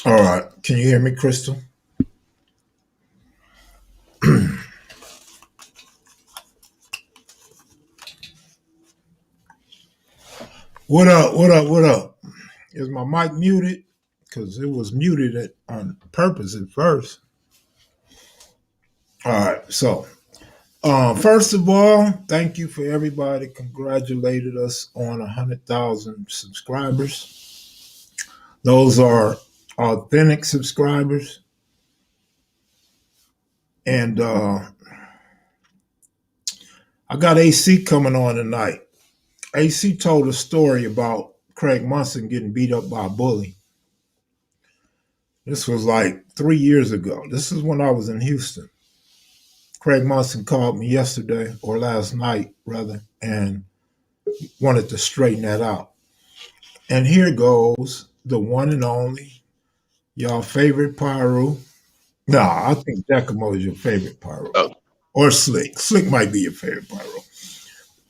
All right. Can you hear me, Crystal? What up? What up? What up? Is my mic muted? Because it was muted on purpose at first. All right. So, first of all, thank you for everybody congratulated us on 100,000 subscribers. Those are authentic subscribers. And I got AC coming on tonight. AC told a story about Craig Munson getting beat up by a bully. This was like 3 years ago. This is when I was in Houston. Craig Munson called me yesterday, or last night, rather, and wanted to straighten that out. And here goes the one and only, y'all favorite Pyro. Nah, I think Giacomo is your favorite Pyro. Oh. Or Slick. Slick might be your favorite Pyro.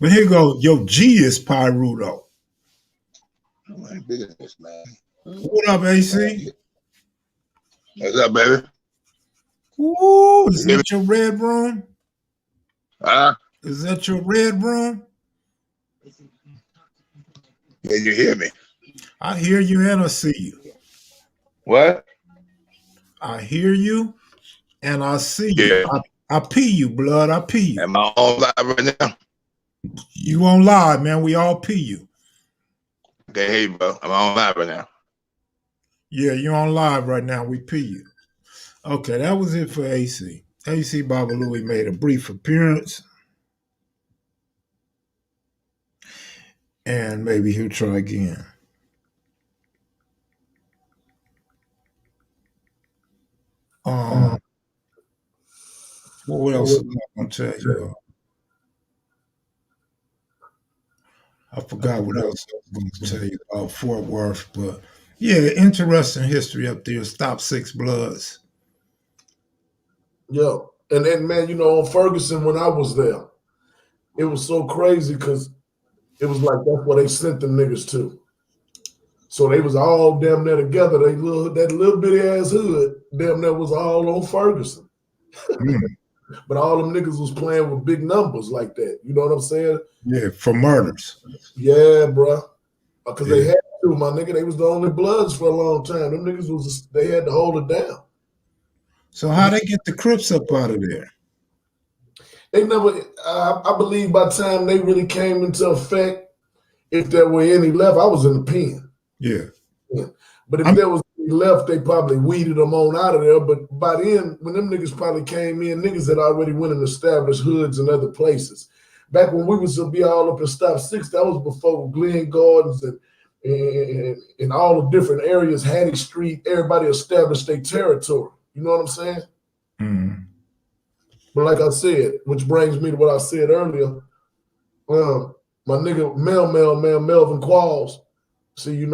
But here goes, yo, G is Pyro, though. My business, man. What up, AC? What's up, baby? Ooh, is that your red room? Huh? Is that your red room? Can you hear me? I hear you and I see you. What? I hear you and I see you. Yeah. I pee you, blood. I pee you. Am I on live right now? You on live, man. We all pee you. Okay, hey, bro. I'm on live right now. Yeah, you on live right now. We pee you. Okay, that was it for AC. AC Baba Louie made a brief appearance. And maybe he'll try again. What else am I going to tell you? I forgot what else I was going to tell you about Fort Worth, but yeah, interesting history up there. Stop Six Bloods. Yeah, and then man, on Ferguson when I was there, it was so crazy because it was like that's where they sent them niggas to. So they was all damn near together. That little bitty ass hood, damn near was all on Ferguson. But all them niggas was playing with big numbers like that. You know what I'm saying? Yeah, for murders. Yeah, bro. Because they had to, my nigga. They was the only Bloods for a long time. Them niggas they had to hold it down. So how they get the Crips up out of there? They never. I believe by the time they really came into effect, if there were any left, I was in the pen. Yeah. But if there was any left, they probably weeded them on out of there. But by then, when them niggas probably came in, niggas had already went and established hoods and other places. Back when we was to be all up in Stop Six, that was before Glen Gardens and all the different areas, Hattie Street, everybody established their territory. You know what I'm saying? Mm-hmm. But like I said, which brings me to what I said earlier, my nigga Melvin Qualls, see,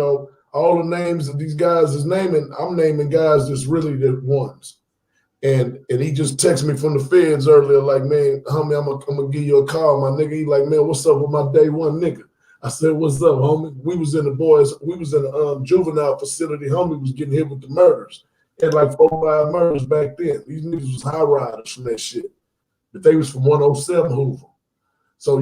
all the names that these guys is naming, I'm naming guys that's really the ones. And he just texted me from the feds earlier, like, man, homie, I'm gonna give you a call, my nigga. He like, man, what's up with my day one nigga? I said, what's up, homie? We was in the juvenile facility. Homie was getting hit with the murders. Had like 4 or 5 murders back then. These niggas was high riders from that shit. But they was from 107 Hoover. So,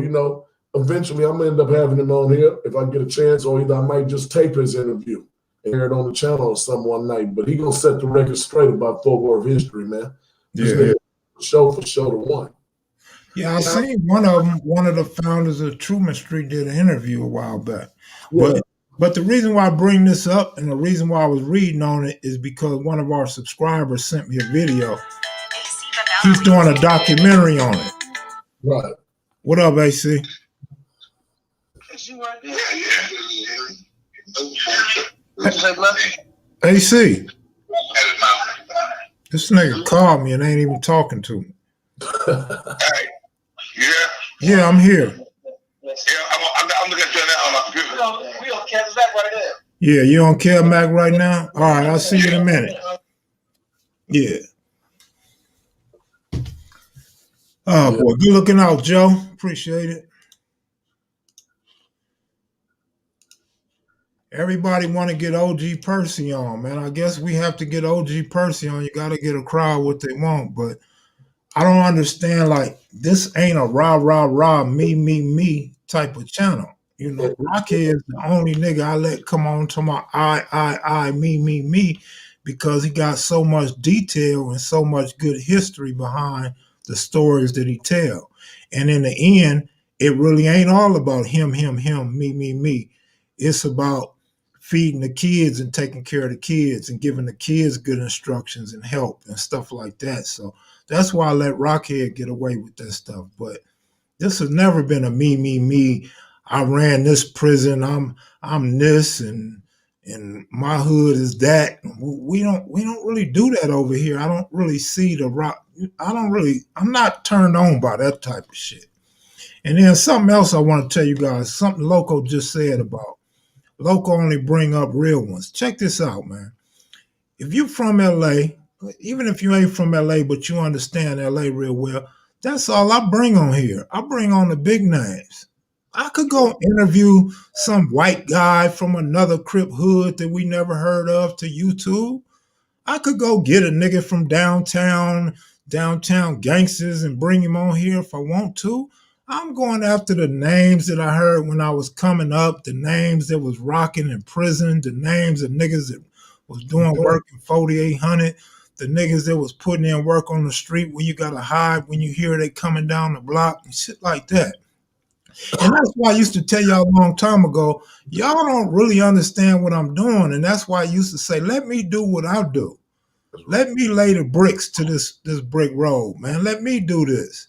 eventually I'm gonna end up having him on here if I get a chance, or either I might just tape his interview and air it on the channel or something one night. But he gonna set the record straight about Fort Worth history, man. Yeah. Show for show the one. Yeah, I seen one of the founders of Truman Street did an interview a while back. Yeah. But the reason why I bring this up and the reason why I was reading on it is because one of our subscribers sent me a video. He's doing a documentary on it. Right. What up, AC? AC. This nigga called me and ain't even talking to me. Yeah, I'm here. I'm looking at you now on my computer. We on Kev Mac right now. Yeah, you on Kev Mac right now? All right, I'll see you in a minute. Yeah. Oh, boy. Good looking out, Joe. Appreciate it. everybody want to get OG Percy on, man. I guess we have to get OG Percy on. You got to get a crowd what they want, but I don't understand. Like, this ain't a rah rah rah me type of channel. You know, Rocchead is the only nigga I let come on to my I me because he got so much detail and so much good history behind the stories that he tell. And in the end, it really ain't all about him, me. It's about feeding the kids and taking care of the kids and giving the kids good instructions and help and stuff like that. So that's why I let Rocchead get away with that stuff. But this has never been a me. I ran this prison. I'm this and my hood is that. We don't really do that over here. I don't really see the rock. I'm not turned on by that type of shit. And then something else I want to tell you guys, something Loco just said about Loco only bring up real ones. Check this out, man. If you from LA, even if you ain't from LA, but you understand LA real well, that's all I bring on here. I bring on the big names. I could go interview some white guy from another Crip hood that we never heard of to YouTube. I could go get a nigga from downtown gangsters and bring him on here if I want to. I'm going after the names that I heard when I was coming up, the names that was rocking in prison, the names of niggas that was doing work in 4800, the niggas that was putting in work on the street where you got to hide when you hear they coming down the block and shit like that. And that's why I used to tell y'all a long time ago, y'all don't really understand what I'm doing. And that's why I used to say, let me do what I do. Let me lay the bricks to this brick road, man. Let me do this.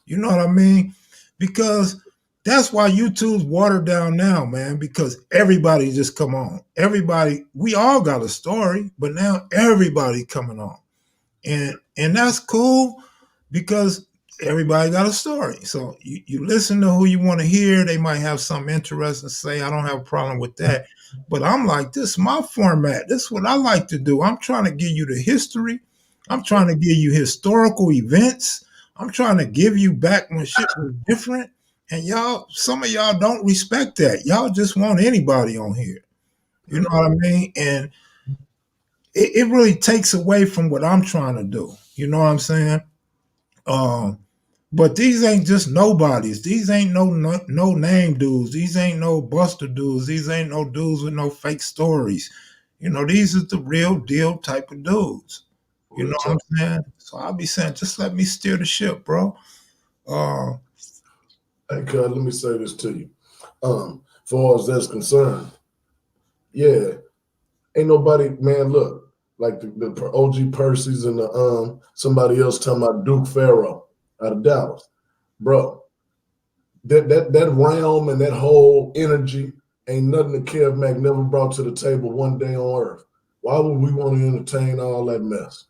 You know what I mean? Because that's why YouTube's watered down now, man, because everybody just come on. Everybody, we all got a story, but now everybody coming on. And that's cool because everybody got a story. So you listen to who you want to hear. They might have something interesting to say. I don't have a problem with that. But I'm like, this is my format. This is what I like to do. I'm trying to give you the history. I'm trying to give you historical events. I'm trying to give you back when shit was different. And y'all, some of y'all don't respect that. Y'all just want anybody on here. You know what I mean? And it really takes away from what I'm trying to do. You know what I'm saying? But these ain't just nobodies. These ain't no name dudes. These ain't no buster dudes. These ain't no dudes with no fake stories. You know, these are the real deal type of dudes. You know what I'm saying? So I'll be saying, just let me steer the ship, bro. Hey, cuz, let me say this to you. Far as that's concerned, yeah, ain't nobody, man, look, like the OG Percy's and the somebody else talking about Duke Farrow out of Dallas. Bro, that realm and that whole energy ain't nothing that Kev Mac never brought to the table one day on earth. Why would we want to entertain all that mess?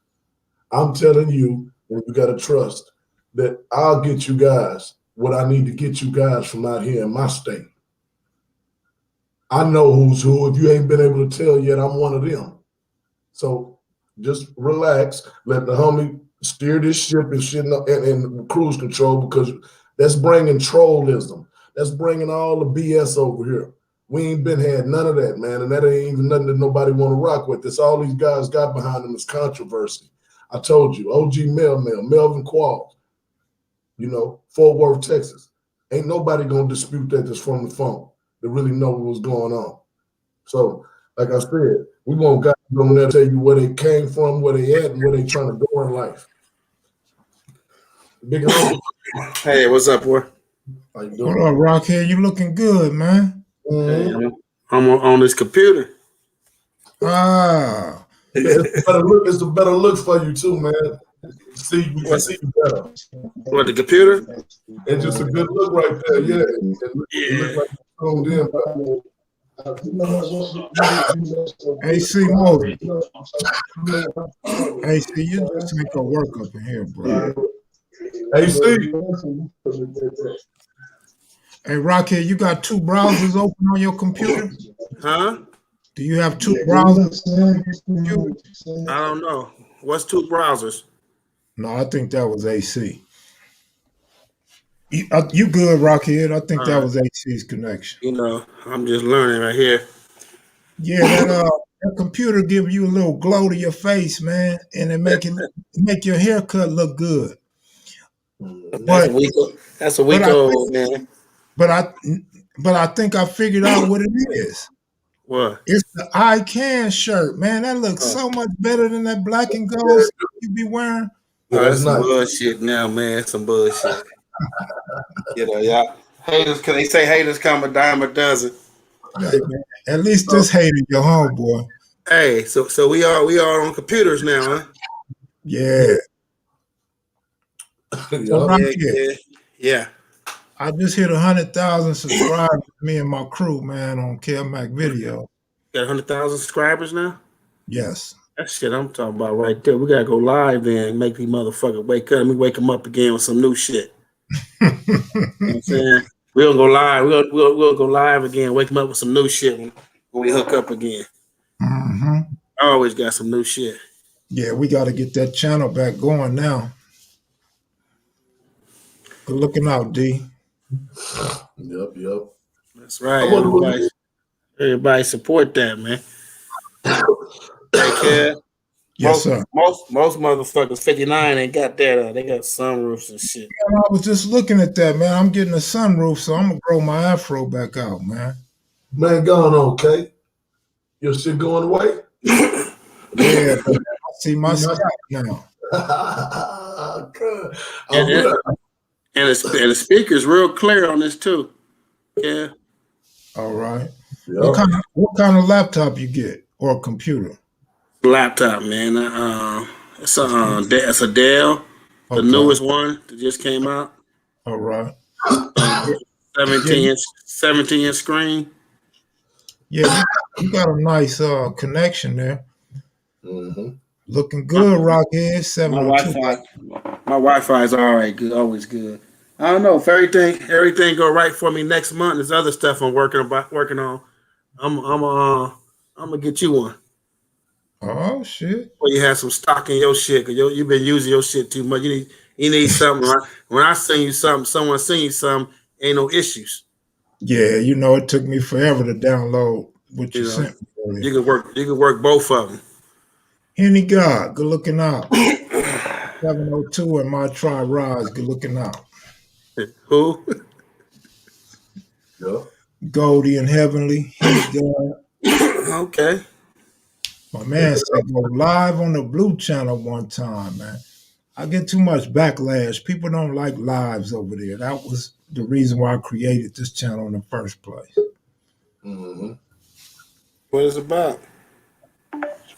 I'm telling you, and you got to trust that I'll get you guys what I need to get you guys from out here in my state. I know who's who. If you ain't been able to tell yet, I'm one of them. So just relax. Let the homie steer this ship and shit and cruise control, because that's bringing trollism. That's bringing all the BS over here. We ain't been had none of that, man. And that ain't even nothing that nobody want to rock with. That's all these guys got behind them is controversy. I told you, OG Melvin Qualls, you know, Fort Worth, Texas. Ain't nobody gonna dispute that that's from the phone that really know what was going on. So, like I said, we want guys on there to tell you where they came from, where they at, and where they trying to go in life. Big Hey, what's up, boy? How you doing? What up, Rocchead? You looking good, man. Mm-hmm. Hey, I'm on this computer. Ah. It's a better look for you too, man. See, we can see you better. What, the computer? It's just a good look right there, yeah. It look like you tuned in, but AC Moses. AC, you just make a work up in here, bro. AC. Hey, Rocchead, you got two browsers open on your computer? Huh? Do you have two browsers on your computer? I don't know. What's two browsers? No, I think that was AC. You good, Rocchead? I think that was AC's connection. You know, I'm just learning right here. Yeah, that computer give you a little glow to your face, man, and it make your haircut look good. That's But a week. That's a but week I think old, man. but I but I think I figured out what it is. What? It's the I Can shirt, man. That looks Oh, so much better than that black and gold Yeah, stuff you be wearing. yeah, that's that's some nice. bullshit now, man. That's some bullshit. Yeah. Haters, cause they say haters come a dime a dozen. Hey, man, at least this hated your homeboy. Hey, so we are on computers now, huh? Yeah. So Yeah. right Yeah, here, yeah. I just hit 100,000 subscribers. Me and my crew, man, on KevMac Video. Got 100,000 subscribers now. Yes. That shit I'm talking about right there. We gotta go live then and make these motherfuckers wake up. Let me wake them up again with some new shit. You know what I'm saying? We'll go live. We'll go live again. Wake them up with some new shit when we hook up again. hmm I always got some new shit. Yeah, we got to get that channel back going now. Good looking out, D. Yep. That's right. I wonder what Everybody support that, man. Hey, Kev. Yes, sir. Most motherfuckers 59 ain't got that. They got sunroofs and shit. I was just looking at that, man. I'm getting a sunroof, so I'm gonna grow my afro back out, man. man going on, Kate. Your shit going away? Yeah, I see my scalp now. Good. And, the speaker's real clear on this too. Yeah. All right. Yep. What kind of laptop you get or computer? Laptop, man. It's a Dell, the Okay. newest one that just came out. All right. 17 inch screen. Yeah, you got a nice connection there. Mm-hmm. Looking good, Rocchead. My 702. Wi-Fi is all right. Good, always good. I don't know if everything go right for me next month. There's other stuff I'm working on. I'm gonna get you one. Oh shit. Well, you have some stock in your shit because you've been using your shit too much. You need something. Right? When I send you something, someone send you something, ain't no issues. Yeah, it took me forever to download what you You know, sent me earlier. you can work both of them. Henny God, good looking out. 702 and my tri Rise, good looking out. Who? Yep. Goldie and Heavenly, Henny God. Okay. My man said go live on the Blue Channel one time, man. I get too much backlash. People don't like lives over there. That was the reason why I created this channel in the first place. Mm-hmm. What is it about?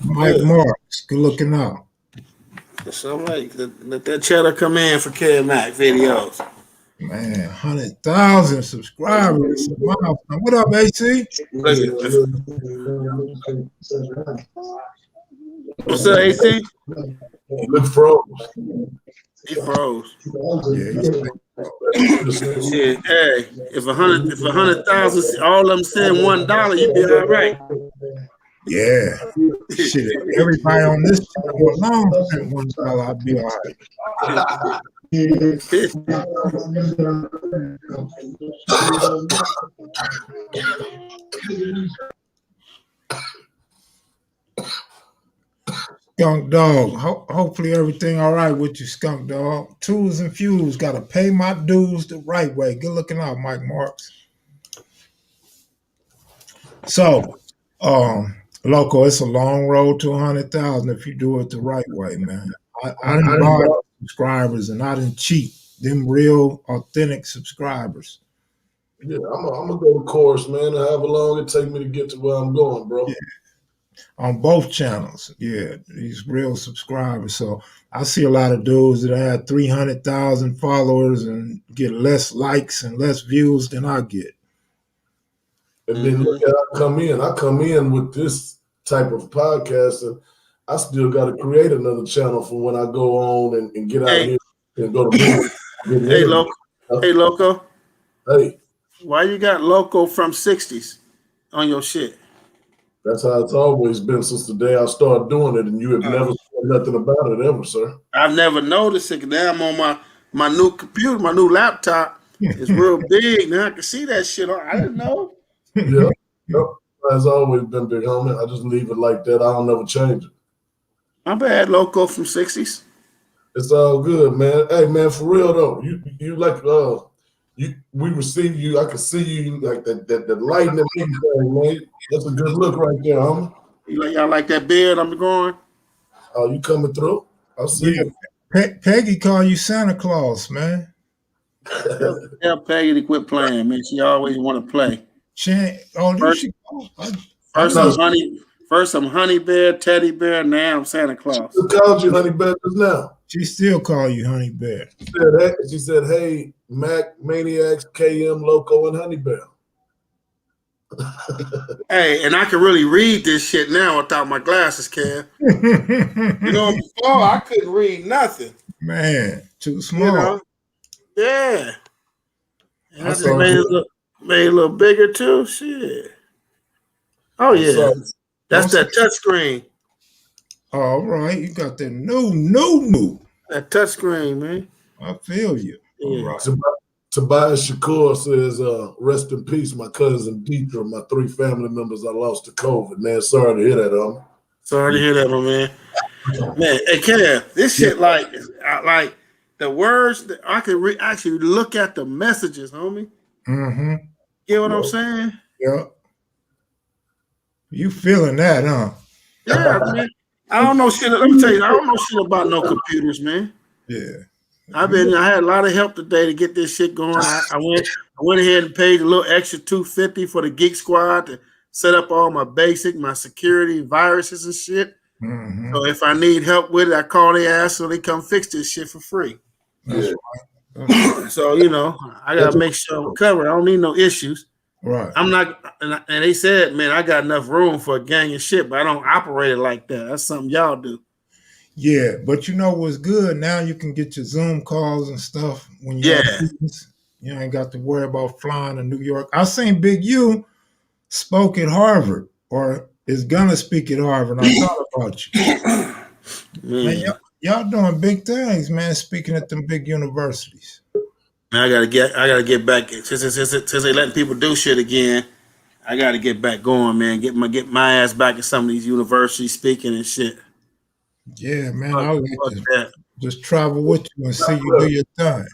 Mike Marks, good looking out. So I'm like, let that cheddar come in for Mac videos. Man, 100,000 subscribers. It's a milestone. What up, AC? What's up, AC? Look froze. He froze. Yeah, Shit, hey, if 100,000, all of them send $1, you'd be all right. yeah. Shit, everybody on this channel alone spent $1, I'd be all right. Skunk Dog, hopefully everything all right with you, Skunk Dog. Tools and Fuse, got to pay my dues the right way. Good looking out, Mike Marks. So, Loco, it's a long road to 100,000 if you do it the right way, man. I didn't buy subscribers and I didn't cheat. Them real, authentic subscribers. Yeah, I'm gonna go to course, man, and however long it take me to get to where I'm going, bro. Yeah. On both channels, yeah, these real subscribers. So I see a lot of dudes that have 300,000 followers and get less likes and less views than I get. And then look at I come in with this type of podcast, and I still got to create another channel for when I go on and get out here and go to business. Hey, Loco. Hey, Why you got Loco from 60s on your shit? that's how it's always been since the day I started doing it, and you have never said nothing about it ever, sir. I've never noticed it. Now I'm on my new computer, my new laptop. It's real big. Now I can see that shit. I didn't know. Yeah. Yep. It's always been big, homie. I just leave it like that. I don't never change it. My bad, loco from 60s. It's all good, man. Hey, man, for real though, you like we receive you. I can see you like that light and everything, man. That's a good look right there, homie. Y'all like that beard I'm growing? Oh, you coming through? I see Yeah, you. Peggy call you Santa Claus, man. Tell Peggy to quit playing, man. She always want to play. She ain't, oh, did First, she? first I'm honey bear, teddy bear. Now I'm Santa Claus. Who called you honey bear just now? She still call you Honey Bear. She said, hey, Mac, Maniacs, KM, Loco, and Honey Bear. Hey, and I can really read this shit now without my glasses, Kev. You know, before I couldn't read nothing. Man, too small. You know? Yeah. And I just made it a little bigger too. Shit. Oh yeah. That's that touch screen. All right, you got that no. That touch screen, man. I feel you. Yeah. All right. Tobias Shakur says, rest in peace, my cousin Deidre, my 3 family members I lost to COVID. Man, sorry to hear that, Sorry to hear that, my man. Man, hey, Kev, this shit like the words that I could actually look at the messages, homie. Mm-hmm. Get what I'm saying? Yeah. You feeling that, huh? Yeah, man. I don't know shit. Let me tell you, I don't know shit about no computers, man. Yeah. I had a lot of help today to get this shit going. I went ahead and paid a little extra $250 for the Geek Squad to set up all my my security, viruses and shit. Mm-hmm. So if I need help with it, I call their ass so they come fix this shit for free. That's right. So, you know, I got to make sure I'm covered. I don't need no issues. Right. I'm not, and they said, man, I got enough room for a gang of shit, but I don't operate it like that. That's something y'all do. Yeah, but you know what's good? Now you can get your Zoom calls and stuff when you're you ain't got to worry about flying to New York. I seen Big U spoke at Harvard or is gonna speak at Harvard. I thought about you. Man, y'all doing big things, man, speaking at them big universities. I gotta get back. Since they letting people do shit again, I gotta get back going, man. Get my ass back at some of these universities speaking and shit. Yeah, man. I'll just travel with you and see you do your thing.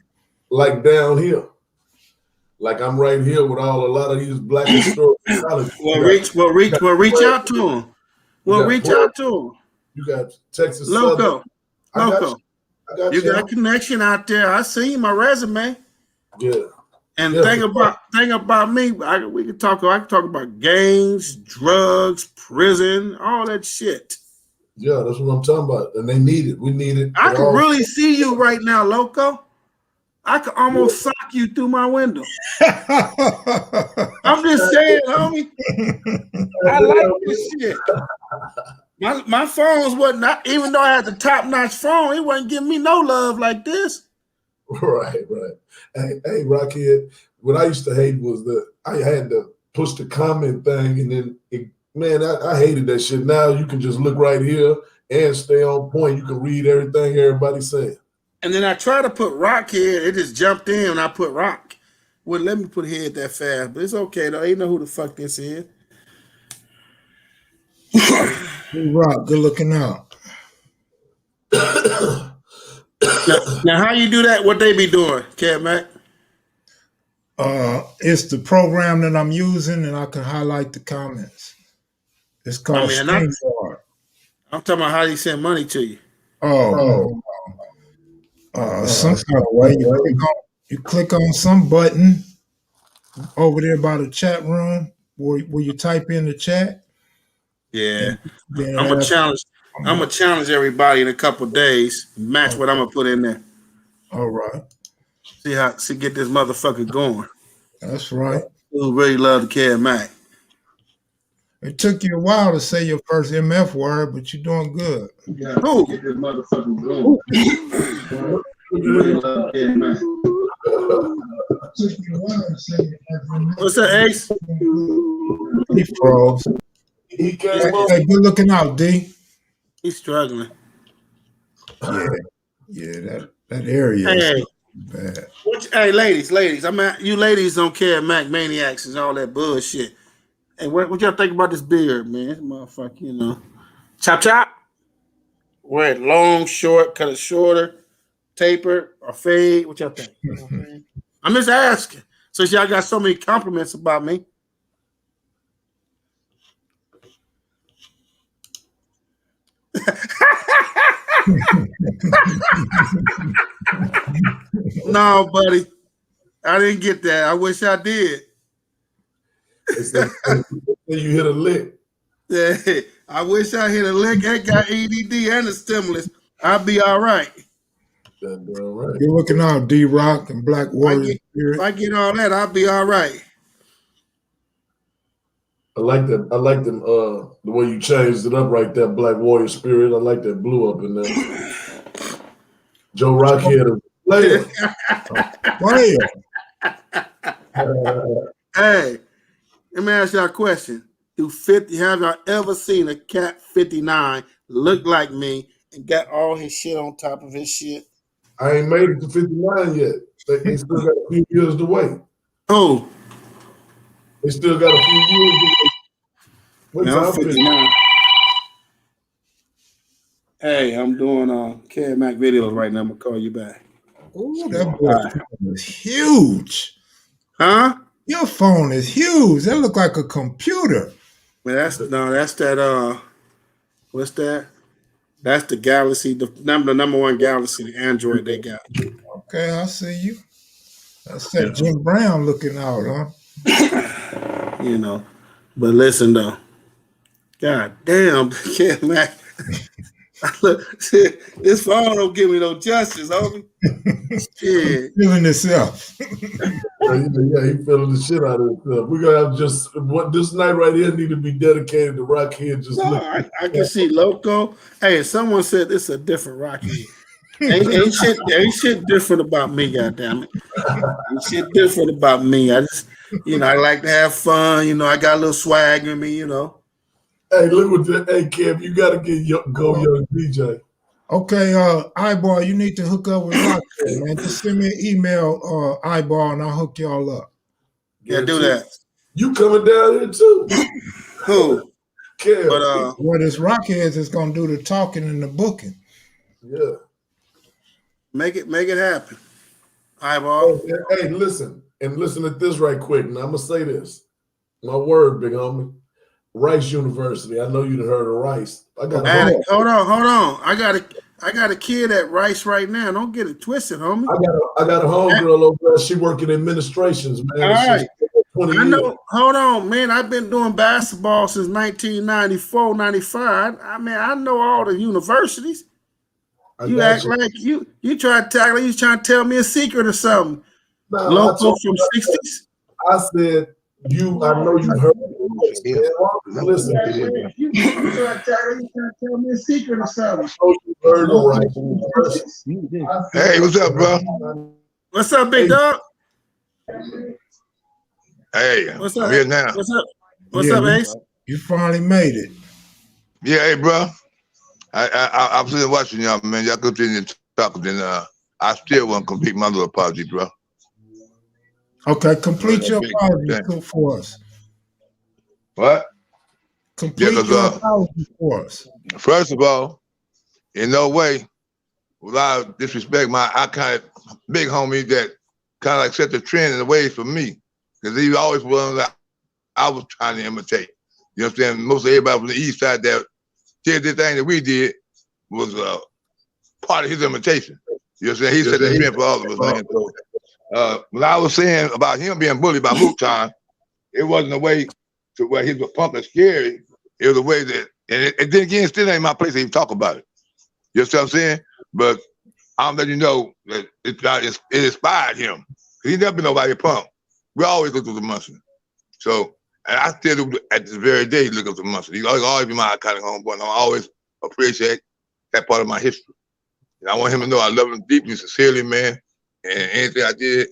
Like down here. Like I'm right here with a lot of these black historical colleges. Reach out to them. Reach out to them. You got Texas Loco. Loco. You got connection out there. I see my resume. Yeah. And thing about me, I can talk about gangs, drugs, prison, all that shit. Yeah, that's what I'm talking about. And they need it. We need it. I can really see you right now, Loco. I could almost sock you through my window. I'm just saying, homie. I like this shit. My phones wasn't, even though I had the top-notch phone, it wasn't giving me no love like this. Right. Hey, Rocchead, what I used to hate was I had to push the comment thing, and then I hated that shit. Now you can just look right here and stay on point. You can read everything everybody's saying. And then I tried to put Rocchead. It just jumped in when I put Rock. Wouldn't let me put head that fast, but it's okay though. Ain't know who the fuck this is. Rock, good looking out. Now, how you do that? What they be doing, Kev Mac? It's the program that I'm using, and I can highlight the comments. It's called StreamYard. I'm talking about how you send money to you. Some kind of way. You click on some button over there by the chat room where you type in the chat. Yeah. I'm gonna challenge everybody in a couple of days. Match what I'm gonna put in there. All right. See get this motherfucker going. That's right. Who really love the Kev Mac. It took you a while to say your first MF word, but you're doing good. Who? Get this motherfucker going. Really love Kev Mac. What's that, Ace? He froze. Hey, good looking out, D. He's struggling. Yeah, that area is bad. Hey, ladies, you ladies don't care, Mac Maniacs and all that bullshit. Hey, what y'all think about this beard, man? This motherfucker, you know. Chop chop? Wear it long, short, cut it shorter, taper, or fade? What y'all think? You know what I'm saying? I'm just asking. Since y'all got so many compliments about me. No, buddy. I didn't get that. I wish I did. They say you hit a lick. Yeah, I wish I hit a lick. I got ADD and a stimulus. I'd be all right. That's damn right. You're looking out D-Rock and Black Warrior If Spirit. I get all that, I'll be all right. I like that. I like them. The way you changed it up right there, Black Warrior Spirit. I like that blue up in there. Joe Rocchead is a player. Hey, let me ask y'all a question. Have y'all ever seen a cat 59 look like me and got all his shit on top of his shit? I ain't made it to 59 yet. They still got a few years to wait. Oh, They still got a few years to wait. What man, I'm time is it? 59. Hey, I'm doing kevmacvideos right now. I'm gonna call you back. Oh, that boy phone is huge. Huh? Your phone is huge. That look like a computer. Man, that's that what's that? That's the Galaxy, the number one Galaxy, the Android they got. Okay, I see you. That's that Jim Brown looking out, huh? You know. But listen though. God damn, Kev Mac. Look, this phone don't give me no justice, homie. Shit. Feeling itself. Yeah, he feeling the shit out of himself. We're gonna have just what this night right here need to be dedicated to Rocchead. Just No, look. I can see Loco. Hey, someone said this is a different Rocchead. Ain't shit different about me, goddammit. Ain't shit different about me. I just, I like to have fun. I got a little swag in me, Hey, look what that. Hey, Kev, you gotta go young DJ. Okay, Eyeball, you need to hook up with Rocchead, man. Just send me an email, Eyeball, and I'll hook y'all up. Yeah, do that. You coming down here too? Who? Kev. But What this Rocchead is gonna do the talking and the booking. Yeah. make it happen. Eyeball. Hey, listen at this right quick. Now I'm gonna say this. My word, big homie. Rice University. I know you've heard of Rice. Hold on. I got a kid at Rice right now. Don't get it twisted, homie. I got a homegirl over there. She work in administrations, man. All right. 20 I know. years. Hold on, man. I've been doing basketball since 1994, 95. I mean, I know all the universities. You act like you try to tackle. You trying to tell me a secret or something. No, Local from 60s. I said I know you've heard of Rice, man. Listen. You trying to tell me a secret or something. I know you've heard of Rice. Hey, what's up, bro? What's up, big dog? Hey, What's I'm up? here now. What's up, Ace? You finally made it. Yeah, hey, bro. I'm still watching y'all, man. Y'all continue to talk, then I still want to complete my little apology, bro. Okay, complete your apology for us. What? Complete your apology for us. First of all, in no way, without disrespect, I kind of big homie that kind of like set the trend in the ways for me, because he always was that I was trying to imitate. You know what I'm saying? Most of everybody from the east side that did the thing that we did was part of his imitation. You know what I'm saying? He set the trend for all of us, man. So, when I was saying about him being bullied by Moot Time, it wasn't a way to where he was pumping scary. It was a way that, and then again, still ain't my place to even talk about it. You know what I'm saying? But I'm letting you know that it inspired him. He never been nobody pump. We always look at the monster. So, and I still do at this very day look at the monster. He's always be my kind of homeboy, and I always appreciate that part of my history. And I want him to know I love him deeply, sincerely, man. And anything I did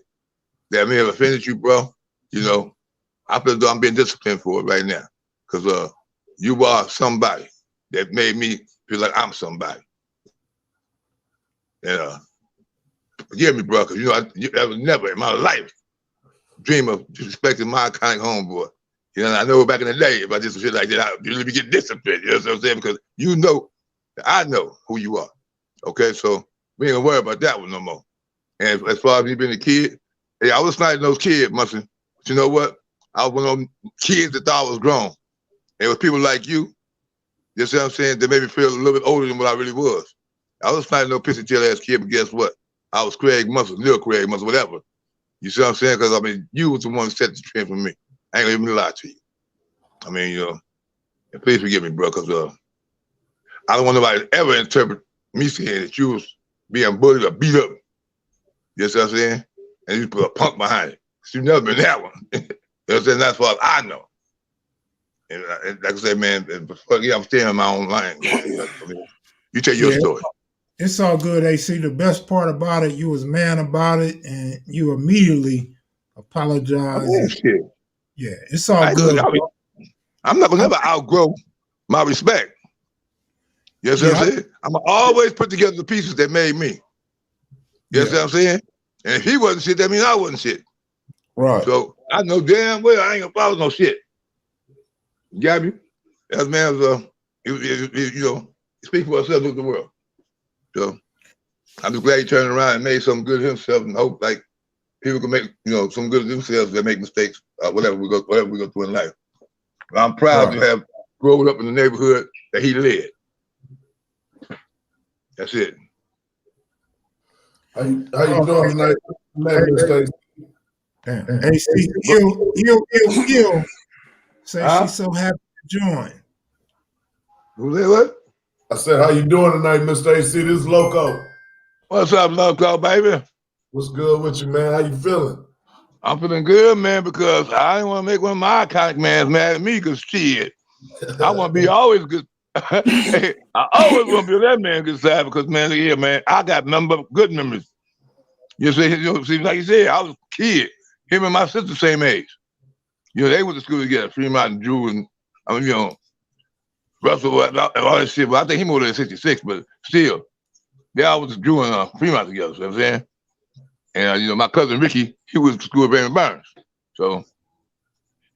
that may have offended you, bro, I feel though I'm being disciplined for it right now. Because you are somebody that made me feel like I'm somebody. And forgive me, bro, because I would never in my life dream of disrespecting my kind of homeboy. You know, I know back in the day, if I did some shit like that, I'd really be getting disciplined. You know what I'm saying? Because you know that I know who you are. Okay, so we ain't gonna worry about that one no more. And as far as me being a kid, hey, I was sniping those kids, Munson. But you know what? I was one of them kids that thought I was grown. And it was people like you see what I'm saying, that made me feel a little bit older than what I really was. I was sniping no pissy tail ass kid, but guess what? I was Craig Muscle, Lil Craig Muscle, whatever. You see what I'm saying? Because I mean, you was the one that set the trend for me. I ain't gonna even lie to you. I mean, you know, and please forgive me, bro, because I don't want nobody to ever interpret me saying that you was being bullied or beat up. You see what I'm saying? And you put a punk behind it. You've never been that one. You know what I'm saying? That's what I know. And like I said, man, yeah, I'm staying in my own lane. I mean, you tell your story. It's all good, AC. The best part about it, you was man about it, and you immediately apologized. Oh, shit. Yeah, it's all good. I'm not gonna never outgrow my respect. You know what I'm saying? I'm gonna always put together the pieces that made me. You know what I'm saying? And if he wasn't shit, that means I wasn't shit. Right. So I know damn well I ain't gonna follow no shit. You got me? That man was, you know, speak for himself, look at the world. So I'm just glad he turned around and made something good of himself, and hope like people can make, you know, some good of themselves that make mistakes, whatever we go through in life. But I'm proud to have grown up in the neighborhood that he led. That's it. How you doing tonight? AC, you say she's so happy to join. Who said what? I said, how you doing tonight, Mr. AC? This is Loco. What's up, Loco, baby? What's good with you, man? How you feeling? I'm feeling good, man, because I didn't want to make one of my iconic mans mad at me, because shit, I want to be always good. Hey, I always want to be on that man good side, because, man, look here, man, I got good memories. You see, like you said, I was a kid. Him and my sister same age. You know, they went to school together, Fremont and Drew, and I mean, you know, Russell, all that shit. Well, I think he moved in '66, but still, they all was Drew and Fremont together. You know what I'm saying? And you know, my cousin Ricky, he was to school at Raymond Burns. So,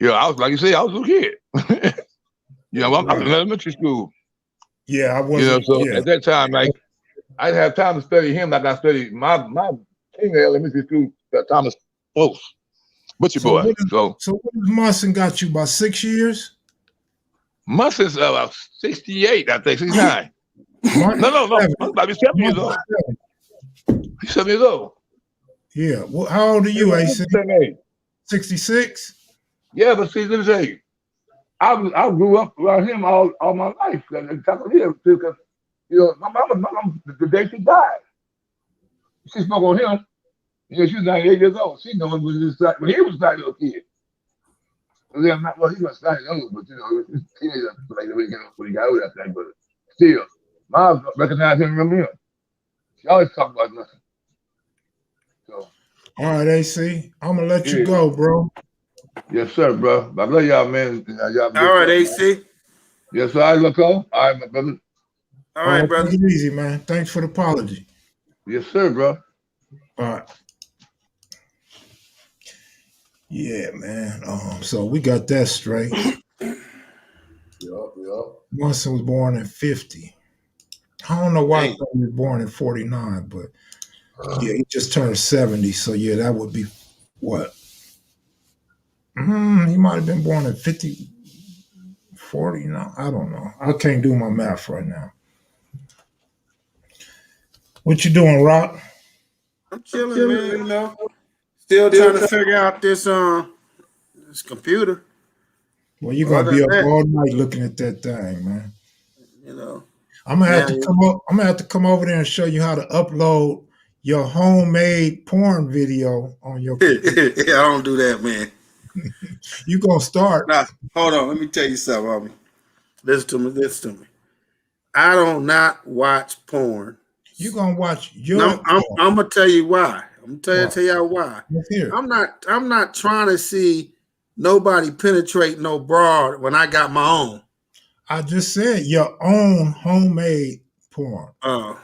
you know, I was like you say, I was a kid. You know, I'm in elementary school. Yeah, I was. You know, so at that time, like, I didn't have time to study him like I studied my king in elementary school, Thomas Close, Butcher Boy. So what has Munson got you, about 6 years? Munson's about 68, I think, 69. No. I'm about to be 7 years old. He's 7 years old. Yeah. Well, how old are you, AC? 66? Yeah, but see, let me tell you, I grew up around him all my life. Because, you know, my mama, the day she died, she spoke on him. You know, she was 98 years old. She knew him when he was a little kid. Well, he was slightly old, but, you know, he was a teenager like when he got older, I think. But still, Mom recognized him and remember him. She always talked about nothing. So, all right, AC, I'm going to let you go, bro. Yes, sir, bro. I love y'all, man. Y'all all right, AC. Man. Yes, sir. I look on. All right, my brother. All right, brother. Take it easy, man. Thanks for the apology. Yes, sir, bro. All right. Yeah, man. So we got that straight. Yup. Munson was born in 50. I don't know why he was born in 49, but yeah, he just turned 70. So yeah, that would be what? He might have been born in 50, 40. No, I don't know. I can't do my math right now. What you doing, Rock? I'm chilling, man. You know, still trying to figure out this computer. Well, you're gonna be up all night looking at that thing, man. You know, I'm gonna have to come up. I'm gonna have to come over there and show you how to upload your homemade porn video on your computer. Yeah, I don't do that, man. You gonna start? Nah, hold on. Let me tell you something, homie. Listen to me. I don't not watch porn. You gonna watch your? I'm gonna tell you why. I'm gonna tell y'all why. I'm not trying to see nobody penetrate no broad when I got my own. I just said your own homemade porn. I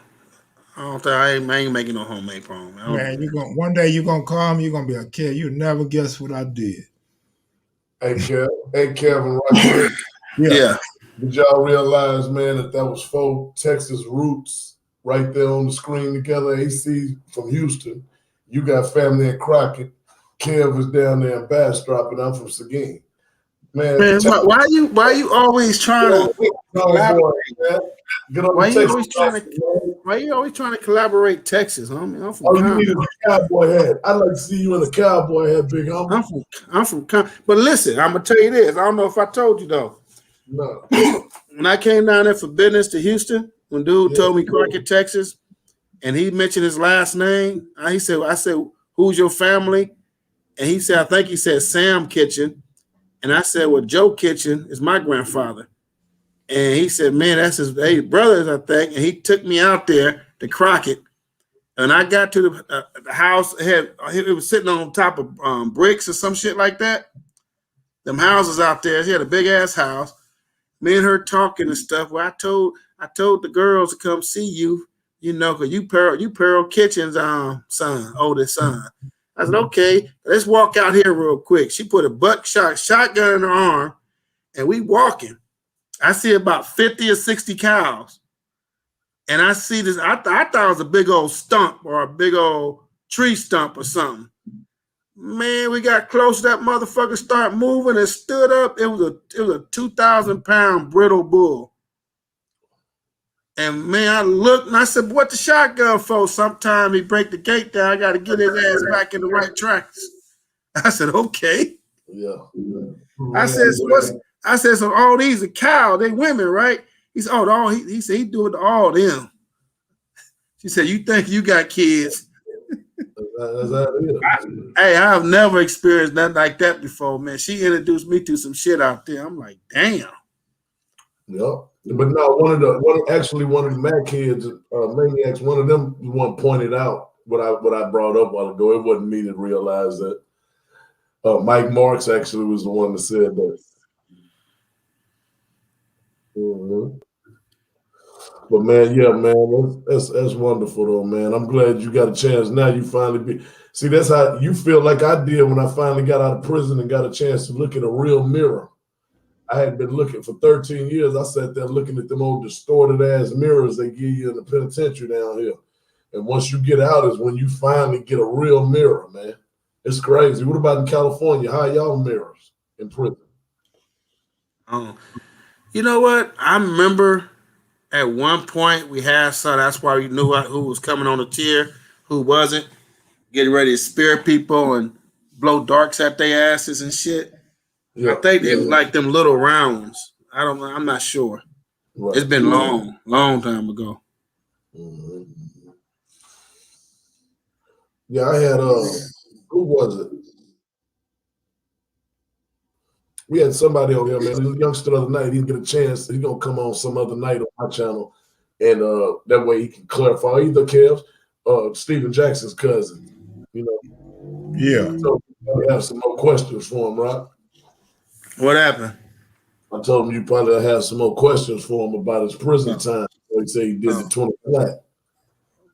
ain't making no homemade porn. Man, one day you're gonna call me. You're gonna be like, "Kid, you never guess what I did." Hey, Kevin, Rocchead. Yeah. Did y'all realize, man, that was 4 Texas roots right there on the screen together? AC from Houston. You got family in Crockett. Kev is down there in Bastrop, and I'm from Seguin. Man, why you always trying to collaborate? Why you always trying to collaborate Texas, homie? I'm from you need a cowboy hat. I'd like to see you in a cowboy hat, big homie. I'm from but listen, I'm gonna tell you this. I don't know if I told you though. No. When I came down there for business to Houston, when dude told me Crockett, Texas, and he mentioned his last name, I said, who's your family? And he said, I think he said Sam Kitchen. And I said, well, Joe Kitchen is my grandfather. And he said, man, that's his brothers, I think. And he took me out there to Crockett. And I got to the house. It was sitting on top of bricks or some shit like that. Them houses out there. He had a big ass house. Me and her talking and stuff. Well, I told the girls to come see you, because you Pearl Kitchen's oldest son. I said, okay, let's walk out here real quick. She put a shotgun in her arm, and we walking. I see about 50 or 60 cows. And I see this. I thought it was a big old stump or a big old tree stump or something. Man, we got close. That motherfucker started moving and stood up. It was a 2,000-pound brittle bull. And man, I looked and I said, "What the shotgun for?" Sometime he break the gate down. I got to get his ass back in the right tracks. I said, "Okay." Yeah. I said, "So all these are cows. They women, right?" He said, "Oh, he said he do it to all them." She said, "You think you got kids?" Hey, I've never experienced nothing like that before, man. She introduced me to some shit out there. I'm like, damn. Yeah. But no, one of the Mac kids, maniacs, one of them one pointed out what I brought up a while ago. It wasn't me that realized that. Mike Marks actually was the one that said that. Mm-hmm. But man, yeah, man, that's wonderful though, man. I'm glad you got a chance. Now you finally see, that's how you feel like I did when I finally got out of prison and got a chance to look in a real mirror. I had been looking for 13 years. I sat there looking at them old distorted ass mirrors they give you in the penitentiary down here. And once you get out is when you finally get a real mirror, man. It's crazy. What about in California? How y'all mirrors in prison? You know what? I remember at one point we had some. That's why we knew who was coming on the tier, who wasn't. Getting ready to spear people and blow darks at their asses and shit. Yeah, I think it was like them little round ones. I'm not sure. Right. It's been long time ago. Mm-hmm. Yeah, I had who was it? We had somebody on here, man. The youngster the other night, he didn't get a chance. He's gonna come on some other night on my channel, and that way he can clarify either Kev's Stephen Jackson's cousin. Yeah. So we have some more questions for him, right? What happened? I told him you probably have some more questions for him about his prison time. So he said he did the 20 flat.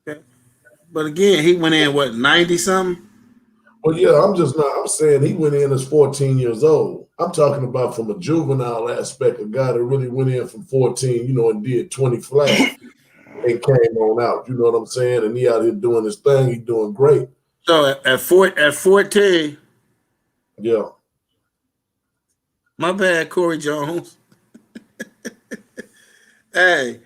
Okay. But again, he went in, 90-something? Well, yeah, I'm saying he went in as 14 years old. I'm talking about from a juvenile aspect, a guy that really went in from 14, and did 20 flat and came on out. You know what I'm saying? And he out here doing his thing. He's doing great. So at 14, yeah. My bad, Corey Jones. Hey,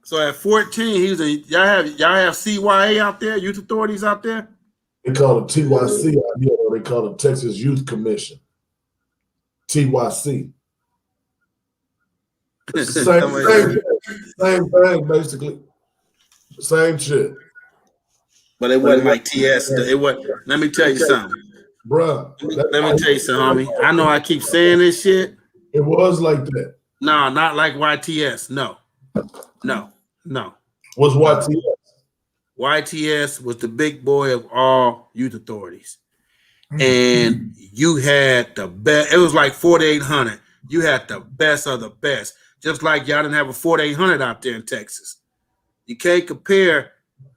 so at 14, he was y'all have CYA out there, youth authorities out there? They call it TYC out here, or they call it Texas Youth Commission. TYC. Same thing, basically. Same shit. But it wasn't like TS. It wasn't. Let me tell you something. Bruh. Let me tell you something, homie. I know I keep saying this shit. It was like that. No, not like YTS. No. What's YTS? YTS was the big boy of all youth authorities. And you had the best. It was like 4,800. You had the best of the best. Just like y'all didn't have a 4,800 out there in Texas. You can't compare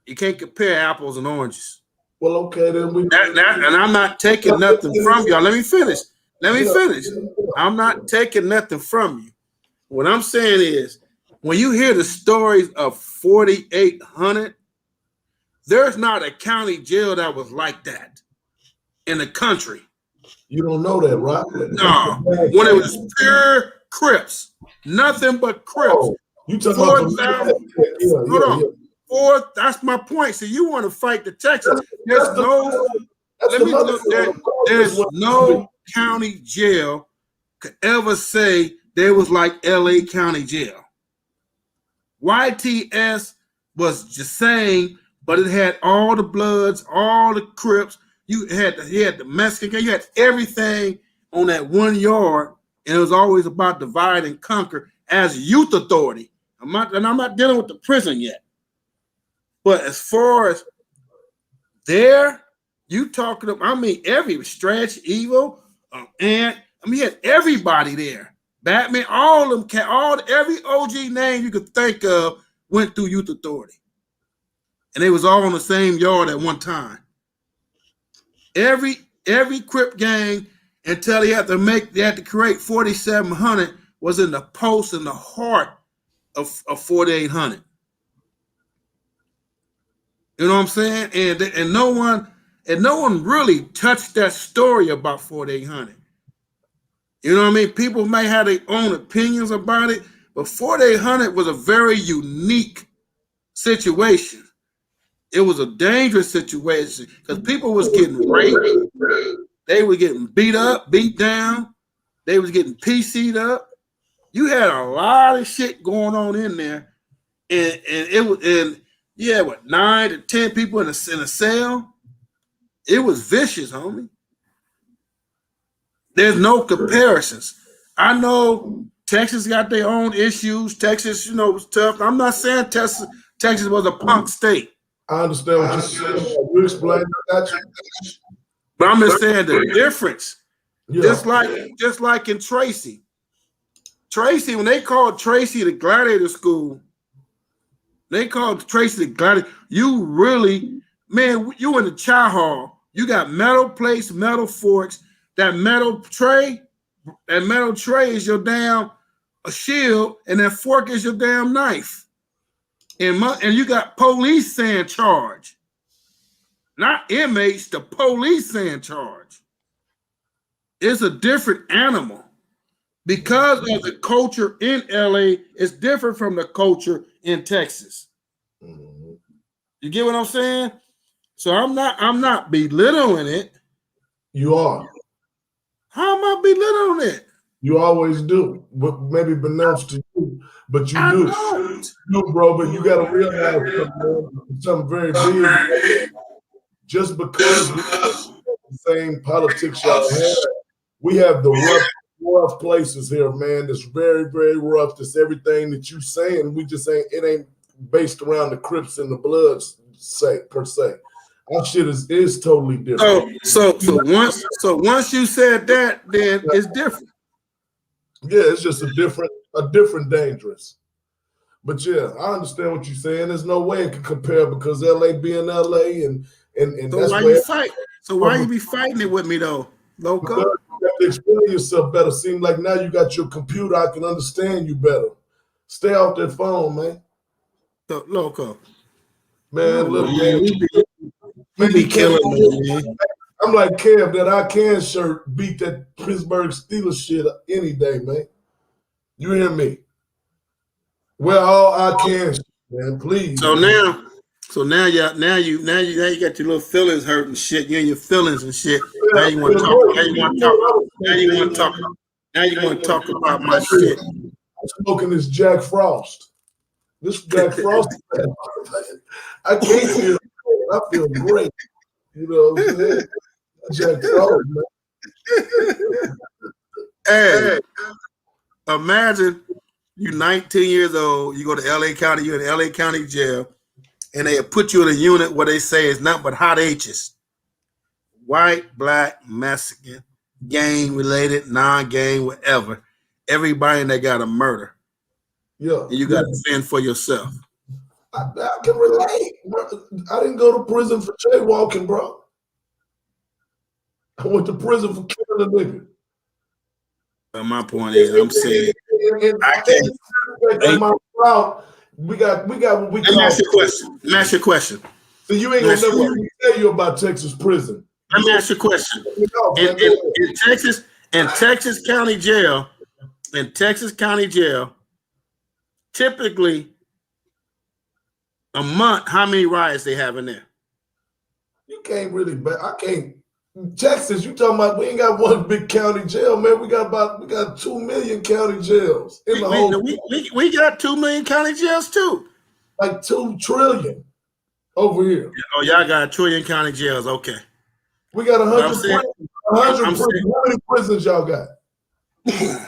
apples and oranges. Well, okay, then and I'm not taking nothing from y'all. Let me finish. Let me finish. I'm not taking nothing from you. What I'm saying is, when you hear the stories of 4,800, there's not a county jail that was like that in the country. You don't know that, right? No, when it was pure Crips, nothing but Crips. Oh, you talking about hold on. Fourth, that's my point. So you want to fight the Texans? There's no county jail could ever say they was like LA County Jail. YTS was the same, but it had all the Bloods, all the Crips. You had the Mexican, you had everything on that 1 yard, and it was always about divide and conquer as youth authority. I'm not dealing with the prison yet. But as far as there, you talking about, I mean, every Stretch, Evil, and you had everybody there. Batman, all of them, every OG name you could think of went through youth authority. And they was all on the same yard at one time. Every Crip gang, until they had to create 4,700, was in the post in the heart of 4,800. You know what I'm saying? And no one really touched that story about 4,800. You know what I mean? People may have their own opinions about it, but 4,800 was a very unique situation. It was a dangerous situation because people was getting raped. They were getting beat up, beat down. They was getting PC'd up. You had a lot of shit going on in there, and it was, and you had 9 to 10 people in a cell. It was vicious, homie. There's no comparisons. I know Texas got their own issues. Texas, was tough. I'm not saying Texas was a punk state. I understand what you're saying. You explain that. But I'm just saying the difference. Yeah. Just like in Tracy. Tracy, when they called Tracy the Gladiator School, they called Tracy the Gladiator. You really, man, you in the chow hall. You got metal plates, metal forks. That metal tray is your damn a shield, and that fork is your damn knife. And you got police saying charge. Not inmates, the police saying charge. It's a different animal. Because of the culture in LA, it's different from the culture in Texas. Mm-hmm. You get what I'm saying? So I'm not belittling it. You are. How am I belittling it? You always do, but maybe pronounced to you, but you do. You, bro, but you got to realize something very big. Just because we have the same politics y'all have, we have the rough places here, man. It's very, very rough. It's everything that you saying. We just ain't. It ain't based around the Crips and the Bloods, per se. Our shit is totally different. So once you said that, then it's different. Yeah, it's just a different dangerous. But yeah, I understand what you're saying. There's no way it can compare because LA being LA and so that's why you fight. So why you be fighting it with me though, Loco? You have to explain yourself better. Seems like now you got your computer, I can understand you better. Stay off that phone, man. So, Loco. Man, look, man. You be killing me, man. I'm like Kev, that I can shirt beat that Pittsburgh Steelers shit any day, man. You hear me? Well, all I can, man. Please. So now you got your little feelings hurt and shit. You and your feelings and shit. Now you want to talk. Now you want to talk about my shit. I'm smoking this Jack Frost. This Jack Frost. I can't feel. I feel great. You know what I'm saying? Jack Frost, man. Hey, imagine you 19 years old, you go to LA County, you're in LA County jail, and they put you in a unit where they say it's nothing but hot H's. White, black, Mexican, gang-related, non-gang, whatever. Everybody in there got a murder. Yeah. And you got to fend for yourself. I can relate. I didn't go to prison for jaywalking, bro. I went to prison for killing a nigga. But my point is, I'm saying I can't. My route, we got what we Let me call. ask you a question. Let me ask you a question. So you ain't gonna never let me tell you about Texas prison. Let me ask you a question. In Texas County Jail, typically a month, how many riots they have in there? You can't really, but I can't. Texas, you talking about? We ain't got one big county jail, man. We got 2 million county jails in the whole. We got 2 million county jails too. Like 2 trillion over here. Oh, y'all got 1 trillion county jails. Okay. We got 100 prisons. 100 prisons. How many prisons y'all got?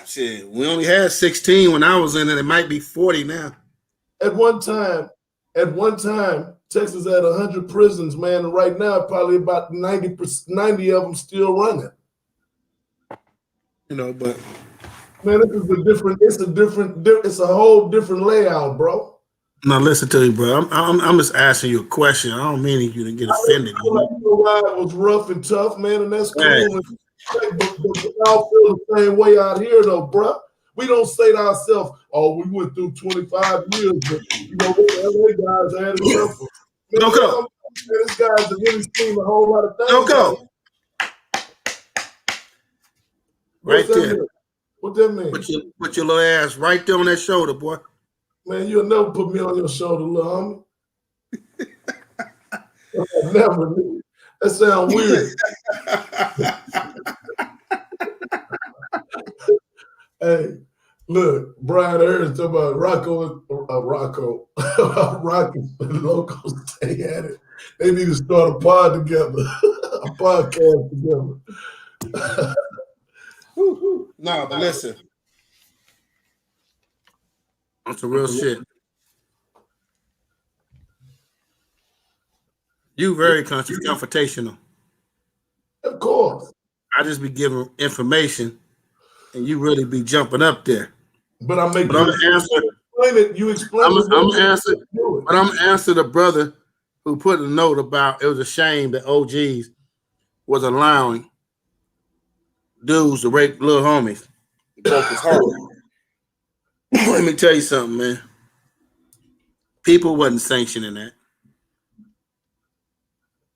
Shit, we only had 16 when I was in it. It might be 40 now. At one time, Texas had 100 prisons, man, and right now probably about 90 of them still running. You know, but man, it's a whole different layout, bro. Now listen to you, bro. I'm just asking you a question. I don't mean you to get offended. It was rough and tough, man, and that's cool. Right. But we all feel the same way out here, though, bro. We don't say to ourselves, "Oh, we went through 25 years, but you know what? LA guys had it tougher." Don't go. These guys have really seen a whole lot of things. Don't go. Right there. What that mean? Put your little ass right there on that shoulder, boy. Man, you'll never put me on your shoulder, little homie. Never. That sounds weird. Hey, look, Brian Harris talking about Rocco Rocky Locos. Stay at it. They need to start a pod together, a podcast together. No, but listen. On some real shit. You very confrontational. Of course. I just be giving information, and you really be jumping up there. But I'm making. I'm gonna answer. You explain it. I'm gonna answer. But I'm gonna answer the brother who put a note about it was a shame that OGs was allowing dudes to rape little homies. Let me tell you something, man. People wasn't sanctioning that.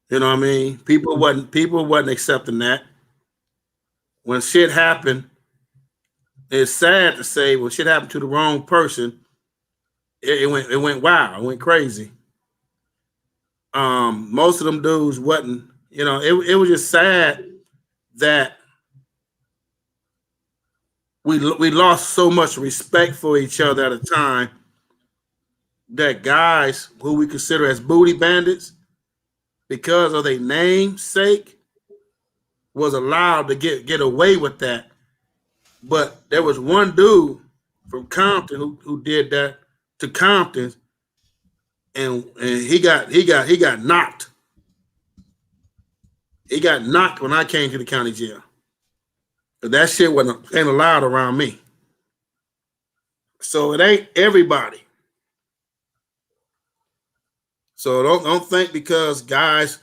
You know what I mean? People wasn't accepting that. When shit happened, it's sad to say when shit happened to the wrong person, it went wild, it went crazy. Most of them dudes wasn't, you know, it was just sad that we lost so much respect for each other at a time that guys who we consider as booty bandits, because of their namesake, was allowed to get away with that. But there was one dude from Compton who did that to Compton, and he got knocked. He got knocked when I came to the county jail. But that shit ain't allowed around me. So it ain't everybody. So don't think because guys,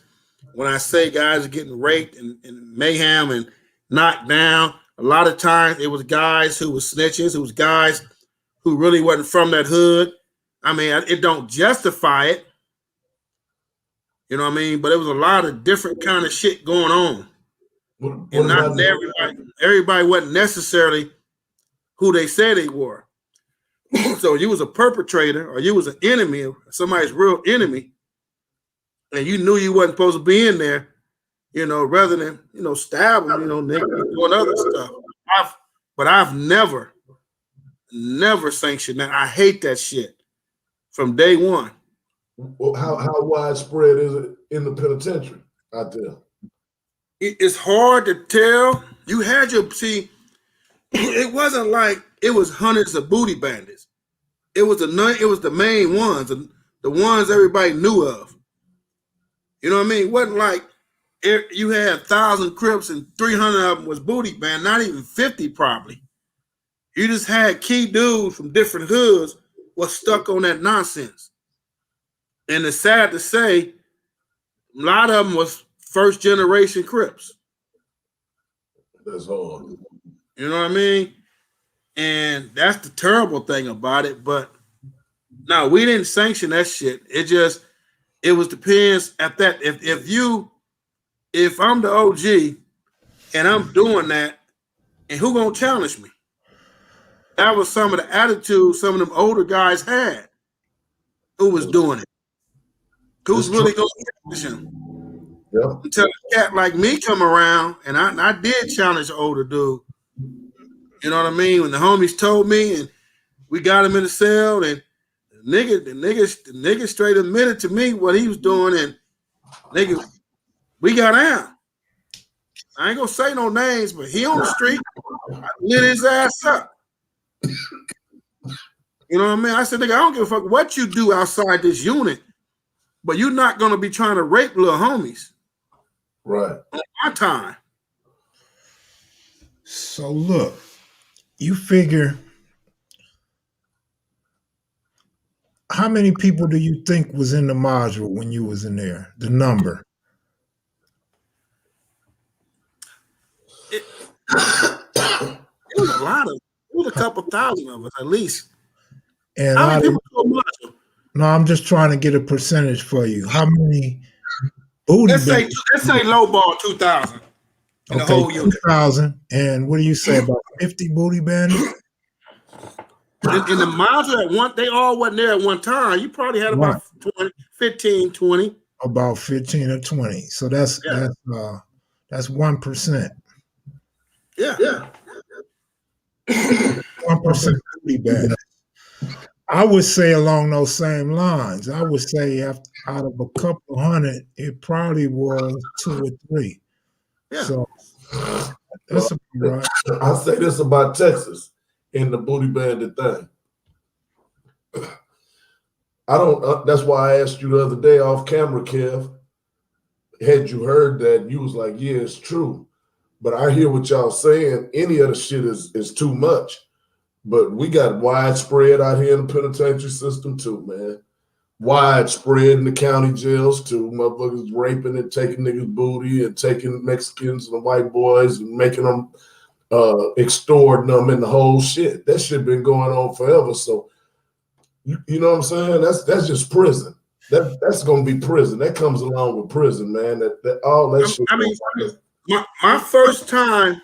when I say guys are getting raped and mayhem and knocked down, a lot of times it was guys who was snitches, it was guys who really wasn't from that hood. I mean, it don't justify it. You know what I mean? But it was a lot of different kind of shit going on. And not everybody wasn't necessarily who they said they were. So you was a perpetrator or you was an enemy, somebody's real enemy, and you knew you wasn't supposed to be in there, you know, rather than, you know, stab them, you know, doing other stuff. But I've never sanctioned that. I hate that shit from day one. Well, how widespread is it in the penitentiary out there? It's hard to tell. You had your it wasn't like it was hundreds of booty bandits. It was the main ones, the ones everybody knew of. You know what I mean? It wasn't like you had 1,000 Crips and 300 of them was booty band, not even 50 probably. You just had key dudes from different hoods was stuck on that nonsense. And it's sad to say, a lot of them was first generation Crips. That's hard. You You know what I mean? And that's the terrible thing about it. But no, we didn't sanction that shit. It was depends at that. If I'm the OG and I'm doing that, and who gonna challenge me? That was some of the attitude some of them older guys had. Who was doing it? Who's really gonna challenge him? Yeah. Until a cat like me come around, and I did challenge the older dude. You know what I mean? When the homies told me, and we got him in the cell, and the nigga straight admitted to me what he was doing, and nigga, we got out. I ain't gonna say no names, but he on the street. I lit his ass up. You know what I mean? I said, nigga, I don't give a fuck what you do outside this unit, but you're not gonna be trying to rape little homies. Right. On my time. So look, you figure how many people do you think was in the module when you was in there? The number. It was a lot of. It was a couple thousand of us at least. And how many people go module? No, I'm just trying to get a percentage for you. How many booty? Let's say low ball 2,000. Okay, 2,000. And what do you say about 50 booty bandits? In the module at one, they all wasn't there at one time. You probably had about 15, 20. About 15 or 20. So that's 1%. Yeah. 1% booty bandits. I would say along those same lines. I would say out of a couple hundred, it probably was 2 or 3. Yeah. So that's right. I'll say this about Texas in the booty bandit thing. I don't. That's why I asked you the other day off camera, Kev. Had you heard that, you was like, "Yeah, it's true." But I hear what y'all saying. Any of the shit is too much. But we got widespread out here in the penitentiary system too, man. Widespread in the county jails too. Motherfuckers raping and taking niggas' booty and taking Mexicans and white boys and making them extorting them and the whole shit. That shit been going on forever. So you know what I'm saying? That's just prison. That's gonna be prison. That comes along with prison, man. That all that shit. I mean, my first time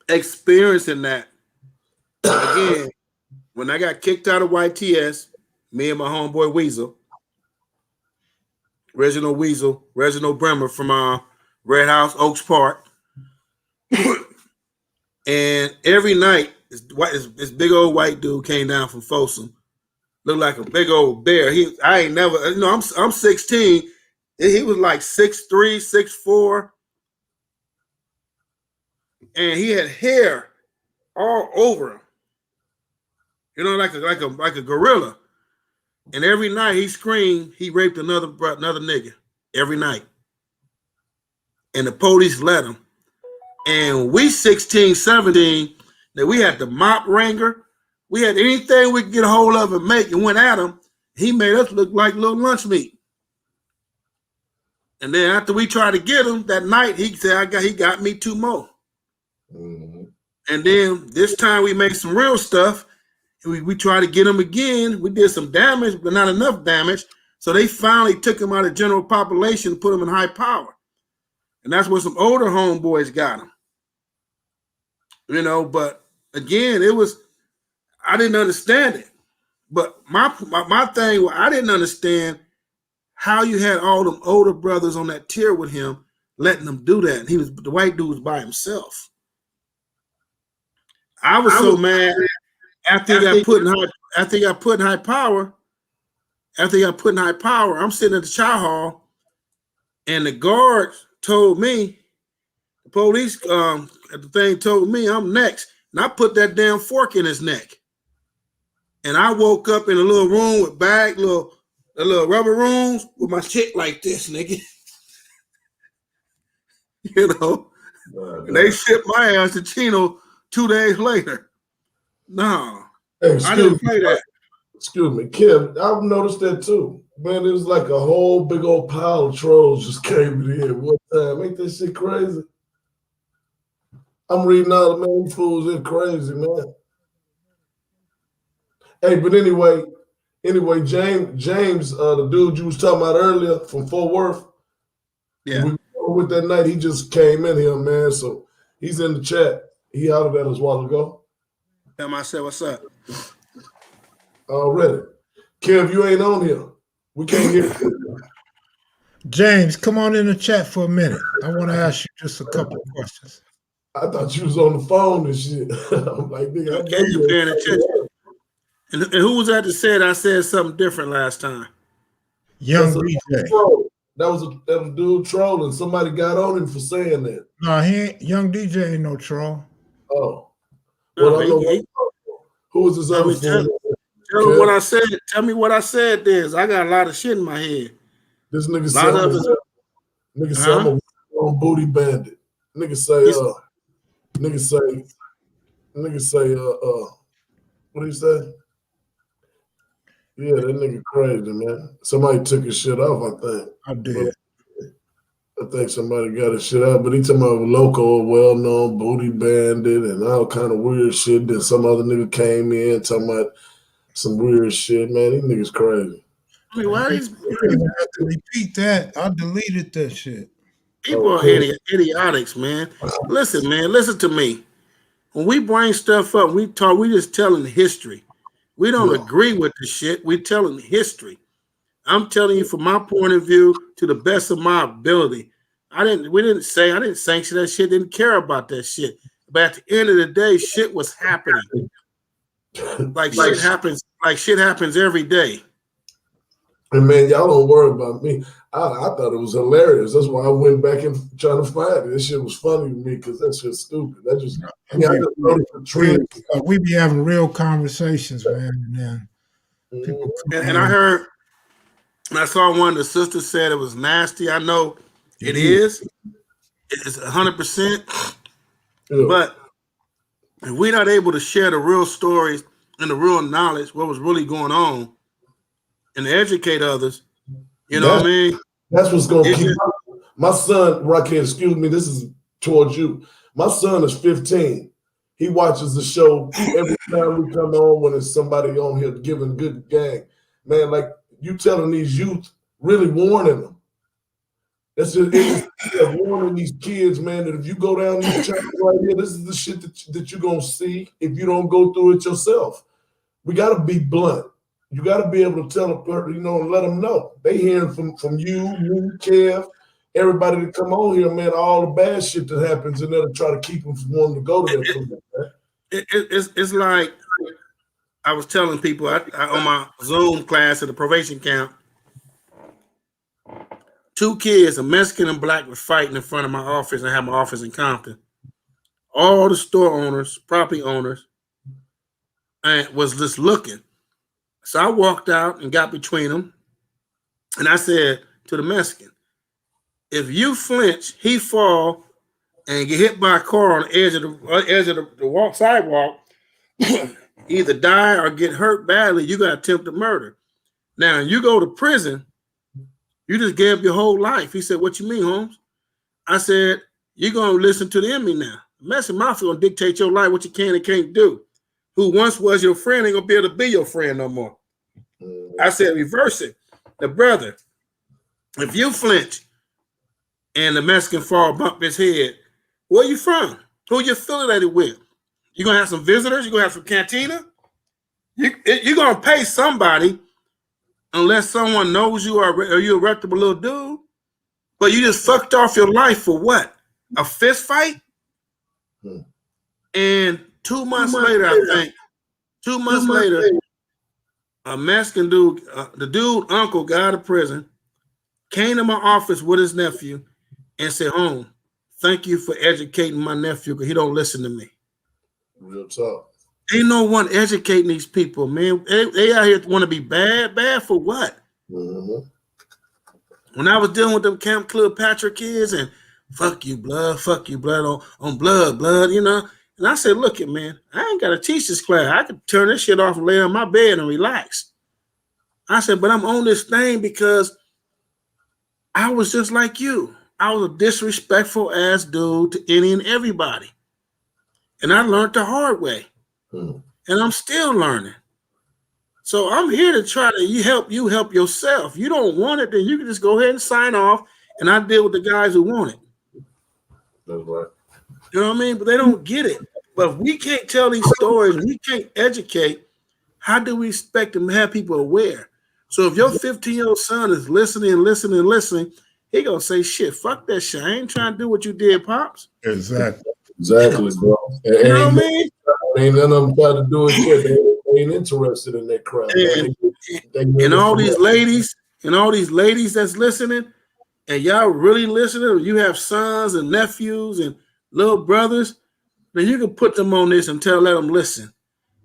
experiencing that. Again, when I got kicked out of YTS, me and my homeboy Reginald Bremer from Red House, Oaks Park. And every night, this big old white dude came down from Folsom. Looked like a big old bear. I ain't never, I'm 16. He was like 6'3", 6'4". And he had hair all over him. Like a gorilla. And every night he screamed he raped another nigga every night. And the police let him. And we 16, 17, that we had the mop wrangler. We had anything we could get a hold of and make and went at him. He made us look like little lunch meat. And then after we tried to get him that night, he said, he got me 2 more. Mm-hmm. And then this time we made some real stuff. We tried to get him again. We did some damage, but not enough damage. So they finally took him out of general population and put him in high power. And that's where some older homeboys got him. But again, I didn't understand it. But my thing was, I didn't understand how you had all them older brothers on that tier with him, letting them do that. And the white dude was by himself. I was so mad. After he got put in high power, I'm sitting at the chow hall, and the guard told me, the police at the thing told me I'm next, and I put that damn fork in his neck. And I woke up in a little room with the little rubber rooms with my shit like this, nigga. And they shipped my ass to Chino 2 days later. No. Hey, I didn't play that. Excuse me, Kim. I've noticed that too. Man, it was like a whole big old pile of trolls just came in here one time. Ain't that shit crazy? I'm reading all the man, these fools, they're crazy, man. Hey, but anyway, James, the dude you was talking about earlier from Fort Worth, Yeah. we were with that night, he just came in here, man. So he's in the chat. He hollered at us a while ago. Tell him I said, what's up? Already. Kev, you ain't on here. We can't hear you. James, come on in the chat for a minute. I want to ask you just a couple of questions. I thought you was on the phone and shit. I'm like, nigga, I know You're paying attention. And who was that that said I said something different last time? Young DJ. That was a dude trolling. Somebody got on him for saying that. No, he ain't. Young DJ ain't no troll. Oh. Well, No, I know who was this other fool? Tell me what I said. Tell me what I said. This I got a lot of shit in my head. This nigga A said, lot of it. nigga say I'm a booty bandit. Nigga say, what do you say? Yeah, that nigga crazy, man. Somebody took his shit off, I think. I did. I think somebody got his shit out, but he talking about a local, well-known booty bandit and all kind of weird shit. Then some other nigga came in talking about some weird shit, man. These niggas crazy. I mean, why these You don't even have to repeat that. I deleted that shit. people are idiotics, man? Listen, man, listen to me. When we bring stuff up, we just telling history. We don't agree with the shit. We're telling history. I'm telling you from my point of view to the best of my ability. I didn't sanction that shit, didn't care about that shit. But at the end of the day, shit was happening. Shit happens every day. And man, y'all don't worry about me. I thought it was hilarious. That's why I went back and trying to find it. This shit was funny to me because that shit's stupid. That just we be having real conversations, man. And then people and I heard, and I saw one of the sisters said it was nasty. I know it is. It's 100%. But if we're not able to share the real stories and the real knowledge, what was really going on, and educate others, you know what I mean? That's what's going to keep my son, Rocchead, excuse me, this is towards you. My son is 15. He watches the show every time we come on when there's somebody on here giving good gang. Man, like you telling these youth, really warning them. It's warning these kids, man, that if you go down these tracks right here, this is the shit that you're going to see if you don't go through it yourself. We got to be blunt. You got to be able to tell a person, and let them know. They hearing from you, me, Kev, everybody that come on here, man, all the bad shit that happens in there to try to keep them from wanting to go to that. It's like I was telling people I on my Zoom class at the probation camp, 2 kids, a Mexican and black, were fighting in front of my office. I have my office in Compton. All the store owners, property owners, and was just looking. So I walked out and got between them, and I said to the Mexican, if you flinch, he fall and get hit by a car on the edge of the sidewalk, either die or get hurt badly, you got attempted murder. Now, you go to prison, you just gave up your whole life. He said, what you mean, Holmes? I said, you're going to listen to the enemy now. The Mexican mafia going to dictate your life, what you can and can't do. Who once was your friend ain't going to be able to be your friend no more. I said, reverse it. The brother, if you flinch and the Mexican fall, bump his head, where you from? Who you affiliated with? You going to have some visitors? You going to have some cantina? You're going to pay somebody unless someone knows you or you're a reputable little dude. But you just fucked off your life for what? A fist fight? And 2 months later, I think, 2 months later, a Mexican dude, the dude uncle got out of prison, came to my office with his nephew and said, home, thank you for educating my nephew because he don't listen to me. Real talk. Ain't no one educating these people, man. They out here want to be bad. Bad for what? Mm-hmm. When I was dealing with them Camp Cleopatra kids and fuck you, blood on blood, you know. And I said, look it, man, I ain't got to teach this class. I could turn this shit off and lay on my bed and relax. I said, but I'm on this thing because I was just like you. I was a disrespectful ass dude to any and everybody. And I learned the hard way. And I'm still learning. So I'm here to try to help yourself. You don't want it, then you can just go ahead and sign off, and I deal with the guys who want it. That's right. You know what I mean? But they don't get it. But if we can't tell these stories, we can't educate, how do we expect to have people aware? So if your 15-year-old son is listening, he gonna say, shit, fuck that shit. I ain't trying to do what you did, Pops. Exactly, bro. You know what I mean? Ain't none of them try to do it yet. They ain't interested in that crap. And all these ladies that's listening, and y'all really listening, or you have sons and nephews and little brothers, then you can put them on this and let them listen.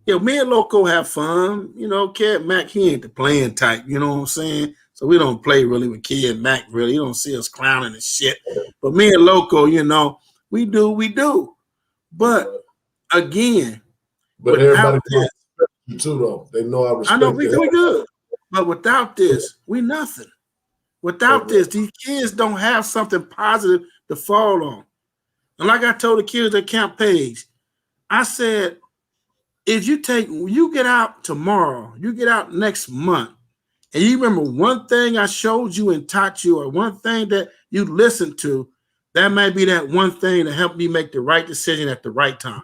Yo, me and Loco have fun. You know, Kev Mac, he ain't the playing type. You know what I'm saying? So we don't play really with Kev Mac, really. You don't see us clowning and shit. But me and Loco, you know, we do. But again, but everybody respect you too, though. They know I respect. I know we good. But without this, we nothing. Without this, these kids don't have something positive to fall on. And like I told the kids at Camp Page, I said, if you get out tomorrow, you get out next month, and you remember one thing I showed you and taught you, or one thing that you listened to, that might be that one thing to help me make the right decision at the right time.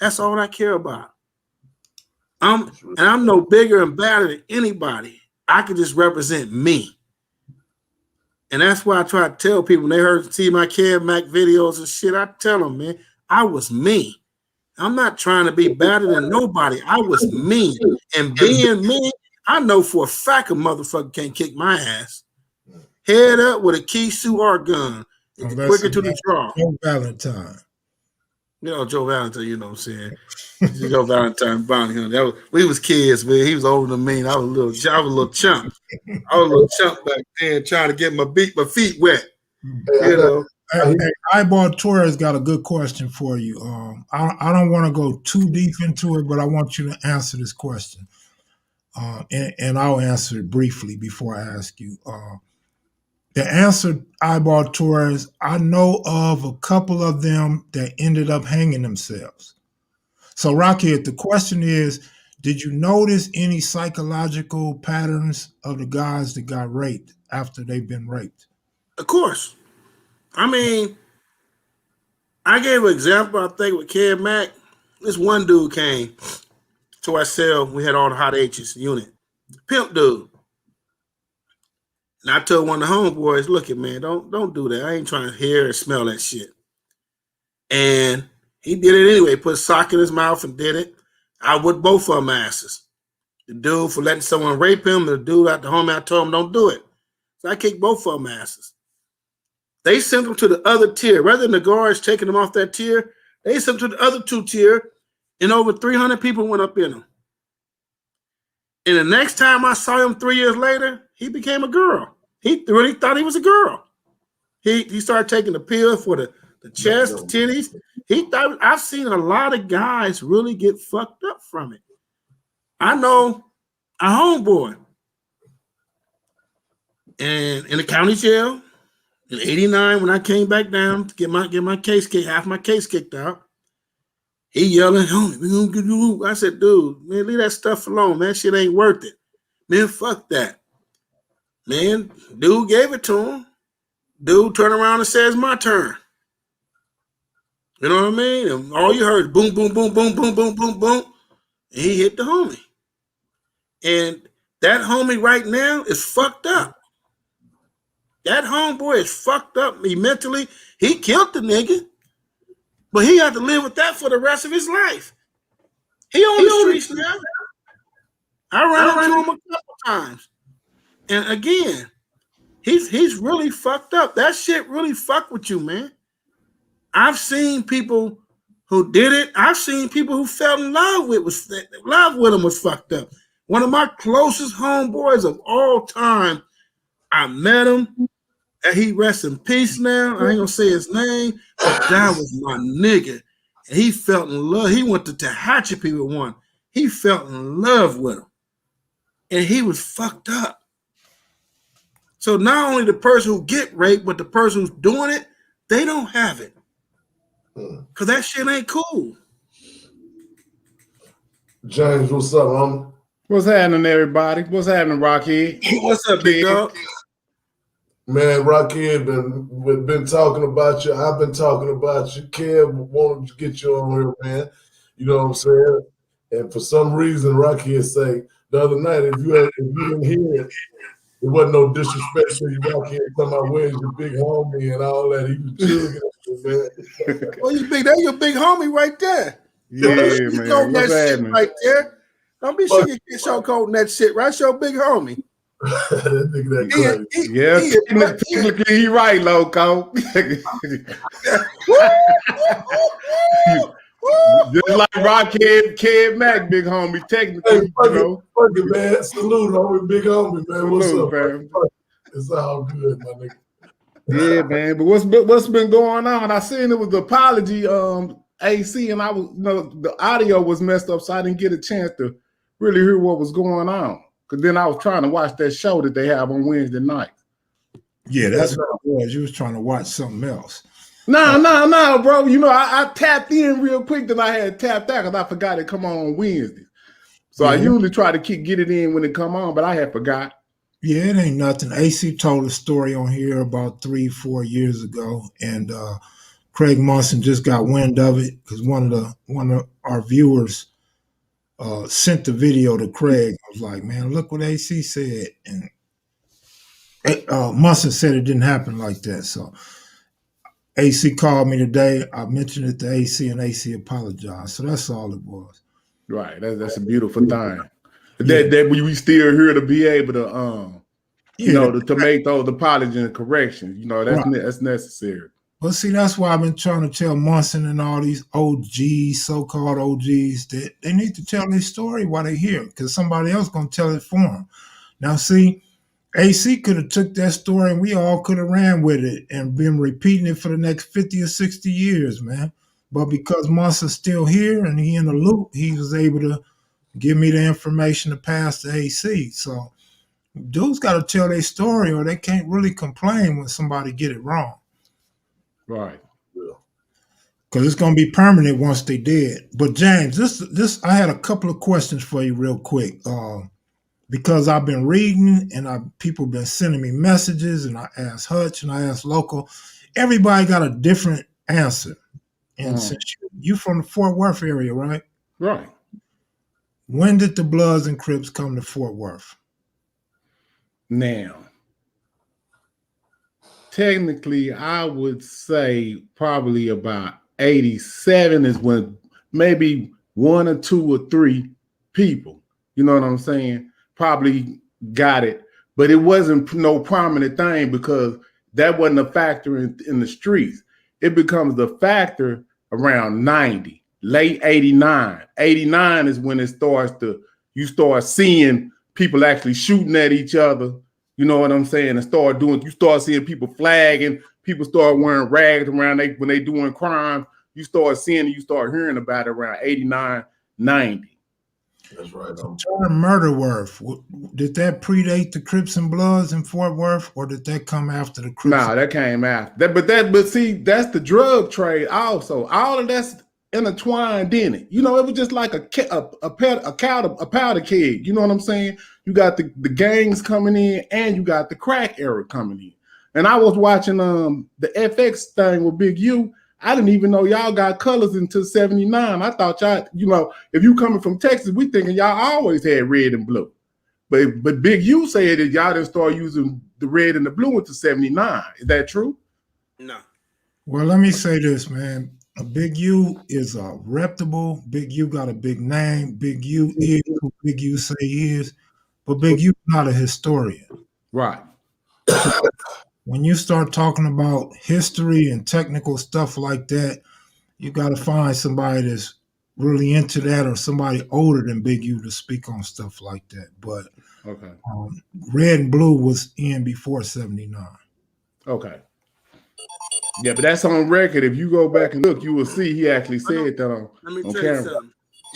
That's all I care about. I'm no bigger and badder than anybody. I can just represent me. And that's why I try to tell people when they see my Kev Mac videos and shit, I tell them, man, I was me. I'm not trying to be better than nobody. I was me. And being me, I know for a fact a motherfucker can't kick my ass. Head up with a Kisu art gun. Quicker to the draw. Joe Valentine. You know, Joe Valentine, you know what I'm saying? Joe Valentine bounty hunter. We was kids, man. He was older than me, and I was a little chump. I was a little chump back then, trying to get my feet wet. You know. Hey, Eyeball Torres got a good question for you. I don't want to go too deep into it, but I want you to answer this question. And I'll answer it briefly before I ask you. The answer, Eyeball Torres, I know of a couple of them that ended up hanging themselves. So, Rocchead, the question is, did you notice any psychological patterns of the guys that got raped after they've been raped? Of course. I mean, I gave an example, I think, with Kev Mac. This one dude came to our cell. We had all the hot H's unit. Pimp dude. And I told one of the homeboys, look it, man, don't do that. I ain't trying to hear or smell that shit. And he did it anyway. Put a sock in his mouth and did it. I would both of them asses. The dude for letting someone rape him, and the dude at the home, I told him don't do it. So I kicked both of them asses. They sent them to the other tier. Rather than the guards taking them off that tier, they sent them to the other two tier, and over 300 people went up in them. And the next time I saw him 3 years later, he became a girl. He really thought he was a girl. He started taking the pill for the chest, the titties. He thought, I've seen a lot of guys really get fucked up from it. I know a homeboy and in the county jail in '89 when I came back down to get my case kicked, half my case kicked out. He yelling, "Homie, we gonna get you." I said, "Dude, man, leave that stuff alone. Man, shit ain't worth it. Man, fuck that." Man, dude gave it to him. Dude turned around and says, "My turn." You know what I mean? And all you heard, boom, boom, boom, boom, boom, boom, boom, boom. And he hit the homie. And that homie right now is fucked up. That homeboy is fucked up. He mentally, he killed the nigga. But he had to live with that for the rest of his life. He on the streets now. I ran into him a couple times. And again, he's really fucked up. That shit really fucked with you, man. I've seen people who did it. I've seen people who fell in love with him was fucked up. One of my closest homeboys of all time, I met him. And he rests in peace now. I ain't gonna say his name, but that was my nigga. And he felt in love. He went to Tehachapi with one. He felt in love with him. And he was fucked up. So not only the person who get raped, but the person who's doing it, they don't have it. Cause that shit ain't cool. James, what's up, homie? What's happening, everybody? What's happening, Rocchead? What's up, big dog? Man, Rocchead been talking about you. I've been talking about you. Kev wanted to get you on here, man. You know what I'm saying? And for some reason, Rocchead say the other night, if you didn't hear it, it wasn't no disrespect to you. Rocchead talking about where's your big homie and all that. He was chilling, man. Well, that's your big homie right there. Yeah, man. What's that happening? shit right there. Don't be sugarcoating that shit, right? Your big homie. That nigga that crazy. Yeah, technically he right, Loco. Just like Rocchead, Kev Mac, big homie, technically, Hey, fuck it, man. Salute, homie, big homie, man. What's up, man? It's all good, my nigga. Yeah, man. But what's been going on? I seen it was the apology, AC, and I was, the audio was messed up, so I didn't get a chance to really hear what was going on. Because then I was trying to watch that show that they have on Wednesday night. Yeah, that's what it was. You was trying to watch something else. No, bro. I tapped in real quick, then I had tapped out because I forgot it come on Wednesday. So I usually try to get it in when it come on, but I had forgot. Yeah, it ain't nothing. AC told a story on here about 3-4 years ago, and Craig Munson just got wind of it because one of our viewers sent the video to Craig. I was like, man, look what AC said. And Munson said it didn't happen like that. So AC called me today. I mentioned it to AC, and AC apologized. So that's all it was. Right. That's a beautiful thing. That we still here to be able to, to make those apologies and corrections. That's necessary. Well, see, that's why I've been trying to tell Munson and all these OGs, so-called OGs, that they need to tell their story while they're here, because somebody else going to tell it for them. Now, see, AC could have took that story and we all could have ran with it and been repeating it for the next 50 or 60 years, man. But because Munson's still here and he in the loop, he was able to give me the information to pass to AC. So dudes got to tell their story or they can't really complain when somebody get it wrong. Right. Because it's going to be permanent once they did. But James, this I had a couple of questions for you real quick. Because I've been reading and people been sending me messages, and I asked Hutch and I asked Local. Everybody got a different answer. And since you from the Fort Worth area, right? Right. When did the Bloods and Crips come to Fort Worth? Now, technically, I would say probably about 87 is when maybe 1 or 2 or 3 people, you know what I'm saying, probably got it. But it wasn't no prominent thing because that wasn't a factor in the streets. It becomes the factor around 90, late 89. 89 is when it starts you start seeing people actually shooting at each other. You know what I'm saying? And you start seeing people flagging, people start wearing rags around when they doing crime. You start seeing it, you start hearing about it around 89, 90. That's right. The term murder worth, did that predate the Crips and Bloods in Fort Worth, or did that come after the Crips? No, that came after. But see, that's the drug trade also. All of that's intertwined in it. It was just like a powder keg. You know what I'm saying? You got the gangs coming in and you got the crack era coming in. And I was watching the FX thing with Big U. I didn't even know y'all got colors until 79. I thought y'all, if you coming from Texas, we thinking y'all always had red and blue. But Big U said that y'all didn't start using the red and the blue until 79. Is that true? No. Well, let me say this, man. A Big U is reputable. Big U got a big name. Big U is who Big U say he is. But Big U is not a historian. Right. When you start talking about history and technical stuff like that, you got to find somebody that's really into that or somebody older than Big U to speak on stuff like that. But okay, red and blue was in before 79. Okay. Yeah, but that's on record. If you go back and look, you will see he actually said that on camera.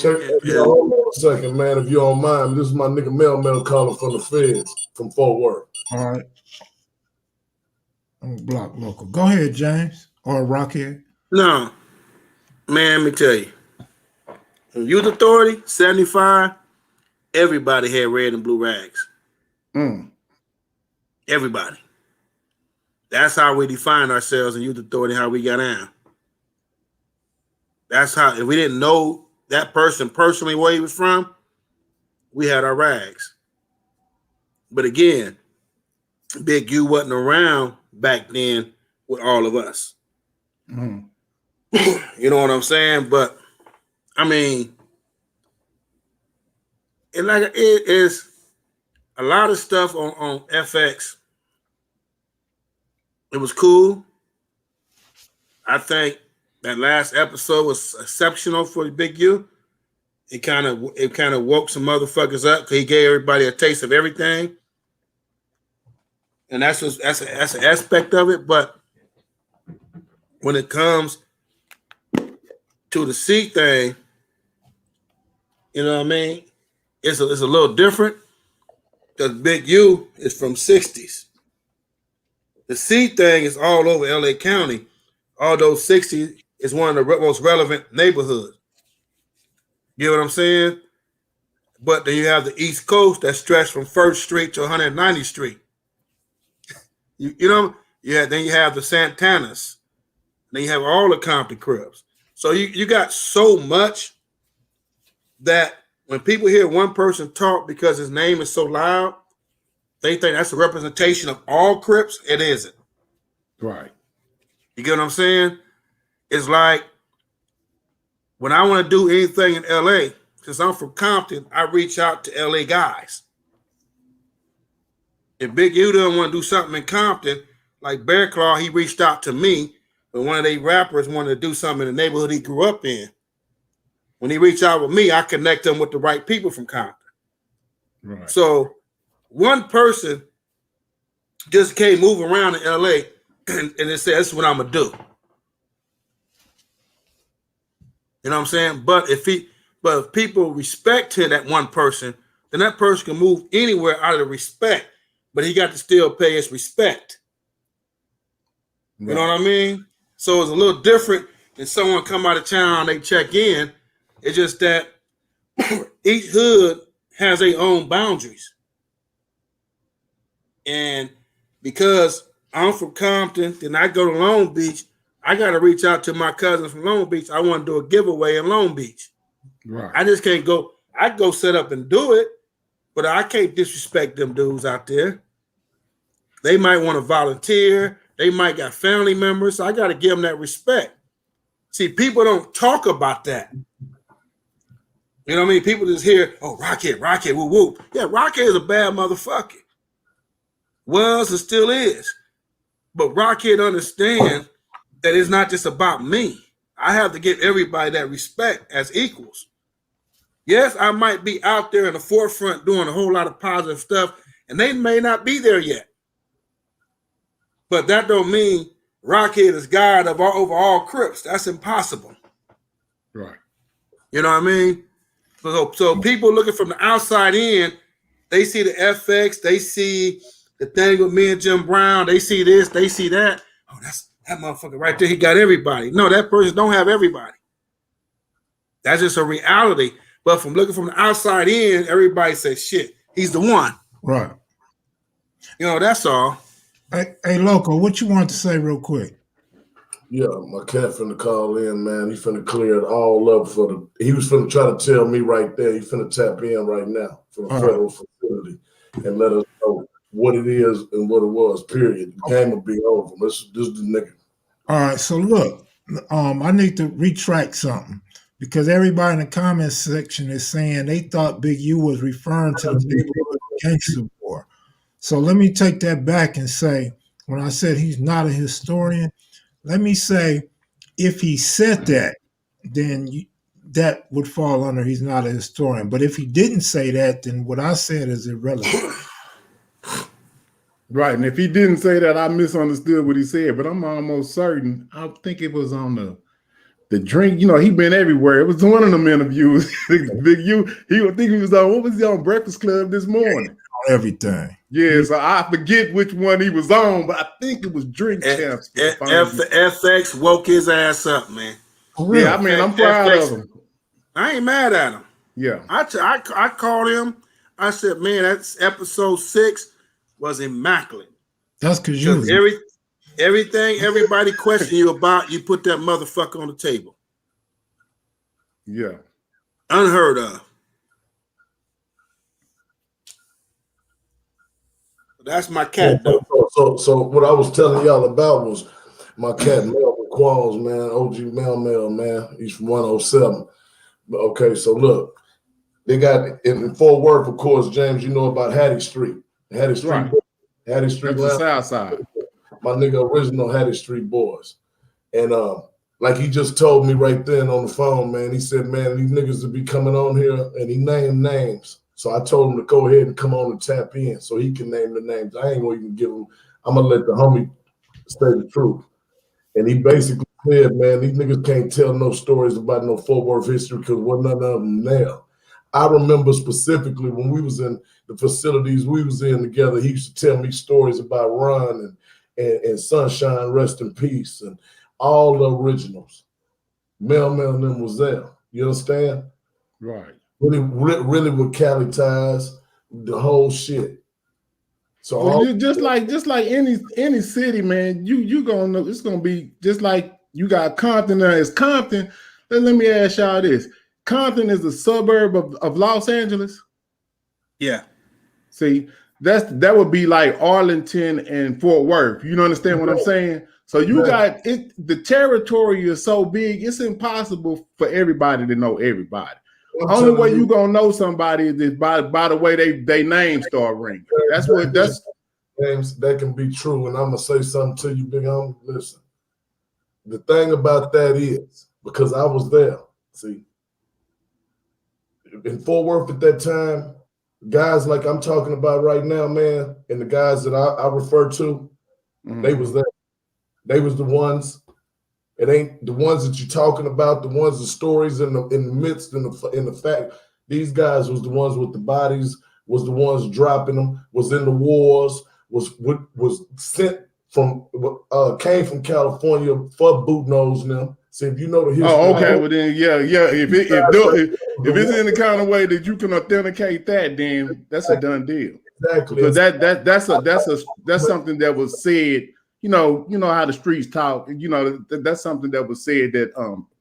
Hold on a second, man, if you don't mind. This is my nigga Mel calling from the feds from Fort Worth. All right. I'm gonna block Local. Go ahead, James or Rocchead. No. Man, let me tell you. Youth Authority, 75, everybody had red and blue rags. Everybody. That's how we define ourselves in Youth Authority, how we got down. That's how, if we didn't know that person personally where he was from, we had our rags. But again, Big U wasn't around back then with all of us. You know what I'm saying? But I mean, it is a lot of stuff on FX. It was cool. I think that last episode was exceptional for Big U. It kind of woke some motherfuckers up because he gave everybody a taste of everything, and that's an aspect of it. But when it comes to the C thing, you know what I mean? It's a little different because Big U is from 60s. The C thing is all over LA County, although 60 is one of the most relevant neighborhoods. You know what I'm saying? But then you have the East Coast that stretched from 1st Street to 190th Street. You know, then you have the Santanas. Then you have all the Compton Cribs. So you got so much that when people hear one person talk because his name is so loud, they think that's a representation of all Crips. It isn't. Right. You get what I'm saying? It's like when I want to do anything in LA, since I'm from Compton, I reach out to LA guys. If Big U doesn't want to do something in Compton, like Bear Claw, he reached out to me, but one of they rappers wanted to do something in the neighborhood he grew up in. When he reached out with me, I connect them with the right people from Compton. Right. So one person just can't move around in LA and it said, this is what I'm gonna do. You know what I'm saying? But if people respect him, that one person, then that person can move anywhere out of respect, but he got to still pay his respect. Right. You know what I mean? So it's a little different than someone come out of town, they check in. It's just that each hood has their own boundaries. And because I'm from Compton, then I go to Long Beach, I got to reach out to my cousins from Long Beach. I want to do a giveaway in Long Beach. Right. I just can't go. I go set up and do it, but I can't disrespect them dudes out there. They might want to volunteer. They might got family members. So I got to give them that respect. See, people don't talk about that. You know what I mean? People just hear, oh, Rocchead, woo woo. Yeah, Rocchead is a bad motherfucker. Was and still is. But Rocchead understands that it's not just about me. I have to give everybody that respect as equals. Yes, I might be out there in the forefront doing a whole lot of positive stuff, and they may not be there yet. But that don't mean Rocchead is God over all Crips. That's impossible. Right. You know what I mean? So people looking from the outside in, they see the FX, they see the thing with me and Jim Brown, they see this, they see that. Oh, that's that motherfucker right there. He got everybody. No, that person don't have everybody. That's just a reality. But from looking from the outside in, everybody says, shit, he's the one. Right. You know, that's all. Hey, Loco, what you want to say real quick? Yeah, my cat finna call in, man. He finna clear it all up he was finna try to tell me right there. He finna tap in right now from the federal facility and let us know what it is and what it was, period. The game will be over. This is the nigga. All right, so look, I need to retract something because everybody in the comments section is saying they thought Big U was referring to the neighborhood gangster war. So let me take that back and say, when I said he's not a historian, let me say, if he said that, then that would fall under he's not a historian. But if he didn't say that, then what I said is irrelevant. Right, and if he didn't say that, I misunderstood what he said. But I'm almost certain. I think it was on the drink. You know, he been everywhere. It was one of them interviews. Big U. He would think he was on. What was he on Breakfast Club this morning? Everything. Yeah, so I forget which one he was on, but I think it was Drink Champs. FX woke his ass up, man. For real. Yeah, I mean, I'm proud of him. I ain't mad at him. Yeah. I called him. I said, man, that's episode 6 was immaculate. That's because you was everything everybody questioned you about, you put that motherfucker on the table. Yeah. Unheard of. That's my cat, though. So what I was telling y'all about was my cat Melvin Qualls, man, OG Mel, man. He's from 107. Okay, so look, they got in Fort Worth, of course, James, you know about Hattie Street. Hattie Street, Right. Hattie Street, That's the South Side. my nigga original Hattie Street boys. And like he just told me right then on the phone, man, he said, man, these niggas will be coming on here, and he named names. So I told him to go ahead and come on and tap in so he can name the names. I ain't gonna even give him, I'm gonna let the homie say the truth. And he basically said, man, these niggas can't tell no stories about no Fort Worth history because wasn't none of them there. I remember specifically when we was in the facilities we was in together, he used to tell me stories about Ron and Sunshine, rest in peace, and all the originals. Mel and them was there. You understand? Right. Really with Cali ties, the whole shit. So well, you just like any city, man, you gonna know it's gonna be just like you got Compton there. It's Compton. Let me ask y'all this. Compton is a suburb of Los Angeles. Yeah. See, that would be like Arlington and Fort Worth. You understand what I'm saying? So you got it. The territory is so big, it's impossible for everybody to know everybody. Only way you gonna know somebody is by the way they names start ringing. That's names that can be true. And I'm gonna say something to you, big homie. Listen, the thing about that is because I was there. See, in Fort Worth at that time, guys like I'm talking about right now, man, and the guys that I refer to, they was there. They was the ones. It ain't the ones that you're talking about, the ones, the stories in the midst, in the fact. These guys was the ones with the bodies, was the ones dropping them, was in the wars, was sent from, came from California for boot nose now. So if you know the history. Oh, okay. Well then, yeah. If it's in the kind of way that you can authenticate that, then that's a done deal. Exactly. Because that's something that was said. You know how the streets talk. You know that's something that was said that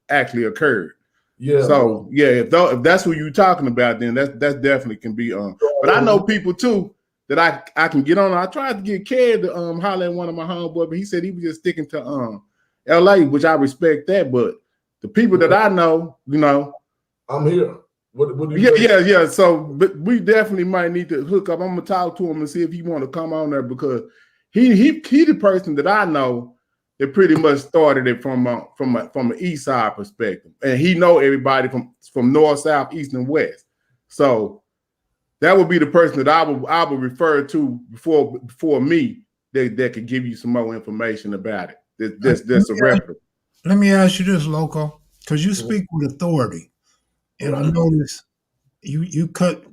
actually occurred. Yeah. So yeah, if that's who you're talking about, then that definitely can be But I know people too that I can get on. I tried to get Kev to holler at one of my homeboys, but he said he was just sticking to LA, which I respect that. But the people that I know, I'm here. What do you yeah. So but we definitely might need to hook up. I'm gonna talk to him and see if he want to come on there because he the person that I know that pretty much started it from an east side perspective, and he know everybody from north, south, east, and west. So that would be the person that I would refer to before me that could give you some more information about it. That's a reference. Let me ask you this, Loco, because you speak with authority, and I notice you cut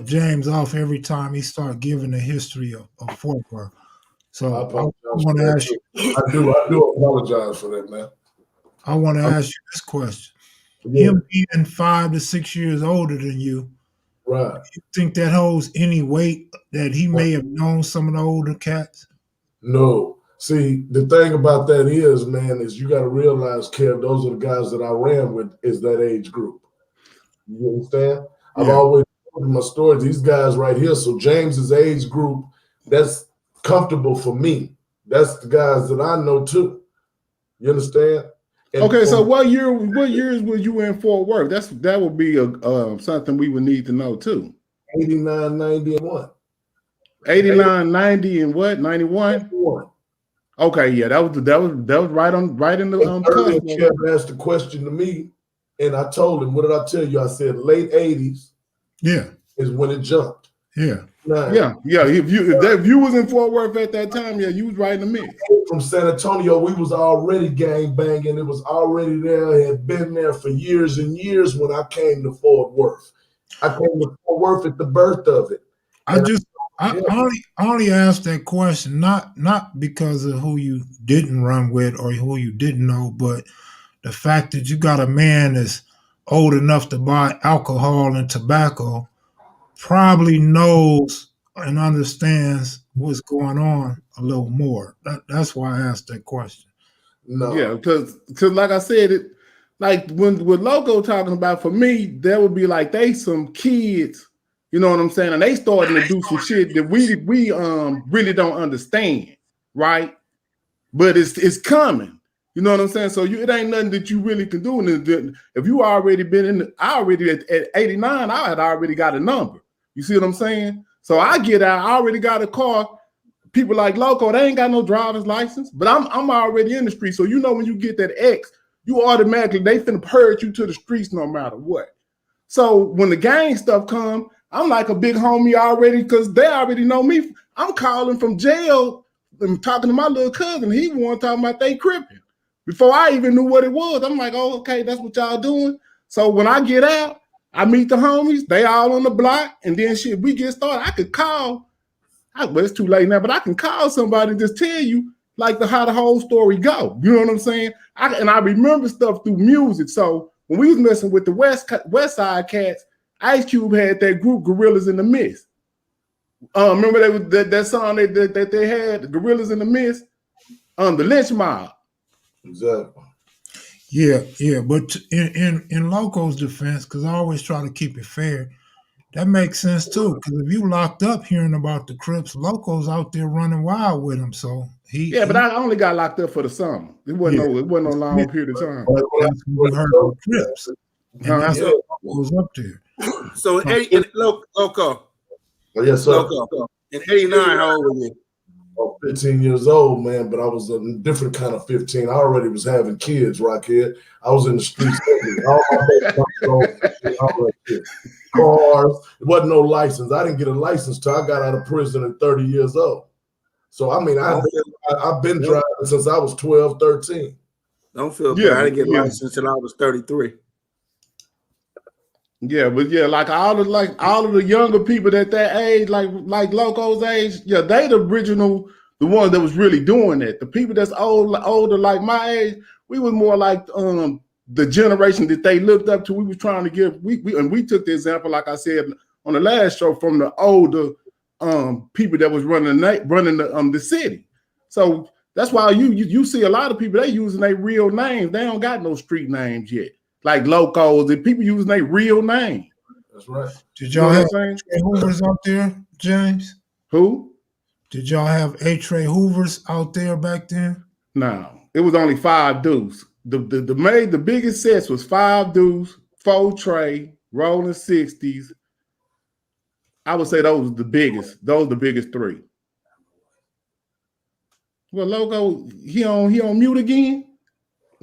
James off every time he start giving the history of Fort Worth. So I want to ask you. I do apologize for that, man. I want to ask you this question. Yeah. Him being 5 to 6 years older than you, right? You think that holds any weight that he may have known some of the older cats? No. See, the thing about that is, man, is you got to realize, Kev, those are the guys that I ran with is that age group. You understand? Yeah. I've always told my story. These guys right here. So James's age group, that's comfortable for me. That's the guys that I know too. You understand? And okay, so what years were you in Fort Worth? That would be something we would need to know too. 89, 90, and what? 89, 90, and what? 91? Okay, yeah, that was right in the earlier Kev asked the question to me, and I told him, what did I tell you? I said late 80s. Yeah. Is when it jumped. Yeah. Yeah. If you was in Fort Worth at that time, yeah, you was right in the mix. From San Antonio, we was already gang banging. It was already there. It had been there for years and years when I came to Fort Worth. I came to Fort Worth at the birth of it. I only asked that question not because of who you didn't run with or who you didn't know, but the fact that you got a man that's old enough to buy alcohol and tobacco probably knows and understands what's going on a little more. That's why I asked that question. No. Yeah, because like I said, it like when Loco talking about, for me, there would be like they some kids, you know what I'm saying, and they starting to do some shit that we really don't understand, right? But it's coming. You know what I'm saying? So it ain't nothing that you really can do. And if you already been in, I already at 89, I had already got a number. You see what I'm saying? So I get out, I already got a car. People like Loco, they ain't got no driver's license, but I'm already in the street. So you know when you get that X, you automatically, they finna purge you to the streets no matter what. So when the gang stuff come, I'm like a big homie already because they already know me. I'm calling from jail and talking to my little cousin. He was talking about they cripping. Before I even knew what it was, I'm like, oh, okay, that's what y'all doing. So when I get out, I meet the homies, they all on the block, and then shit, we get started. I could call, but it's too late now, but I can call somebody and just tell you like how the whole story go. You know what I'm saying? I remember stuff through music. So when we was messing with the West Side Cats, Ice Cube had that group Gorillas in the Mist. Remember that song that they had, the Gorillas in the Mist, the Lynch Mob. Exactly. Yeah, but in Loco's defense, because I always try to keep it fair, that makes sense too. Because if you locked up hearing about the Crips, Loco's out there running wild with them. So but I only got locked up for the summer. It wasn't no long period of time. That's when you heard the Crips, and that's what was up there. So Loco. Yes, sir. Loco. In 89, how old were you? 15 years old, man, but I was a different kind of 15. I already was having kids, Rocchead. I was in the streets. Cars. It wasn't no license. I didn't get a license till I got out of prison at 30 years old. So, I mean, I've been driving since I was 12, 13. Don't feel bad. I didn't get a license until I was 33. Yeah, but yeah, like all of the younger people at that age, like Loco's age, yeah, they the original, the ones that was really doing it. The people that's older, like my age, we was more like the generation that they looked up to. We was trying to give we took the example, like I said on the last show, from the older people that was running the city. So that's why you see a lot of people, they using their real names. They don't got no street names yet. Like Locos, and people using their real name. That's right. Did y'all have A-Tray Hoovers out there, James? Who? Did y'all have A-Tray Hoovers out there back then? No, it was only 5 deuce. The biggest sets was 5 deuce, 4 tray, rolling 60s. I would say those were the biggest. Those the biggest 3. Well, Loco, he on mute again?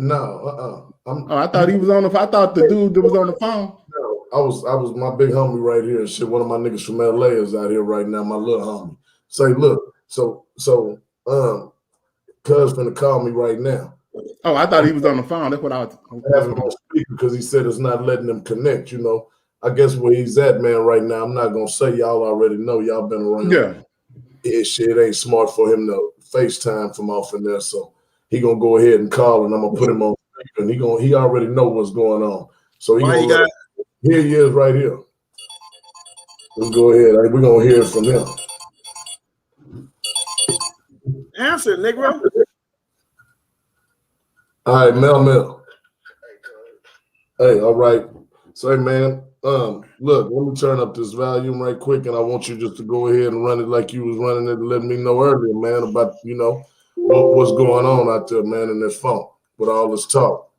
No, I thought he was on I thought the dude that was on the phone. No, I was my big homie right here and shit. One of my niggas from LA is out here right now, my little homie. Say, look, so cuz finna call me right now. Oh, I thought he was on the phone. That's what I was having him on speaker because he said it's not letting them connect, you know. I guess where he's at, man, right now, I'm not gonna say, y'all already know, y'all been around. Yeah, shit ain't smart for him to FaceTime from off in there. So he gonna go ahead and call, and I'm gonna put him on speaker, and he already know what's going on. So here he is right here. Let's go ahead. We're gonna hear it from him. Answer, Negro. All right, Mel. Hey, all right. So, hey, man, look, let me turn up this volume right quick, and I want you just to go ahead and run it like you was running it and letting me know earlier, man, about, you know, what's going on out there, man, in this phone with all this talk.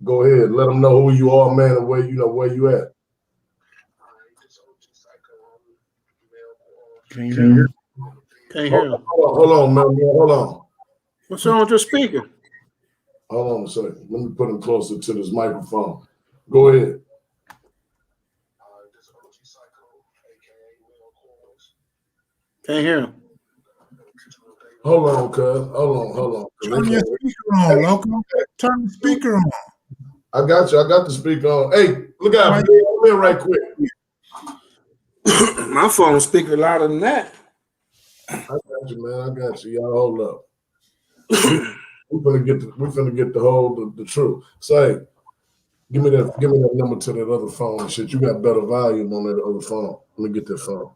Go ahead. Let them know who you are, man, and where you at. Can you hear? Can't hear him. Hold on, man. Hold on. What's wrong with your speaker? Hold on a second. Let me put him closer to this microphone. Go ahead. Can't hear him. Hold on, cuz. Hold on. Turn your speaker on, Loco. Turn the speaker on. I got you. I got the speaker on. Hey, look out. Come in right quick. My phone speaker louder than that. I got you, man. I got you. Y'all hold up. We're finna get the truth. Say, give me that number to that other phone and shit. You got better volume on that other phone. Let me get that phone.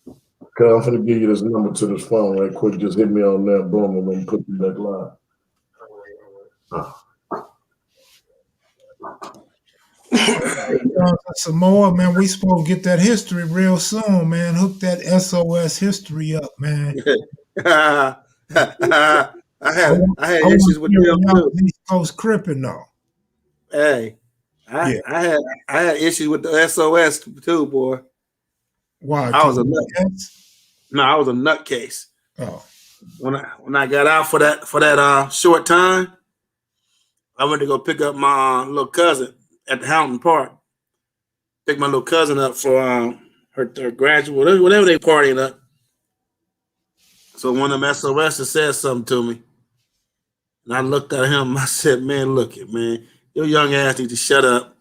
Okay, I'm finna give you this number to this phone right quick. Just hit me on there, boom, and then put you back live. Samoa, man, we supposed to get that history real soon, man. Hook that SOS history up, man. I had I issues with them too. East Coast cripping though. Hey, I had issues with the SOS too, boy. Why? I was a nutcase. Oh. When I got out for that short time, I went to go pick up my little cousin at the Houghton Park. Pick my little cousin up for her graduate, whatever they partying up. So one of them SOS said something to me. And I looked at him. I said, man, look it, man. Your young ass need to shut up.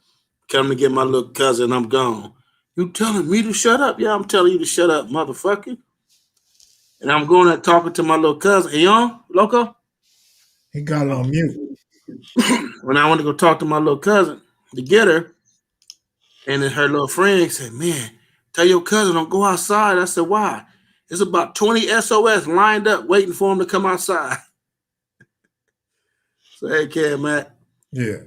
Come to get my little cousin. I'm gone. You telling me to shut up? Yeah, I'm telling you to shut up, motherfucker. And I'm going and talking to my little cousin. Hey, Loco? He got on mute. When I went to go talk to my little cousin to get her, and then her little friend said, man, tell your cousin don't go outside. I said, why? There's about 20 SOS lined up waiting for him to come outside. So, hey, Kev, Mac. Yeah.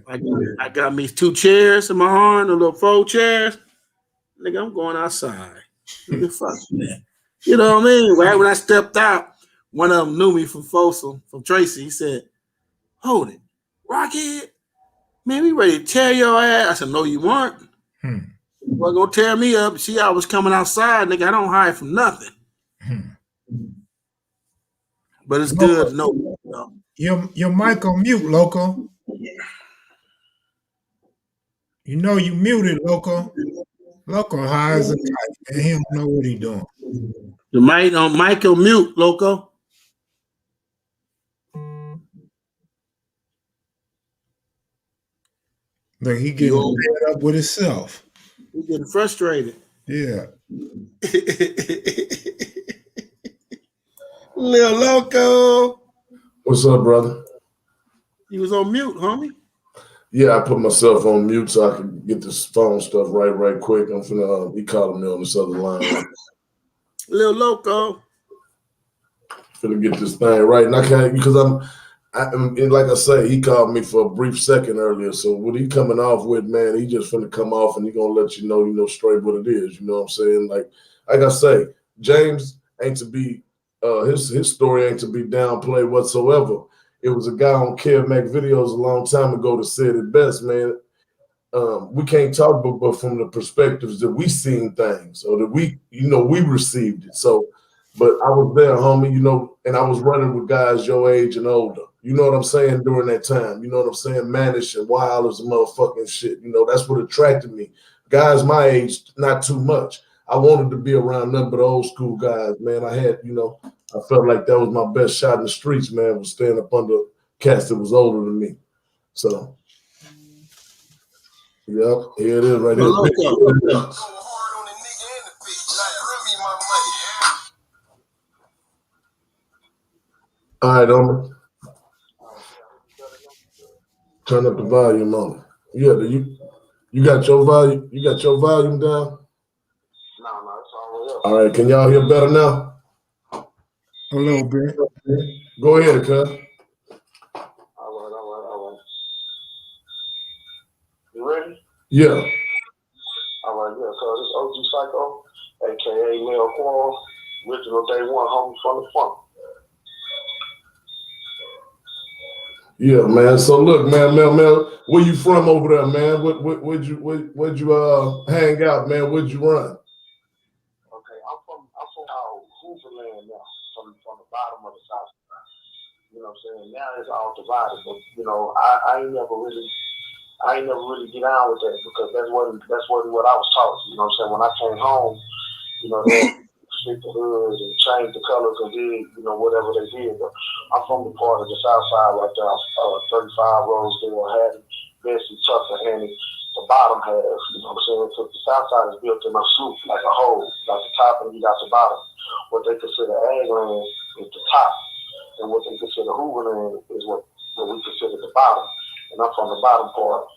I got me 2 chairs in my arm, the little 4 chairs. Nigga, I'm going outside. Nigga, fuck that. You know what I mean? Right when I stepped out, one of them knew me from Folsom, from Tracy. He said, hold it. Rocchead, man, we ready to tear your ass. I said, no, you weren't. You wasn't going to tear me up. See, I was coming outside, nigga. I don't hide from nothing. But it's good to know. Your mic on mute, Loco. You know you muted, Loco. Loco high as a kite, and he don't know what he doing. The mic on mute, Loco. Look, he getting fed up with himself. He's getting frustrated. Yeah. Little Loco. What's up, brother? You was on mute, homie. Yeah, I put myself on mute so I can get this phone stuff right quick. I'm finna, he calling me on this other line. Little Loco. Finna get this thing right. And I can't, because and like I say, he called me for a brief second earlier. So what he coming off with, man, he just finna come off and he gonna let you know straight what it is. You know what I'm saying? Like I say, James ain't to be, his story ain't to be downplayed whatsoever. It was a guy on kevmacvideos a long time ago that said it best, man. We can't talk but from the perspectives that we seen things or that we received it. So, but I was there, homie, and I was running with guys your age and older. You know what I'm saying? During that time, you know what I'm saying? Mannish and wild as a motherfucking shit. That's what attracted me. Guys my age, not too much. I wanted to be around them, but old school guys, man. I had, I felt like that was my best shot in the streets, man, was standing up under cats that was older than me. So, yep, here it is right here. All right, Omar. Turn up the volume on it. Yeah, you got your volume. You got your volume down. No, it's all the way up. All right, can y'all hear better now? A little bit. Go ahead, cuz. All right. You ready? Yeah. All right, yeah. So this OG Psycho, aka Mel Quarles, original day one, homie from the funk. Yeah, man. So look, man, Mel, where you from over there, man? Where'd you hang out, man? Where'd you run? Okay, I'm from Hooverland now, from the bottom of the South Side. You know what I'm saying? Now it's all divided, but I ain't never really get down with that because that's what I was taught. You know what I'm saying? When I came home, they split the hood and changed the colors and did, whatever they did. But I'm from the part of the South Side right there, 35 Rosedale, Hattie, Bessie, Tucker, Annie, the bottom half. You know what I'm saying? So the South Side is built in a soup, like a hole. You got the top and you got the bottom. What they consider ag land is the top. and what they consider Hooverland is what we consider the bottom. And I'm from the bottom part.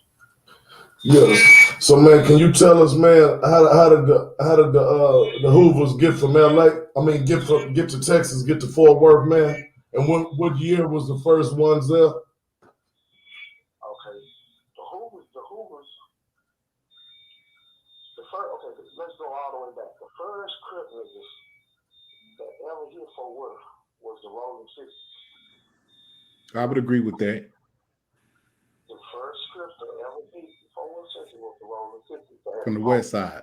Yeah. So man, can you tell us, man, how did the Hoovers get from LA? I mean, get to Texas, get to Fort Worth, man. And what year was the first ones there? Okay. The Hoovers. The first. Okay, let's go all the way back. The first Crip niggas that ever hit Fort Worth was the Rolling 60s. I would agree with that. The first Crip that ever hit Fort Worth was the Rolling 60s. From the west side.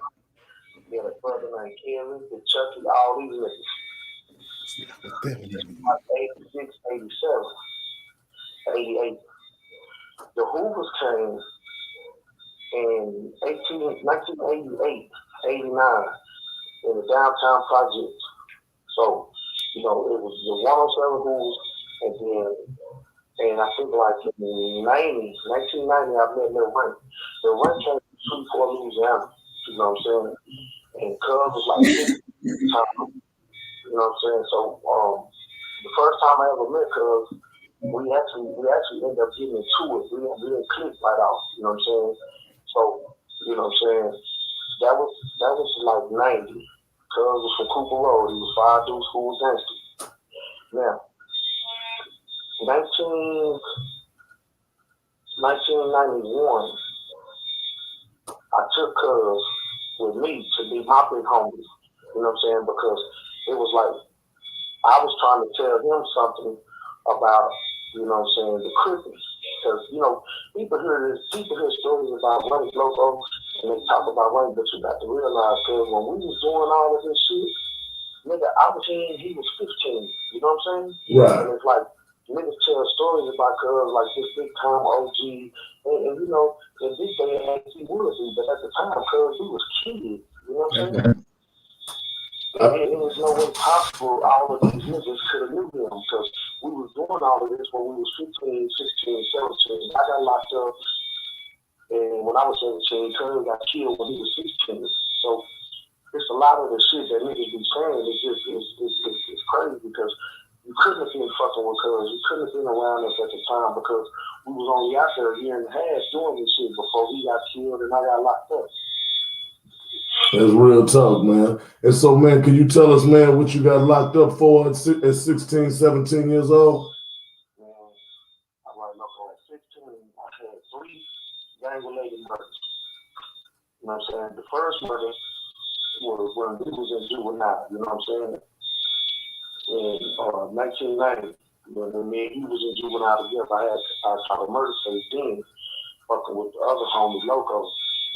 Yeah, the brother named Kevin, the Chucky, all these niggas. Yeah, what the hell you mean? 86, 87, 88. The Hoovers came in 1988, 89 in the downtown project. So, you know, it was the 107 Hoovers, and I think like in 1990, I met Lil Rank. The Rank came from Shreveport, Louisiana, you know what I'm saying? And Cuz was like 50 at the time, you know what I'm saying? So, the first time I ever met Cuz, we actually ended up getting into it. We didn't click right off, you know what I'm saying? So, you know what I'm saying? That was like 90. Cuz was from Cooper Road. He was 5 dudes who was gangster. Now, 1991, I took Cuz with me to be my big homie. You know what I'm saying? Because it was like I was trying to tell him something about, you know what I'm saying, the Crippers. Because, you know, people hear stories about Wayne Loco and they talk about Wayne, but you got to realize, because when we was doing all of this shit, nigga, I was hearing he was 15. You know what I'm saying? Right. And it's like, niggas tell stories about Cuz like this big time OG. And you know, in this day and age, he would be, but at the time, Cuz he was kids. You know what I'm saying? It was no way possible all of these niggas could have knew him because we was doing all of this when we was 15, 16, 17. I got locked up, and when I was 17, Cuz got killed when he was 16. So it's a lot of the shit that niggas be saying is just it's crazy because you couldn't have been fucking with Cuz. You couldn't have been around us at the time because we was only out there a year and a half doing this shit before he got killed and I got locked up. That's real talk, man. And so, man, can you tell us, man, what you got locked up for at 16, 17 years old? Man, I was at 16. I had 3 gang-related murders. You know what I'm saying? The first murder was when he was in juvenile. You know what I'm saying? In 1990, when me and he was in juvenile together, I tried a murder case then, fucking with the other homie, Loco.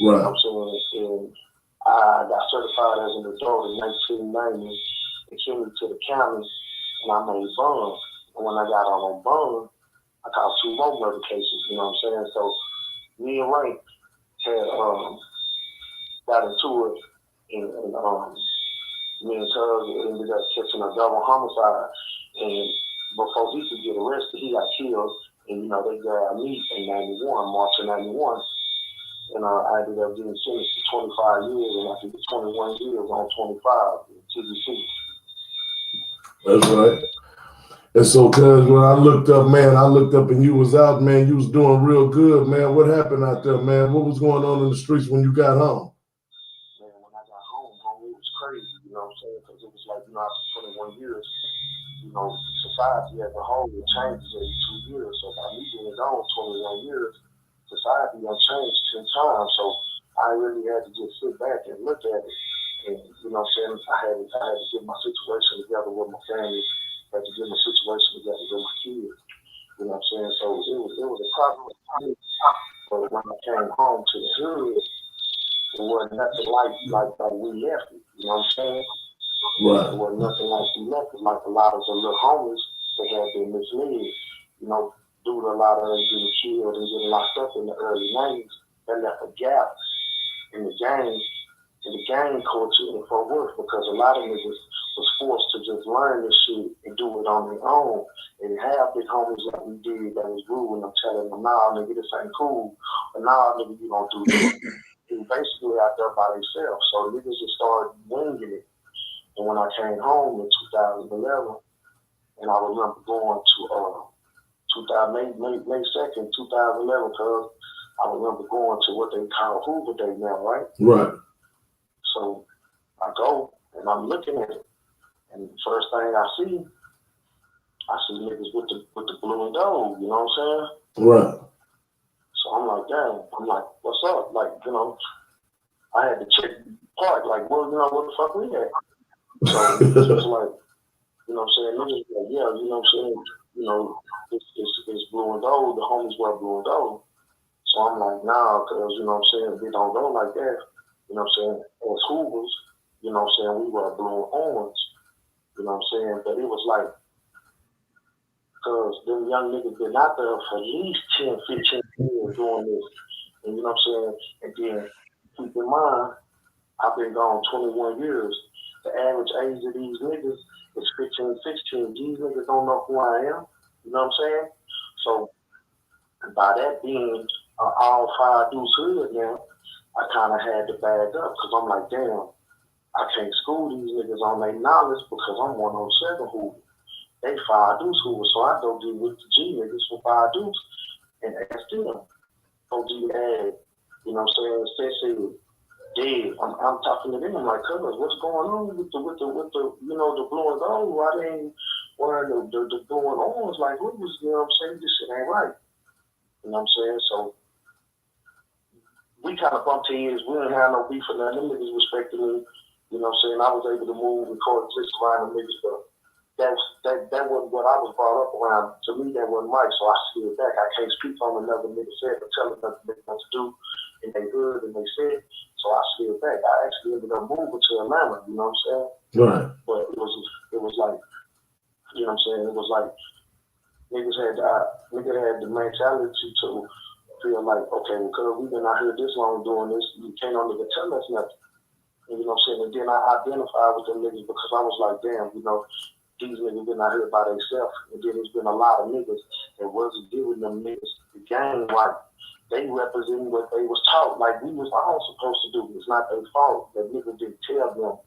Right. You know what I'm saying? And I got certified as an adult in 1990 and sent me to the county and I made bond. And when I got out on bond, I caught 2 more murder cases, you know what I'm saying? So me and Rank had got into it and me and Cuz ended up catching a double homicide. And before he could get arrested, he got killed. And, you know, they grabbed me in 91, March of 91. And I ended up getting sentenced to 25 years, and after 21 years on 25 in TBC. That's right. And so, Cuz, when I looked up and you was out, man, you was doing real good, man. What happened out there, man? What was going on in the streets when you got home? Man, when I got home, it was crazy, you know what I'm saying? Because it was like, you know, after 21 years, you know, society as a whole, it changes every 2 years. So by me being gone 21 years, society done changed 10 times, so I really had to just sit back and look at it. And you know what I'm saying? I had to get my situation together with my family, had to get my situation together with my kids. You know what I'm saying? So it was a problem. But when I came home to the hood, it wasn't nothing like we left it. You know what I'm saying? Right. It wasn't nothing like we left it. Like a lot of the little homies, they had been misled. You know, due to a lot of them getting killed and getting locked up in the early 90s, that left a gap in the gang culture in Fort Worth because a lot of niggas was forced to just learn this shit and do it on their own and have big homies like we did that was rude and I'm telling them, nah, nigga, this ain't cool. But nah, nigga, you don't do this. They basically out there by themselves. So niggas just started winging it. And when I came home in 2011, And I remember going to 2000, May 2nd, 2011, cause I remember going to what they call Hoover Day now, right? Right. So I go and I'm looking at it, and the first thing I see niggas with the blue and gold. You know what I'm saying? Right. So I'm like, damn. I'm like, what's up? Like, you know, I had to check part. Like, well, you know, what the fuck we at? So it's like, you know what I'm saying? Niggas like, yeah, you know what I'm saying? You know, it's blue and gold. The homies wear blue and gold. So I'm like, nah, because, you know what I'm saying, we don't go like that. You know what I'm saying? As Hoovers, you know what I'm saying, we wear blue and orange. You know what I'm saying? But it was like, because them young niggas been out there for at least 10, 15 years doing this. And you know what I'm saying? And then keep in mind, I've been gone 21 years. The average age of these niggas is 15, 16. These niggas don't know who I am. You know what I'm saying? So by that being all five dudes hood now, I kind of had to bag up because I'm like, damn, I can't school these niggas on their knowledge because I'm 107 Hoover. They five deuce Hoover, so I go deal with the G niggas for five deuce and ask them. Go do add, you know what I'm saying? Say dead. I'm talking to them. I'm like, cuz, what's going on with the you know, the blue and gold? Why they ain't wearing the blue and orange like we was? You know what I'm saying? This shit ain't right. You know what I'm saying? So we kind of bumped heads. We didn't have no beef or nothing. Them niggas respected me. You know what I'm saying? I was able to move and coexist around them niggas, but that wasn't what I was brought up around. To me, that wasn't right, so I stood back. I can't speak on another nigga said or tell another nigga what to do, and they good and they said. So I stood back. I actually ended up moving to Atlanta. You know what I'm saying? Right. But it was like, you know what I'm saying? It was like niggas had the mentality to feel like, okay, because we've been out here this long doing this, you can't no nigga tell us nothing. And you know what I'm saying? And then I identified with them niggas because I was like, damn, you know, these niggas been out here by themselves. And then there's been a lot of niggas that wasn't giving them niggas the game right. They representing what they was taught. Like we was all supposed to do. It's not their fault that niggas didn't tell them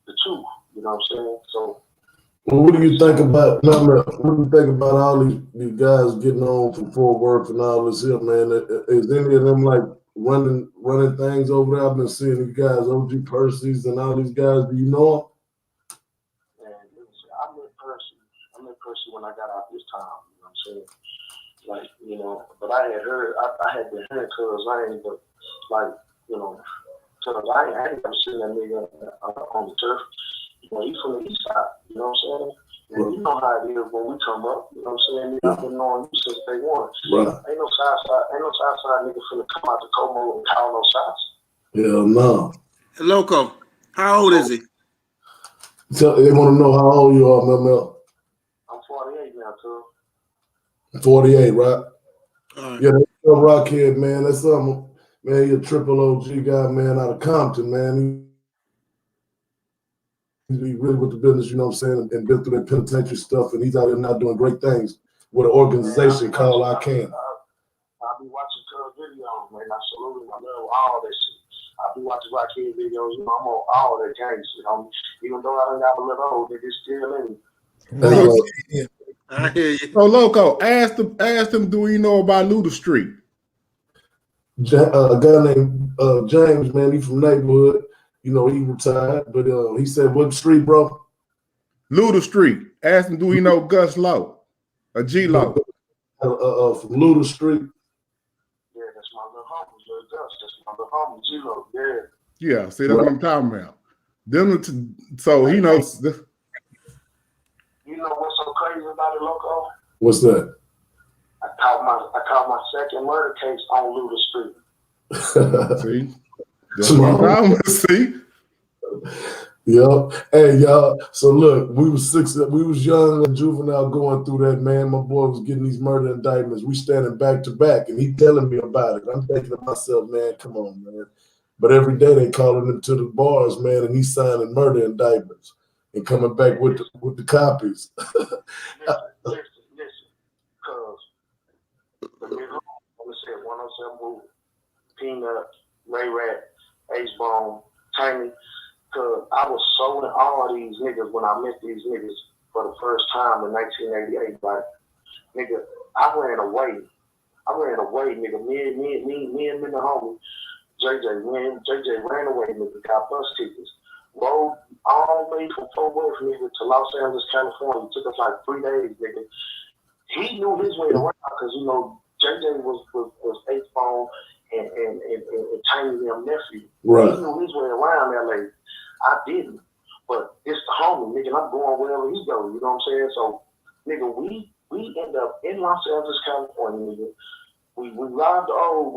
the truth. You know what I'm saying? So what do you think about all these guys getting on from Fort Worth and all this here, man? Is any of them like running things over there? I've been seeing these guys, OG Percy's and all these guys. Do you know them? I met Percy when I got out this time, you know what I'm saying? Like, you know, but I had been hearing cuz I ain't, but like, you know, cuz I ain't never seen that nigga on the turf. You know, he's from the east side, you know what I'm saying? And you know how it is when we come up, you know what I'm saying? I've been knowing you since day one. Right. Ain't no side side nigga finna come out to Como and call no shots. Hell no. Loco, how old is he? So they want to know how old you are, Mel. I'm 48 now, cuz. 48, right? All right. Yeah, that's Rocchead, man. That's something, man. You're a triple OG guy, man, out of Compton, man. He's really with the business, you know what I'm saying, and been through that penitentiary stuff, and he's out there now doing great things with an organization called I Can. I'll be watching cuz videos, man. I salute him. I love all that shit. I'll be watching Rocchead videos, you know, I'm on all that gang shit, homie. Even though I don't got a little old, it's still in me. I hear you. So Loco, ask them, do he know about Luda Street? A guy named James, man, he's from neighborhood. You know, he retired, but he said, what street, bro? Luda Street. Ask him, do he know Gus Low? Or G Low? From Luda Street. Yeah, that's my little homie, Lil Gus. That's my little homie, G-Lo, yeah. Yeah, see, that's what I'm talking about. So he knows. You know what's so crazy about it, Loco? What's that? I caught my second murder case on Luda Street. See? That's what I'm talking about. See? Yep. Hey, y'all. So look, we was young and juvenile going through that, man. My boy was getting these murder indictments. We standing back to back, and he telling me about it. I'm thinking to myself, man, come on, man. But every day they calling him to the bars, man, and he's signing murder indictments and coming back with the copies. Listen, cause the middle, I'm gonna say 107 Move, Peanut, Ray Rat, Ace Bone, Tiny. Cause I was so in all these niggas when I met these niggas for the first time in 1988. Like, nigga, I ran away, nigga. Me and the homie, JJ ran away, nigga, got bus tickets. Rode all the way from Fort Worth, nigga, to Los Angeles, California. It took us like 3 days, nigga. He knew his way around because, you know, JJ was eighth phone and Tiny them nephew. Right. He knew his way around LA. I didn't. But it's the homie, nigga, and I'm going wherever he goes, you know what I'm saying? So, nigga, we end up in Los Angeles, California, nigga. We robbed the old,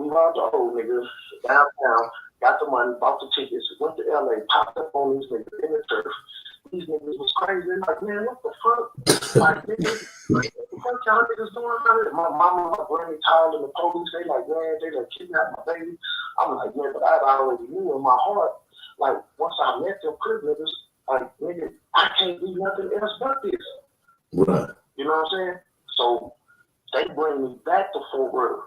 nigga, downtown, got the money, bought the tickets, went to LA, popped up on these niggas in the turf. These niggas was crazy. They're like, man, what the fuck? Like, nigga, what the fuck y'all niggas doing out here? My mama, my granny called and the police, they like, man, they done kidnapped my baby. I'm like, man, but I already knew in my heart, like, once I met them crib niggas, like, nigga, I can't do nothing else but this. Right. You know what I'm saying? So they bring me back to Fort Worth,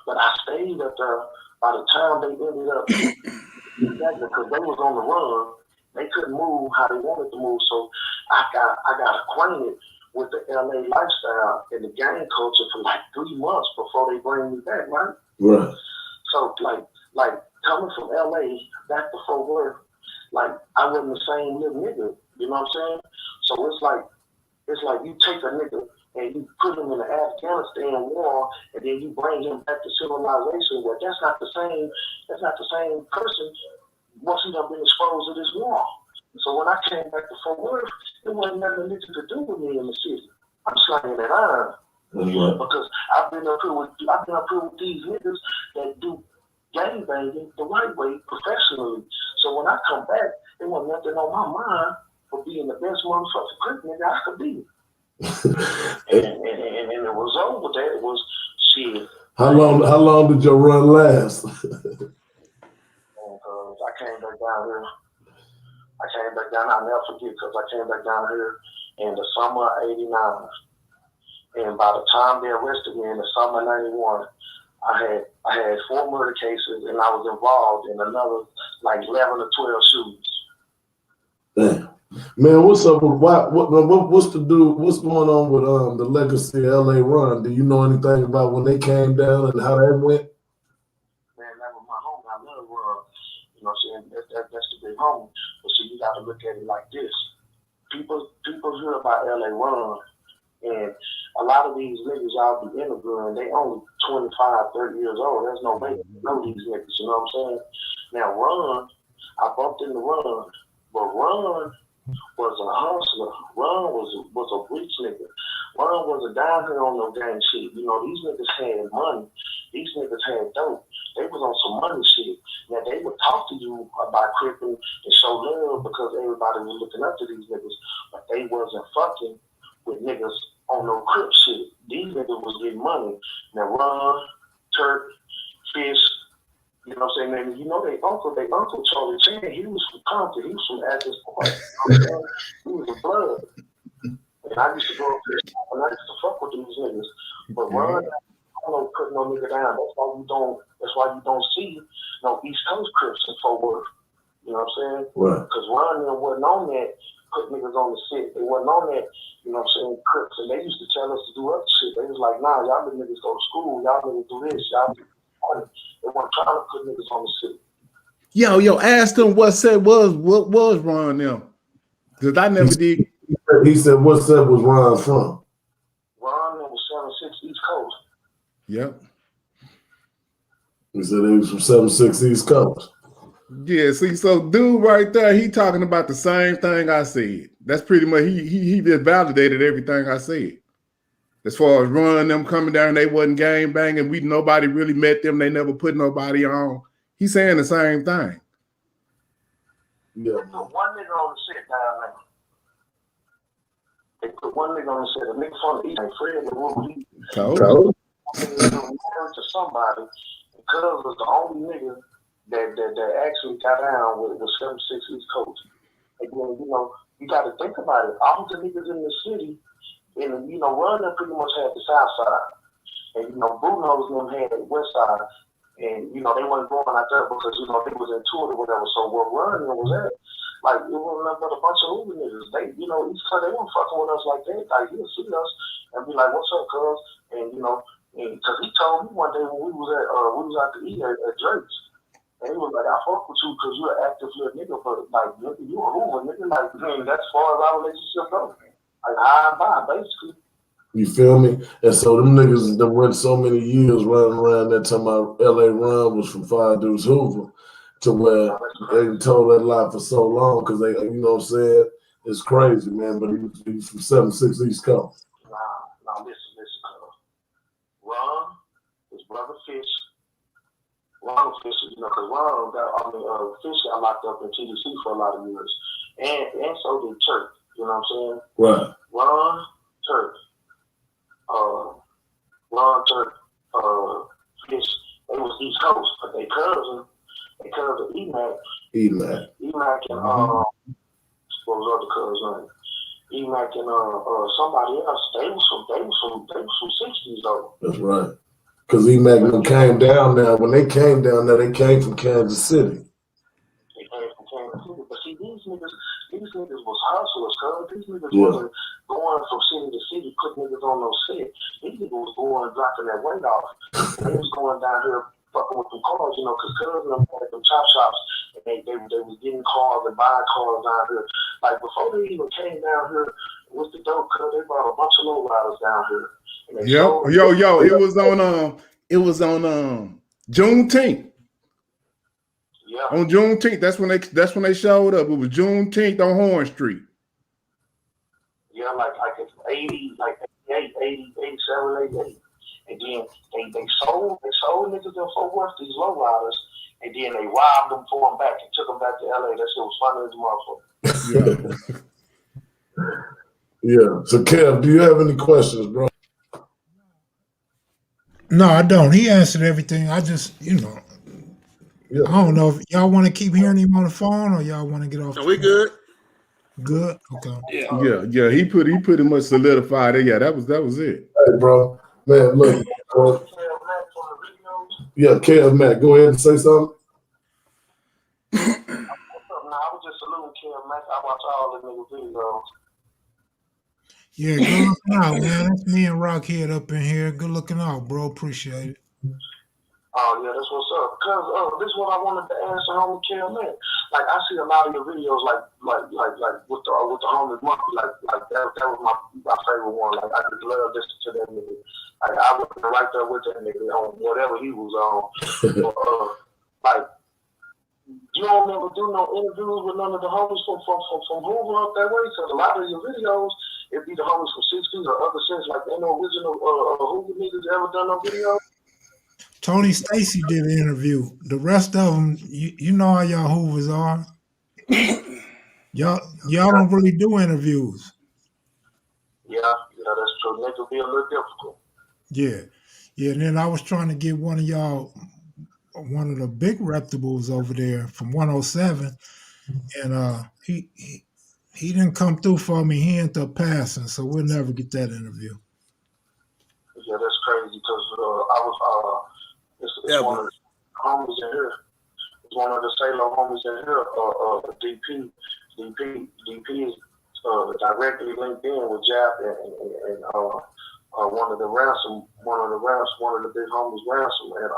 but I stayed up there. By the time they ended up, because they was on the run, they couldn't move how they wanted to move. So I got acquainted with the LA lifestyle and the gang culture for like 3 months before they bring me back, right? Right. So like coming from LA back to Fort Worth, like I wasn't the same little nigga. You know what I'm saying? So it's like you take a nigga and you put him in the Afghanistan war, and then you bring him back to civilization. Well, that's not the same person once he done been exposed to this war. So when I came back to Fort Worth, it wasn't nothing to do with me in the city. I'm slanging that iron. Right. Because I've been up here with these niggas that do gang banging the right way professionally. So when I come back, there wasn't nothing on my mind for being the best motherfucking crip nigga I could be. and the result with that was shit. How long did your run last? I came back down here. I'll never forget, because I came back down here in the summer of '89. And by the time they arrested me in the summer of '91, I had 4 murder cases, and I was involved in another like 11 or 12 shootings. Damn. Man, what's up with what's going on with the Legacy LA run? Do you know anything about when they came down and how that went? Man, that was my homie. I love you know what I'm saying? That's the big homie. But see, you gotta look at it like this. People hear about LA run, and a lot of these niggas I'll be interviewing, they only 25, 30 years old. There's no way to know these niggas, you know what I'm saying? Now Run, I bumped into Run, but Run was a hustler. Run was a rich nigga. Run wasn't down here on no gang shit. You know, these niggas had money. These niggas had dope. They was on some money shit. Now they would talk to you about cripping and show love because everybody was looking up to these niggas, but they wasn't fucking with niggas on no crip shit. These niggas was getting money. Now Run, Turk, Fish, you know what I'm saying? And you know their uncle Charlie Chan, he was from Compton, he was from Athens Park. You know he was a blood. And I used to go up there and I used to fuck with these niggas. But Run, I don't put no nigga down. That's why you don't see no East Coast Crips in Fort Worth. You know what I'm saying? Right. Because Run wasn't on that, put niggas on the set. They wasn't on that, you know what I'm saying, Crips. And they used to tell us to do other shit. They was like, nah, y'all niggas go to school, y'all niggas do this, y'all do that. They weren't trying to put niggas on the set. Yo, ask them what was Ron them. Because I never did. He said, what set was Ron from? Ron was 76 East Coast. Yep. He said he was from 76 East Coast. Yeah, see, so dude right there, he talking about the same thing I said. That's pretty much, he just validated everything I said. As far as Ron them coming down, they wasn't gang banging. Nobody really met them. They never put nobody on. He's saying the same thing. Yeah. They put one nigga on the set down there. They put one nigga on the set. A nigga from the East, Fred the Rule. Cold. To somebody because was the only nigga that actually got down with 76 East Coast. And then, you know, you got to think about it. All the niggas in the city, and you know, Run pretty much had the south side, and you know, Bruno's them had the west side, and you know, they weren't going out there because you know they was into it or whatever. So where Run was at, Like, it wasn't nothing but a bunch of Hoover niggas. They, you know, each time they weren't fucking with us like that. Like, he'll see us and be like, what's up, cuz? And, you know, because he told me one day when we was out to eat at Drake's, and he was like, I fuck with you because you're an active little nigga, but like, nigga, you a Hoover, nigga. Like, man, that's as far as our relationship goes. Like, high and by, basically. You feel me? And so them niggas that went so many years running around that time my LA run was from Five Deuce Hoover to where they told that lie for so long because they, you know what I'm saying? It's crazy, man. But he was from 7-6 East Coast. Nah, listen, Ron, his brother Fish, Ron Fish, you know, because Ron Fish got locked up in TDC for a lot of years. And so did Turk, you know what I'm saying? Right. Ron, Turk, Fish, they was East Coast, but they cousin EMAC. EMAC and what was the other cousin? EMAC and somebody else. They was from 60s though. That's right. Because EMAC came down there. When they came down there, they came from Kansas City. They came from Kansas City. But see, these niggas was hustlers, cuz. These niggas wasn't going from city to city, putting niggas on no shit. These niggas was going dropping that weight off. They was going down here fucking with them cars, you know, because cousins had them chop shops, and they was getting cars and buying cars down here. Like, before they even came down here with the dope, cuz they brought a bunch of low riders down here. Yo, it was on Juneteenth. Yeah. On Juneteenth, that's when they showed up. It was Juneteenth on Horn Street. Yeah, like it's 80, like 88, 80, 87, 88. And then they sold niggas in Fort Worth, these low riders, and then they robbed them for them back and took them back to LA. That shit was funny as a motherfucker. Yeah. So Kev, do you have any questions, bro? No, I don't. He answered everything. I just, I don't know if y'all want to keep hearing him on the phone or y'all want to get off. Are we good? Good. Okay. Yeah. He pretty much solidified it. Yeah, that was it. Hey, bro, man, look. Yeah, Kev Mac, go ahead and say something. I was just saluting Kev Mac. I watch all the niggas videos. Yeah, good looking out, man. That's me and Rocchead up in here. Good looking out, bro. Appreciate it. Oh yeah, that's what's up. Cause this is what I wanted to answer homie Kev Mac. Like, I see a lot of your videos like with the homie Monkey, like that was my favorite one. Like, I just love listening to that nigga. Like, I was right there with that nigga on whatever he was on. Like, you don't never do no interviews with none of the homies from Hoover up that way. Cause a lot of your videos, it be the homies from 60s or other shit. Like, ain't no original Hoover niggas ever done no videos. Tony Stacy did an interview. The rest of them, you know how y'all Hoovers are. Y'all don't really do interviews. Yeah, that's true. Niggas be a little difficult. Yeah. And then I was trying to get one of y'all, one of the big reputables over there from 107, and he didn't come through for me. He ended up passing, so we'll never get that interview. Yeah, that's crazy because I was it's one of the homies in here. It's one of the Salem homies in here. DP is directly linked in with Jap and one of the big homies Ransom and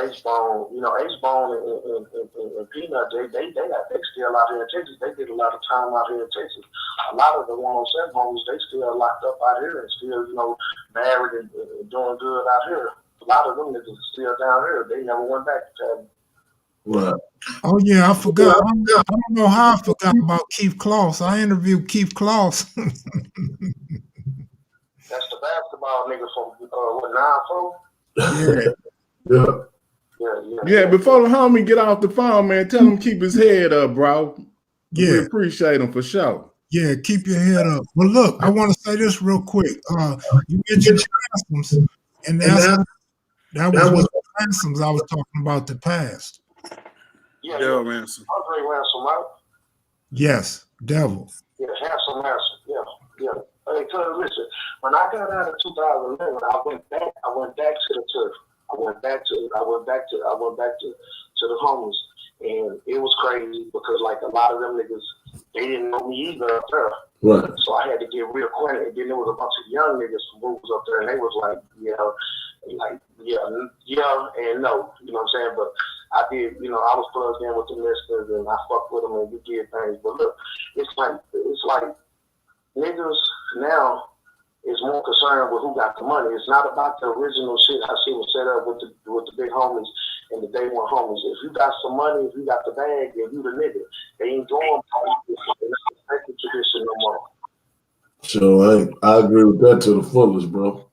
H-Bone. You know, H-Bone and Peanut, they still out here in Texas. They did a lot of time out here in Texas. A lot of the 107 homies, they still locked up out here and still, married and doing good out here. A lot of them niggas are still down here. They never went back to Texas. Right. Oh yeah, I forgot. I don't know how I forgot about Keith Kloss. I interviewed Keith Kloss. That's the basketball nigga from what 9-4? Yeah. Before the homie get off the phone, man, tell him keep his head up, bro. Yeah, we appreciate him for sure. Yeah, keep your head up. Well, look, I want to say this real quick. You mentioned ransoms, and that was one of the ransoms I was talking about the past. Yeah, Ransom. Andre Ransom, right? Yes, Devil. Yeah, Handsome Ransom. Yeah. Hey, listen, when I got out of 2011, I went back to the turf. I went back to to the homies. And it was crazy because like a lot of them niggas, they didn't know me either up there. Right. So I had to get real acquainted. And then there was a bunch of young niggas from moves up there, and they was like, yeah, and no, you know what I'm saying? But I did, you know, I was plugged in with the listeners, and I fucked with them, and we did things. But look, it's like niggas now is more concerned with who got the money. It's not about the original shit, how shit was set up with the big homies and the day one homies. If you got some money, if you got the bag, then you the nigga. They ain't doing politics. They're not respecting tradition no more. So I agree with that to the fullest, bro.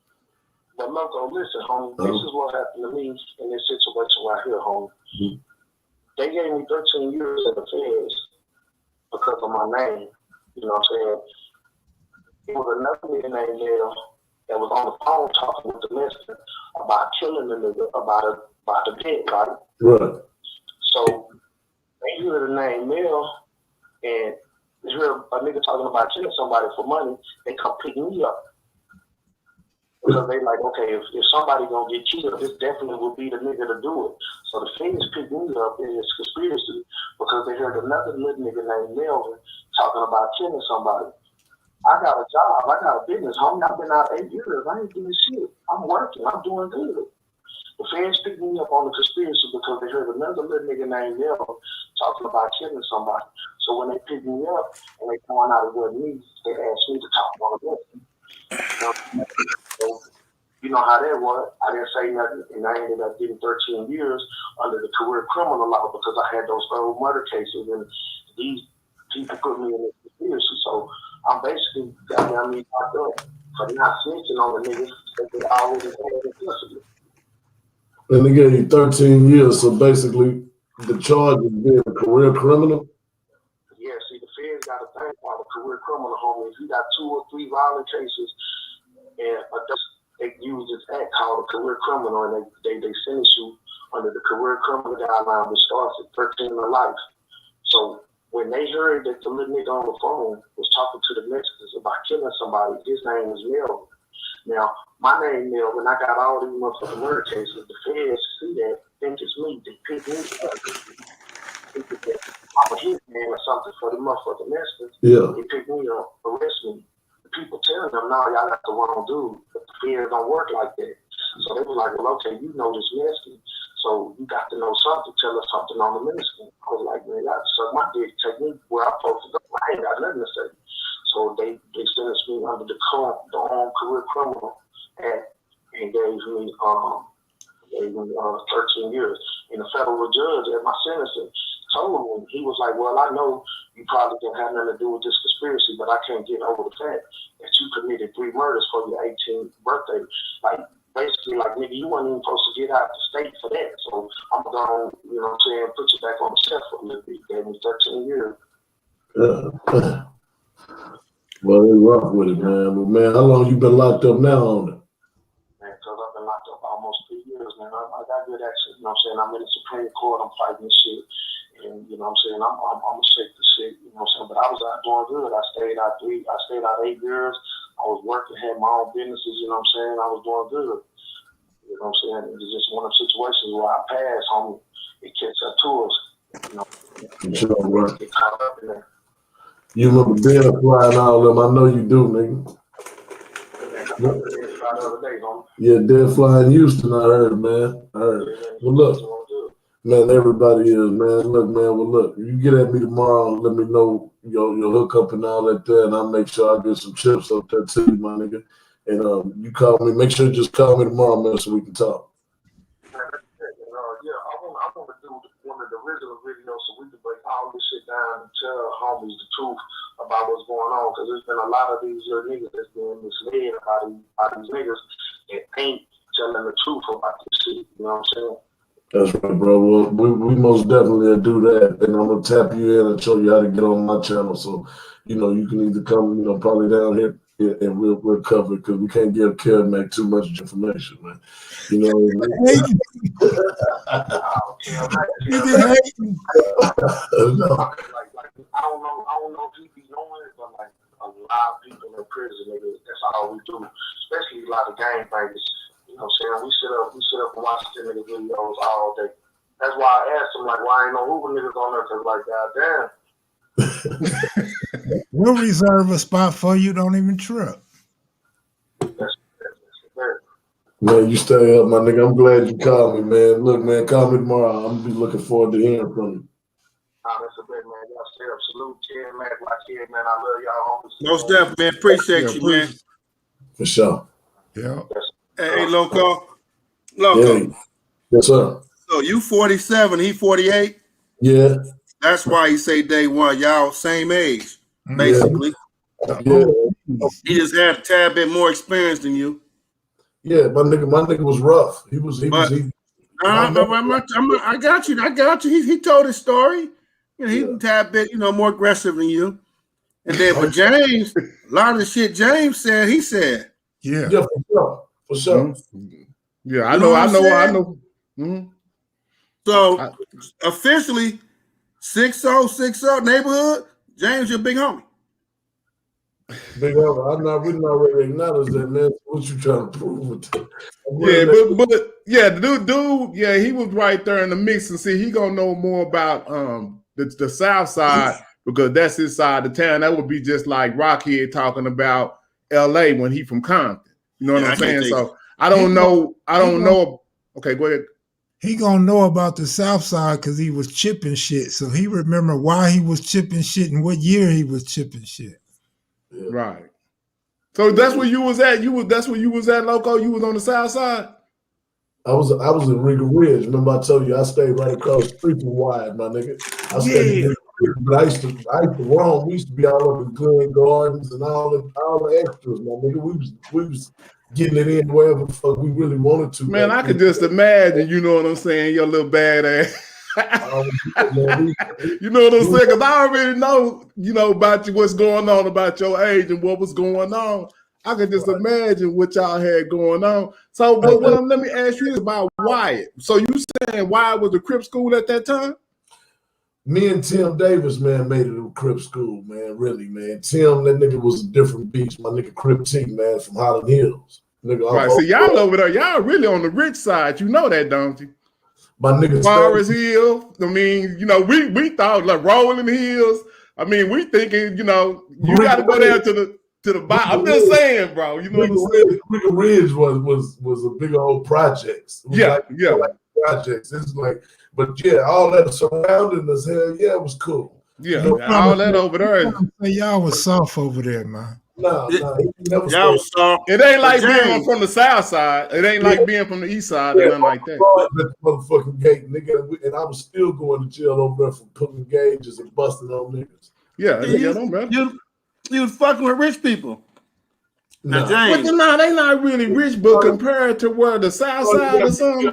But Loco, listen, homie, this is what happened to me in this situation right here, homie. Mm-hmm. They gave me 13 years in the feds because of my name. You know what I'm saying? It was another nigga named Neil that was on the phone talking with the minister about killing the nigga, about the pit, right? Right. So they hear the name Neil and they hear a nigga talking about killing somebody for money, they come pick me up. Because they like, okay, if somebody gonna get killed, this definitely would be the nigga to do it. So the feds picked me up in this conspiracy because they heard another little nigga named Melvin talking about killing somebody. I got a job, I got a business, homie. I've been out 8 years. I ain't doing shit. I'm working, I'm doing good. The feds picked me up on the conspiracy because they heard another little nigga named Melvin talking about killing somebody. So when they picked me up and they found out it wasn't me, they asked me to talk on the list. So, you know how that was. I didn't say nothing, and I ended up getting 13 years under the career criminal law because I had those old murder cases, and these people put me in this conspiracy. So I'm basically got me locked up for not snitching on the niggas that they already had in custody. And they gave you 13 years, so basically the charge is being a career criminal? Yeah, see, the feds got a thing called a career criminal, homie. If you got 2 or 3 violent cases, and they use this act called a career criminal, and they sentence you under the career criminal guideline, which starts at 13 to life. So when they heard that the little nigga on the phone was talking to the Mexicans about killing somebody, his name was Melvin. Now, my name Melvin, I got all these motherfucking murder cases. The feds see that, think it's me. They pick me up. Think that I'm a hitman or something for the motherfucking Mexicans. Yeah. They pick me up, arrest me. People telling them, no, y'all got the wrong dude. But the feds don't work like that. So they was like, well, okay, you know this Mexican, so you got to know something. Tell us something on the Mexican. I was like, man, y'all suck my dick, take me where I'm supposed to go. I ain't got nothing to say. So they sentenced me under the Armed Career Criminal Act and gave me 13 years. And the federal judge at my sentencing told me, he was like, well, I know you probably didn't have nothing to do with this conspiracy, but I can't get over the fact that you committed 3 murders for your 18th birthday. Like, basically, like, nigga, you weren't even supposed to get out of the state for that. So I'm going to, you know what I'm saying, put you back on the shelf for a little bit. Gave me 13 years. Well, they rough with it, man. But, man, how long you been locked up now on it? Man, because I've been locked up almost 3 years, man. I got good action, you know what I'm saying? I'm in the Supreme Court, I'm fighting this shit. And, you know what I'm saying, I'm gonna shake the shit, you know what I'm saying? But I was out doing good. I stayed out 8 years. I was working, had my own businesses, you know what I'm saying? I was doing good. You know what I'm saying? It was just one of the situations where I passed, homie. It catch up to us. You know, Sure, right. get caught up in there. You remember being flying all them? I know you do, nigga. Yeah, dead flying Houston, I heard, man. I heard. Well, look, man, everybody is, man. Look, man, well, look, you get at me tomorrow, let me know your hookup and all that there, and I'll make sure I get some chips up there to you, my nigga. And you call me, make sure you just call me tomorrow, man, so we can talk. Yeah, I want to do one of the original videos so we can break all this shit down and tell homies the truth about what's going on, because there's been a lot of these little niggas that's being misled by these niggas that ain't telling the truth about this shit, you know what I'm saying? That's right, bro. Well, we most definitely do that, and I'm gonna tap you in and show you how to get on my channel. So, you know, you can either come, you know, probably down here and we'll cover it because we can't give Kevmac too much information, man. You know what I mean? I don't know if he be knowing it, but like a lot of people in prison, nigga, that's all we do. Especially a lot of gang bangers. You know what I'm saying? We sit up and watch the nigga videos all day. That's why I asked him, like, why ain't no Hoover niggas on there? Cause like, goddamn. We'll reserve a spot for you. Don't even trip. That's fair. Man, you stay up, my nigga. I'm glad you called me, man. Look, man, call me tomorrow. I'm gonna be looking forward to hearing from you. Nah, that's a bit, man. Y'all stay up. Salute, Ken, man. Rocchead, man. I love y'all, homies. Most definitely, man. Appreciate you, man. For sure. Yeah. Hey, Loco. Loco. Yeah. Yes, sir. So you 47, he 48? Yeah. That's why he say day one. Y'all same age, basically. Yeah. He just had a tad bit more experience than you. Yeah, my nigga was rough. I got you. He told his story. You know, he's a tad bit, more aggressive than you. And then for James, a lot of the shit James said, he said. Yeah, for sure. Mm-hmm. Yeah, I know. Mm-hmm. So officially, 6060 neighborhood, James, your big homie. Big homie, I'm not really not ready to acknowledge that, man. What you trying to prove with that? The dude, he was right there in the mix, and see, he gonna know more about the South Side because that's his side of town. That would be just like Rocchead talking about LA when he from Compton. You know what I'm saying? So I don't know. Okay, go ahead. He gonna know about the South Side because he was chipping shit. So he remember why he was chipping shit and what year he was chipping shit. Yeah. Right. So that's where you was at. That's where you was at, Loco. You was on the South Side. I was in Riga Ridge. Remember I told you I stayed right across the street from Wyatt, my nigga. I stayed in Riga Ridge, but I used to roam. We used to be all up in Glen Gardens and all the extras, my nigga. We was getting it in wherever the fuck we really wanted to. Man, I could just imagine, you know what I'm saying, your little badass. You know what I'm saying? Because I already know, about you, what's going on about your age and what was going on. I could just imagine what y'all had going on. So let me ask you this about Wyatt. So you saying Wyatt was a Crip school at that time? Me and Tim Davis, man, made it a Crip school, man. Really, man. Tim, that nigga was a different beast. My nigga Crip T, man, from Highland Hills. Nigga, right. So y'all over there, y'all really on the rich side. You know that, don't you? My nigga Forest Hill. I mean, we thought like Rolling Hills. I mean, we thinking, you got to go down to the bottom. I'm just saying, bro. You know what I'm saying? Riga Ridge was a big old projects. Like projects. It's like, but yeah, all that surrounding us, hell yeah, it was cool. Yeah, all that over there. Y'all was soft over there, man. No, y'all was soft. It ain't like being from the South Side. It ain't like being from the East Side or nothing like that. That motherfucking gate, nigga, and I was still going to jail over there for pulling gauges and busting on niggas. You was fucking with rich people. Now, James. But they not really rich, but compared to where the South Side or something.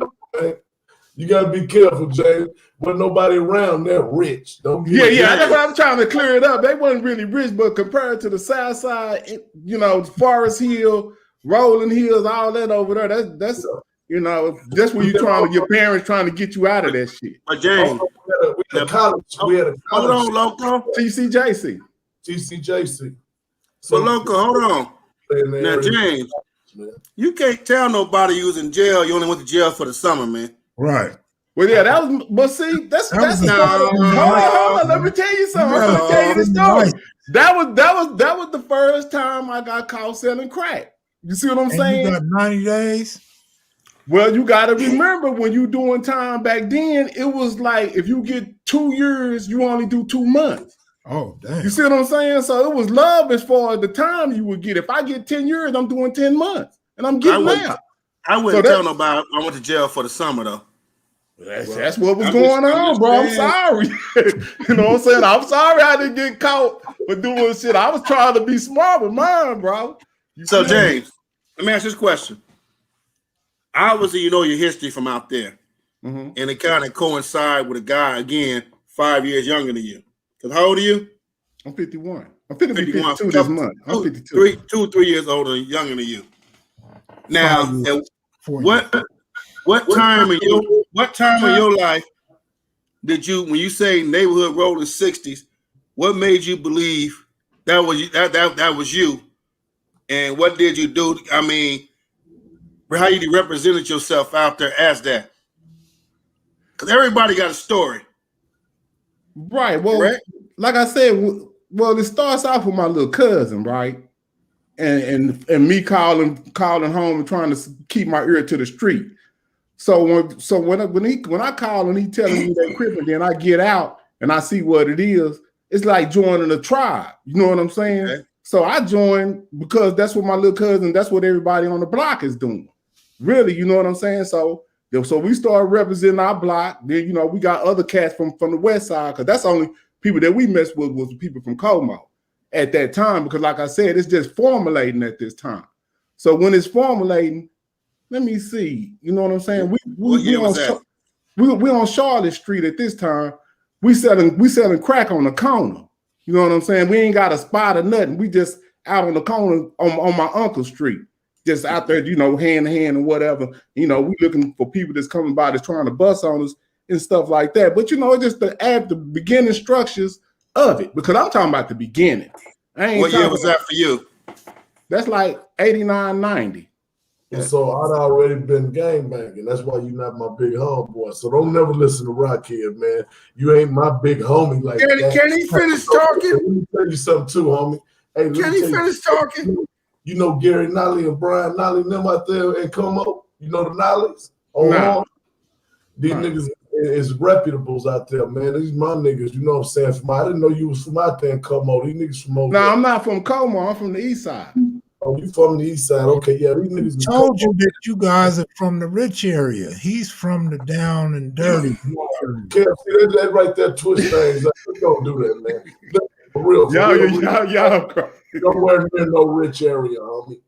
You gotta be careful, James. When nobody around, they're rich. That's why I'm trying to clear it up. They wasn't really rich, but compared to the South Side, Forest Hill, Rolling Hills, all that over there, that's that's where your parents trying to get you out of that shit. But James, we had a college. Hold on, Loco. TCJC. So Loco, hold on. Now, James, you can't tell nobody you was in jail. You only went to jail for the summer, man. Right. Well, yeah, that was. But see, that's hold on. Let me tell you something. I'm gonna tell you the story. That was the first time I got caught selling crack. You see what I'm saying? You got 90 days. Well, you got to remember when you doing time back then, it was like if you get 2 years, you only do 2 months. Oh, damn. You see what I'm saying? So it was love as far as the time you would get. If I get 10 years, I'm doing 10 months, and I'm getting out. I wouldn't tell nobody I went to jail for the summer, though. That's what was going on, bro. I'm sorry. You know what I'm saying? I'm sorry I didn't get caught for doing shit. I was trying to be smart with mine, bro. So, James, let me ask you this question. Obviously, you know your history from out there. Mm-hmm. And it kind of coincide with a guy, again, 5 years younger than you. Because how old are you? I'm 51. I'm 52 this month. I'm 52. 2 or 3 years older, younger than you. Now, what time in your life did you, when you say neighborhood rolling 60s, what made you believe that was you? And what did you do? I mean, how you represented yourself out there as that? Because everybody got a story. Right. Well, Correct? like I said, it starts off with my little cousin, right? And me calling home and trying to keep my ear to the street. So when I call and he telling me that crib, and then I get out and I see what it is, it's like joining a tribe. You know what I'm saying? Okay. So I joined because that's what my little cousin, that's what everybody on the block is doing. Really, you know what I'm saying? So we started representing our block. Then, you know, we got other cats from the west side, because that's the only people that we messed with was the people from Como at that time, because like I said, it's just formulating at this time. So when it's formulating, let me see, you know what I'm saying? We on Charlotte Street at this time. We selling crack on the corner. You know what I'm saying? We ain't got a spot or nothing. We just out on the corner on my uncle's street. Just out there, you know, hand to hand and whatever. You know, we looking for people that's coming by that's trying to bust on us and stuff like that. But you know, it's just the beginning structures of it, because I'm talking about the beginning. What year was that for you? That's like 89, 90. And so I'd already been gangbanging. That's why you're not my big homeboy. So don't never listen to Rocchead, man. You ain't my big homie like that. Can he finish talking? Let me tell you something too, homie. Hey, can he finish talking? You know Gary Nolly and Brian Nolly and them out there in Como? You know the Nollies? Nah. These niggas is reputables out there, man. These my niggas, you know what I'm saying? I didn't know you was from out there in Como. These niggas from over there. I'm not from Como. I'm from the east side. Oh, you from the east side? Okay, yeah. These niggas told you that you guys are from the rich area. He's from the down and dirty. See that right there, twist things. Don't do that, man. For real. Y'all. Nowhere near no rich area, homie.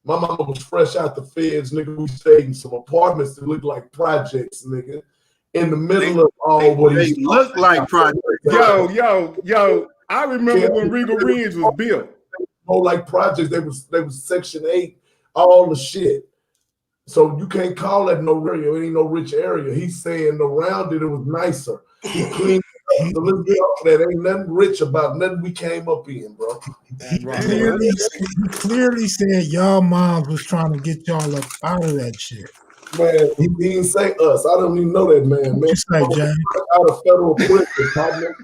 My mama was fresh out the feds, nigga. We stayed in some apartments that looked like projects, nigga. In the middle of all what they look like projects. Yo. I remember when Regal Ridge was built. More like projects. They was Section 8, all the shit. So you can't call that no area. It ain't no rich area. He's saying around it was nicer. He cleaned up a little bit off that. Ain't nothing rich about nothing we came up in, bro. He clearly said y'all moms was trying to get y'all up out of that shit. Man, he didn't say us. I don't even know that man. What you say, James? Out of federal prison, partner.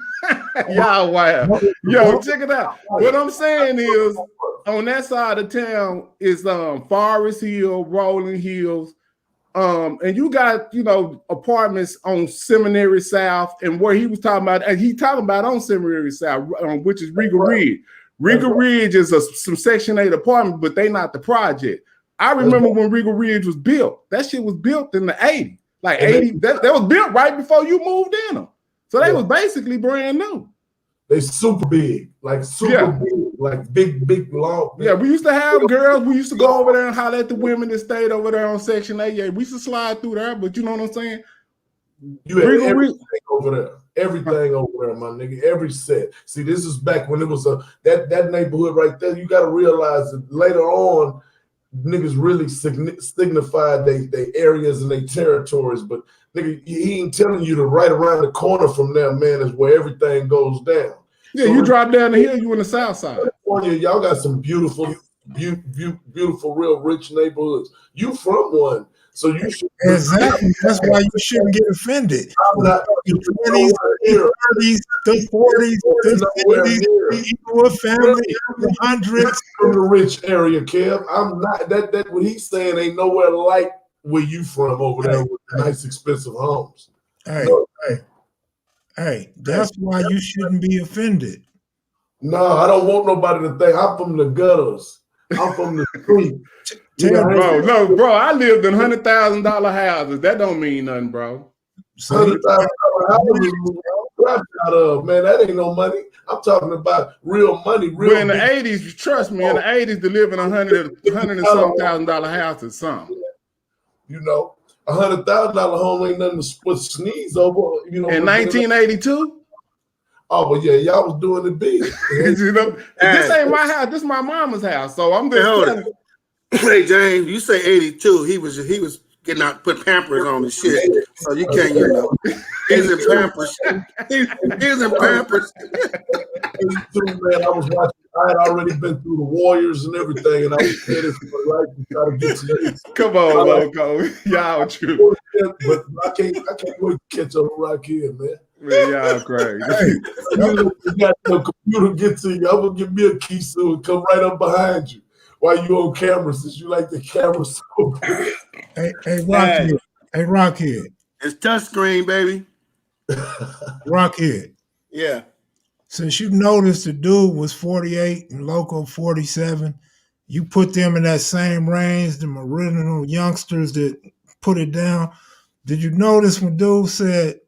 Y'all wild. Yo, check it out. What I'm saying is, on that side of town is Forest Hill, Rolling Hills, and you got, you know, apartments on Seminary South, and where he was talking about, and he talking about on Seminary South, which is Regal Ridge. Regal Ridge is some Section 8 apartment, but they not the project. I remember when Regal Ridge was built. That shit was built in the 80s. Like 80, that was built right before you moved in them. So they was basically brand new. They super big, like big, like big, long. Big. Yeah, we used to have girls. We used to go over there and holler at the women that stayed over there on Section 8. Yeah, we used to slide through there, but you know what I'm saying? You had everything over there. Everything over there, my nigga. Every set. See, this is back when it was that neighborhood right there. You got to realize that later on, niggas really signified they areas and they territories, but nigga, he ain't telling you to right around the corner from there, man, is where everything goes down. Yeah, so you drop down the hill, you in the south side. California, y'all got some beautiful, real rich neighborhoods. You from one, so you should exactly. That's why you shouldn't get offended. I'm not the 20s, the 30s, the 40s, the 50s, equal family, the hundreds from the rich area, Kev. I'm not that. What he's saying ain't nowhere like where you from over there with nice, expensive homes. Hey, that's why you shouldn't be offended. No, I don't want nobody to think I'm from the gutters. I'm from the street. Bro, I lived in $100,000 houses. That don't mean nothing, bro. $100,000 houses, man, that ain't no money. I'm talking about real money. In the 80s, trust me, in the 80s, to live in $100,000 and some houses, something. You know, $100,000 home ain't nothing to sneeze over. You know, in 1982. Oh, well, yeah, y'all was doing it big. You know, this ain't my house. This is my mama's house. So I'm just. Hey, James, you say 82. He was getting out, put Pampers on and shit. So you can't, you know. He's in Pampers. He's in Pampers. 82, man, I was watching. I had already been through the Warriors and everything, and I was headed for the right to try to get to this. Come on, Loco. Y'all true. but I can't wait to catch up with Rocchead, man. Man, y'all crazy. Hey, You got the computer get to you. I'm gonna give me a key soon. Come right up behind you while you on camera, since you like the camera so good. hey, Rocchead. Hey, Rocchead. It's touchscreen, baby. Rocchead. Yeah. Since you noticed the dude was 48 and Loco 47, you put them in that same range, the original youngsters that put it down. Did you notice when dude said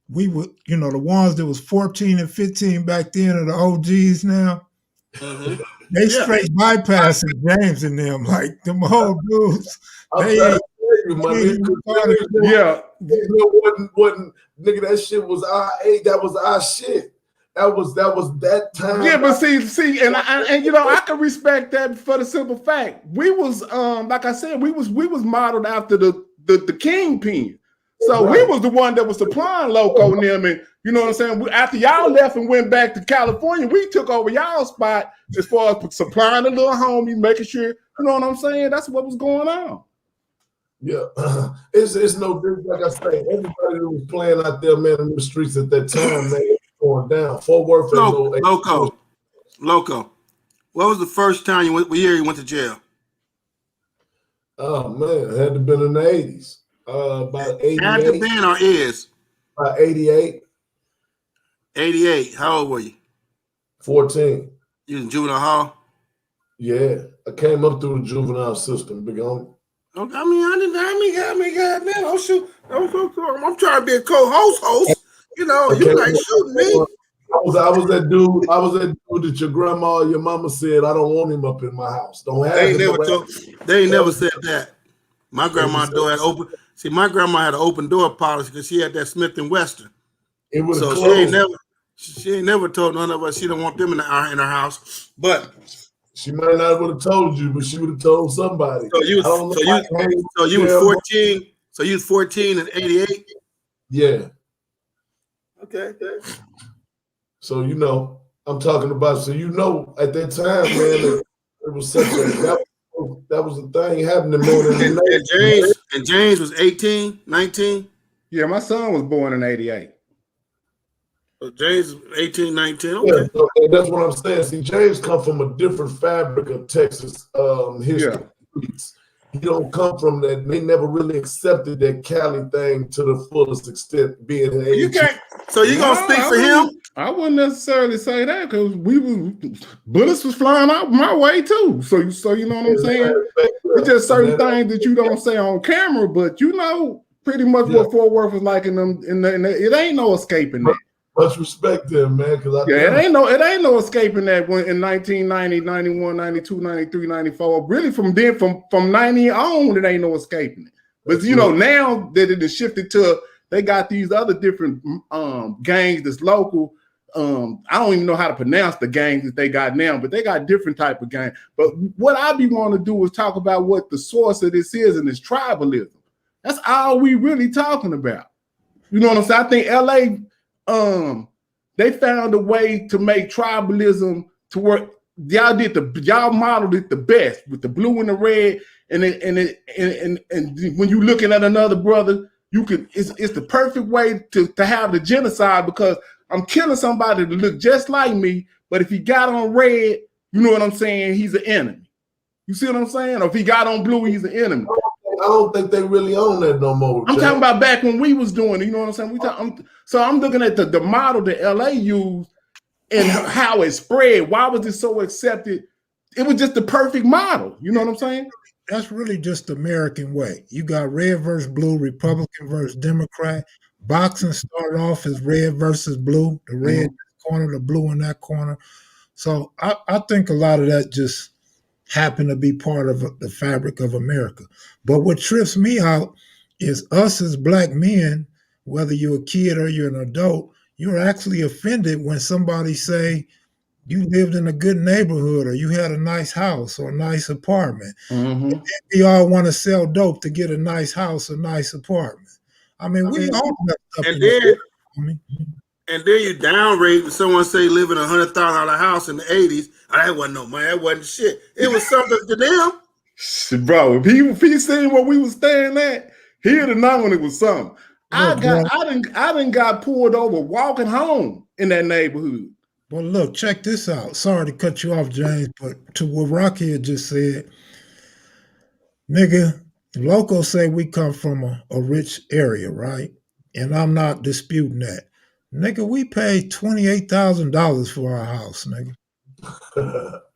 we were, the ones that was 14 and 15 back then are the OGs now? Mm-hmm. They straight bypassing James and them, like them old dudes. I'm trying to tell you, my nigga. Yeah. Wasn't nigga, that shit was our age. That was our shit. That was that time. Yeah, but see, and I can respect that for the simple fact we was like I said, we was modeled after the kingpin. So we was the one that was supplying Loco and them, and you know what I'm saying. After y'all left and went back to California, we took over y'all spot as far as supplying the little homies, making sure, you know what I'm saying. That's what was going on. Yeah, it's no different. Like I say, everybody that was playing out there, man, in the streets at that time, man, going down. Fort Worth, Loco. What was the first time you went to jail? Oh man, it had to have been in the 80s. About 88. Had to been or is? About 88. 88. How old were you? 14. You was in juvenile hall? Yeah, I came up through the juvenile system, big homie. Okay, I mean, goddamn, oh shoot, I'm trying to be a co-host. You know, you like shooting me. I was that dude. I was that dude that your grandma or your mama said, I don't want him up in my house. Don't have him. They ain't never said that. My grandma door had open. See, my grandma had an open door policy because she had that Smith and Wesson. So she ain't never told none of us she don't want them in her house. But she might not would have told you, but she would have told somebody. So you was 14. So you was 14 in 88? Yeah. Okay. So I'm talking about. So at that time, man, it was such a that was the thing happening more than and James was 18, 19. Yeah, my son was born in 88. So James 18, 19. Okay. Yeah, so that's what I'm saying. See, James come from a different fabric of Texas history. Yeah. He don't come from that. They never really accepted that Cali thing to the fullest extent. Being an you can't. So you gonna speak for him? I wouldn't necessarily say that because bullets was flying out my way too. So you know what I'm saying? It's just certain things that you don't say on camera, but pretty much what Fort Worth was like in them. It ain't no escaping that. Much respect to him, man. It ain't no escaping that when in 1990, 91, 92, 93, 94. Really from 90 on, it ain't no escaping it. But now that it has shifted to, they got these other different gangs that's local. I don't even know how to pronounce the gangs that they got now, but they got different type of gangs. But what I be wanting to do is talk about what the source of this is, and it's tribalism. That's all we really talking about. You know what I'm saying? I think LA, they found a way to make tribalism to work. Y'all modeled it the best with the blue and the red, and when you looking at another brother, it's the perfect way to have the genocide, because I'm killing somebody to look just like me, but if he got on red, you know what I'm saying, he's an enemy. You see what I'm saying? Or if he got on blue, he's an enemy. I don't think they really own that no more. I'm talking about back when we was doing it, you know what I'm saying? So I'm looking at the model that LA used and how it spread. Why was it so accepted? It was just the perfect model. You know what I'm saying? That's really just the American way. You got red versus blue, Republican versus Democrat. Boxing started off as red versus blue, the red in this corner, the blue in that corner. So I think a lot of that just happened to be part of the fabric of America. But what trips me out is us as black men, whether you're a kid or you're an adult, you're actually offended when somebody say you lived in a good neighborhood or you had a nice house or a nice apartment. Mm-hmm. We all want to sell dope to get a nice house, a nice apartment. I mean, we all got stuff and then you downrate when someone say live in a $100,000 house in the 80s. Oh, that wasn't no money. That wasn't shit. It was something to them. Bro, if he seen where we was staying at, He'd have known it was something. I Look, done got pulled over walking home in that neighborhood. Well, look, check this out. Sorry to cut you off, James, but to what Rocchead just said, nigga, locals say we come from a rich area, right? And I'm not disputing that. Nigga, we paid $28,000 for our house, nigga.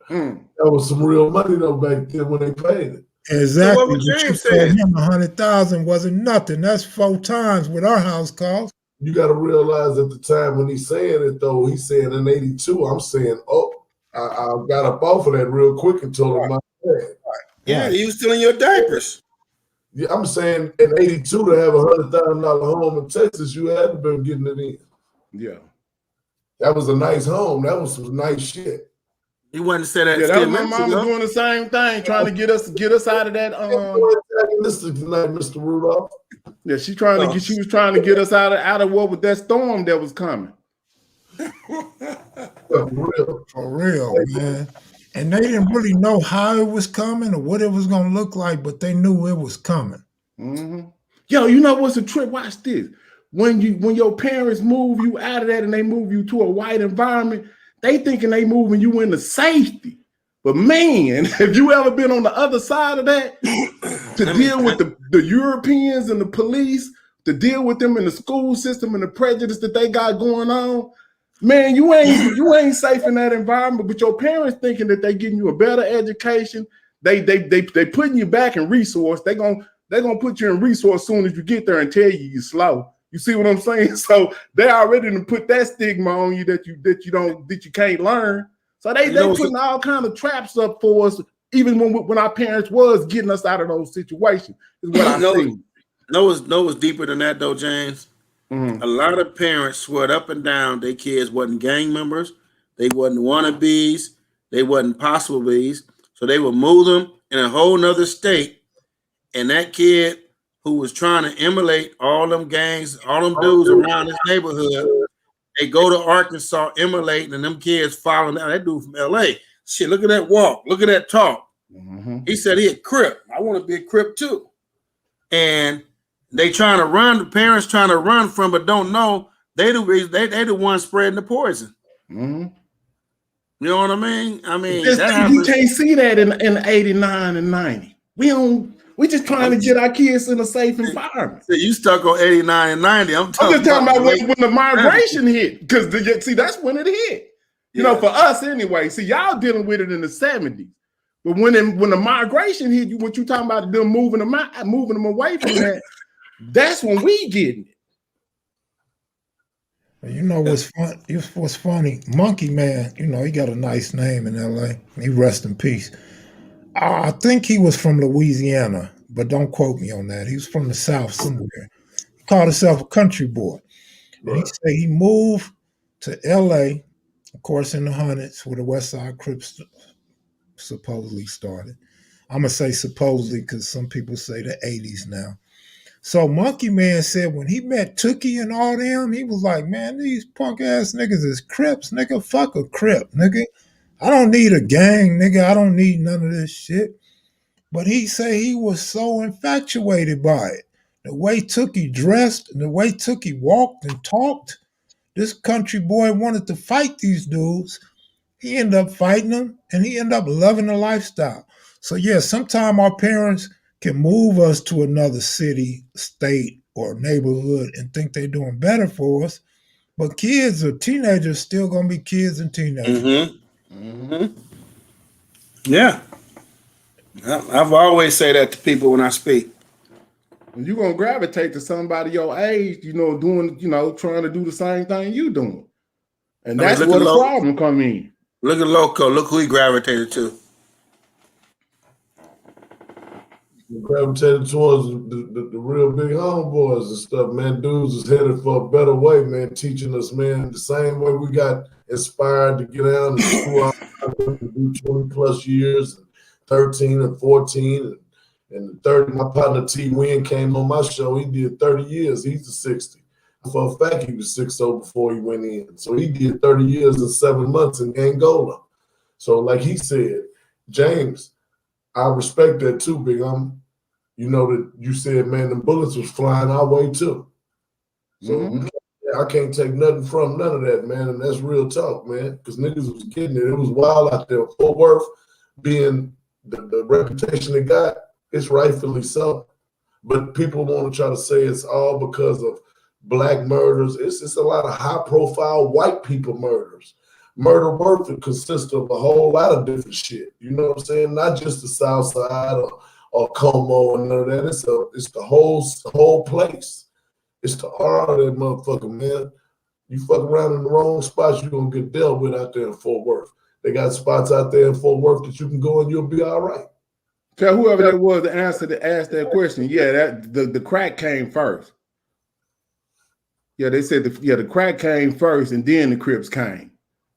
That was some real money though back then when they paid it. Exactly. So what was James saying? Him 100,000 wasn't nothing. That's 4 times what our house cost. You got to realize at the time when he's saying it though, he's saying in '82. I'm saying, I got up off of that real quick and told him my dad. Yeah, he was stealing your diapers. Yeah, I'm saying in '82 to have $100,000 home in Texas, you had to been getting it in. Yeah, that was a nice home. That was some nice shit. He wanted to say that. Yeah, that was my mama doing the same thing, trying to get us out of that. Tonight, Mr. Rudolph. Yeah, she was trying to get us out of what with that storm that was coming. For real, man. And they didn't really know how it was coming or what it was gonna look like, but they knew it was coming. Mm-hmm. Yo, you know what's the trip? Watch this. When your parents move you out of that and they move you to a white environment, they thinking they moving you into safety. But man, have you ever been on the other side of that to deal with the Europeans and the police, to deal with them in the school system and the prejudice that they got going on? Man, you ain't safe in that environment. But your parents thinking that they getting you a better education. They putting you back in resource. They're gonna put you in resource as soon as you get there and tell you slow. You see what I'm saying? So they already done put that stigma on you that you can't learn. So they putting all kind of traps up for us, even when our parents was getting us out of those situations. Is what I see. No, it's deeper than that though, James. Mm-hmm. A lot of parents swear up and down their kids wasn't gang members, they wasn't wannabes, they wasn't possible bees. So they would move them in a whole nother state, and that kid who was trying to emulate all them gangs, all them dudes around his neighborhood, they go to Arkansas emulating, and them kids following down. That dude from LA. Shit, look at that walk, look at that talk. Mm-hmm. He said he a Crip. I want to be a Crip too. And they trying to run, the parents trying to run from, but don't know they the ones spreading the poison. Mm-hmm. You know what I mean? You can't see that in 89 and 90. We just trying to get our kids in a safe environment. So you stuck on 89 and 90. I'm just talking about when the migration hit, because that's when it hit. You know, for us anyway. See, y'all dealing with it in the 70s. But when the migration hit, what you talking about them moving them away from that, that's when we getting it. You know what's funny? Monkey Man, you know, he got a nice name in LA. He rest in peace. I think he was from Louisiana, but don't quote me on that. He was from the South somewhere. He called himself a country boy. And he said he moved to LA, of course, in the hundreds, where the West Side Crips supposedly started. I'm going to say supposedly because some people say the 80s now. So Monkey Man said when he met Tookie and all them, he was like, man, these punk ass niggas is Crips, nigga. Fuck a Crip, nigga. I don't need a gang, nigga. I don't need none of this shit. But he say he was so infatuated by it. The way Tookie dressed and the way Tookie walked and talked, this country boy wanted to fight these dudes. He ended up fighting them, and he ended up loving the lifestyle. So yeah, sometimes our parents can move us to another city, state, or neighborhood and think they're doing better for us. But kids or teenagers still gonna be kids and teenagers. Mm-hmm. Mm-hmm. Yeah. I've always say that to people when I speak. You're gonna gravitate to somebody your age, doing, trying to do the same thing you doing. And that's where the problem come in. Look at Loco. Look who he gravitated to. He gravitated towards the real big homeboys and stuff, man. Dudes is headed for a better way, man, teaching us, man, the same way we got inspired to get out and school and do 20 plus years, 13 and 14 and 30. My partner T Win came on my show. He did 30 years. He's a 60. For a fact, he was 6'0" before he went in. So he did 30 years and 7 months in Angola. So like he said, James, I respect that too, Big. you know, that you said, man, the bullets was flying our way too. So I can't take nothing from none of that, man. And that's real talk, man. Because niggas was getting it. It was wild out there. Fort Worth being the reputation it got, it's rightfully so. But people want to try to say it's all because of black murders. It's a lot of high-profile white people murders. Murder Worth consists of a whole lot of different shit. You know what I'm saying? Not just the South Side or Como and none of that. It's the whole place. It's the R of that motherfucker, man. You fuck around in the wrong spots, you're gonna get dealt with out there in Fort Worth. They got spots out there in Fort Worth that you can go and you'll be all right. Tell whoever that was the answer to ask that question. Yeah, that the crack came first. Yeah, they said the crack came first and then the Crips came.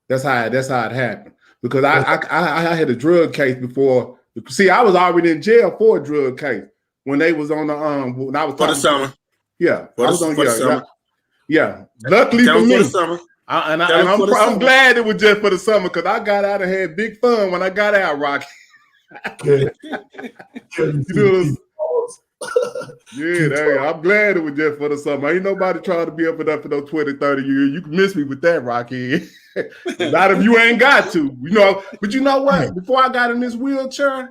That's how it happened. Because I had a drug case before. See, I was already in jail for a drug case when they was on the when I was for the summer. Yeah, for I was on the summer. Yeah, luckily for me. I'm summer. glad it was just for the summer because I got out and had big fun when I got out, Rocky. Yeah, I'm glad it was just for the summer. Ain't nobody trying to be up enough for those 20, 30 years. You can miss me with that, Rocky. Not if you ain't got to, you know. But you know what? Before I got in this wheelchair,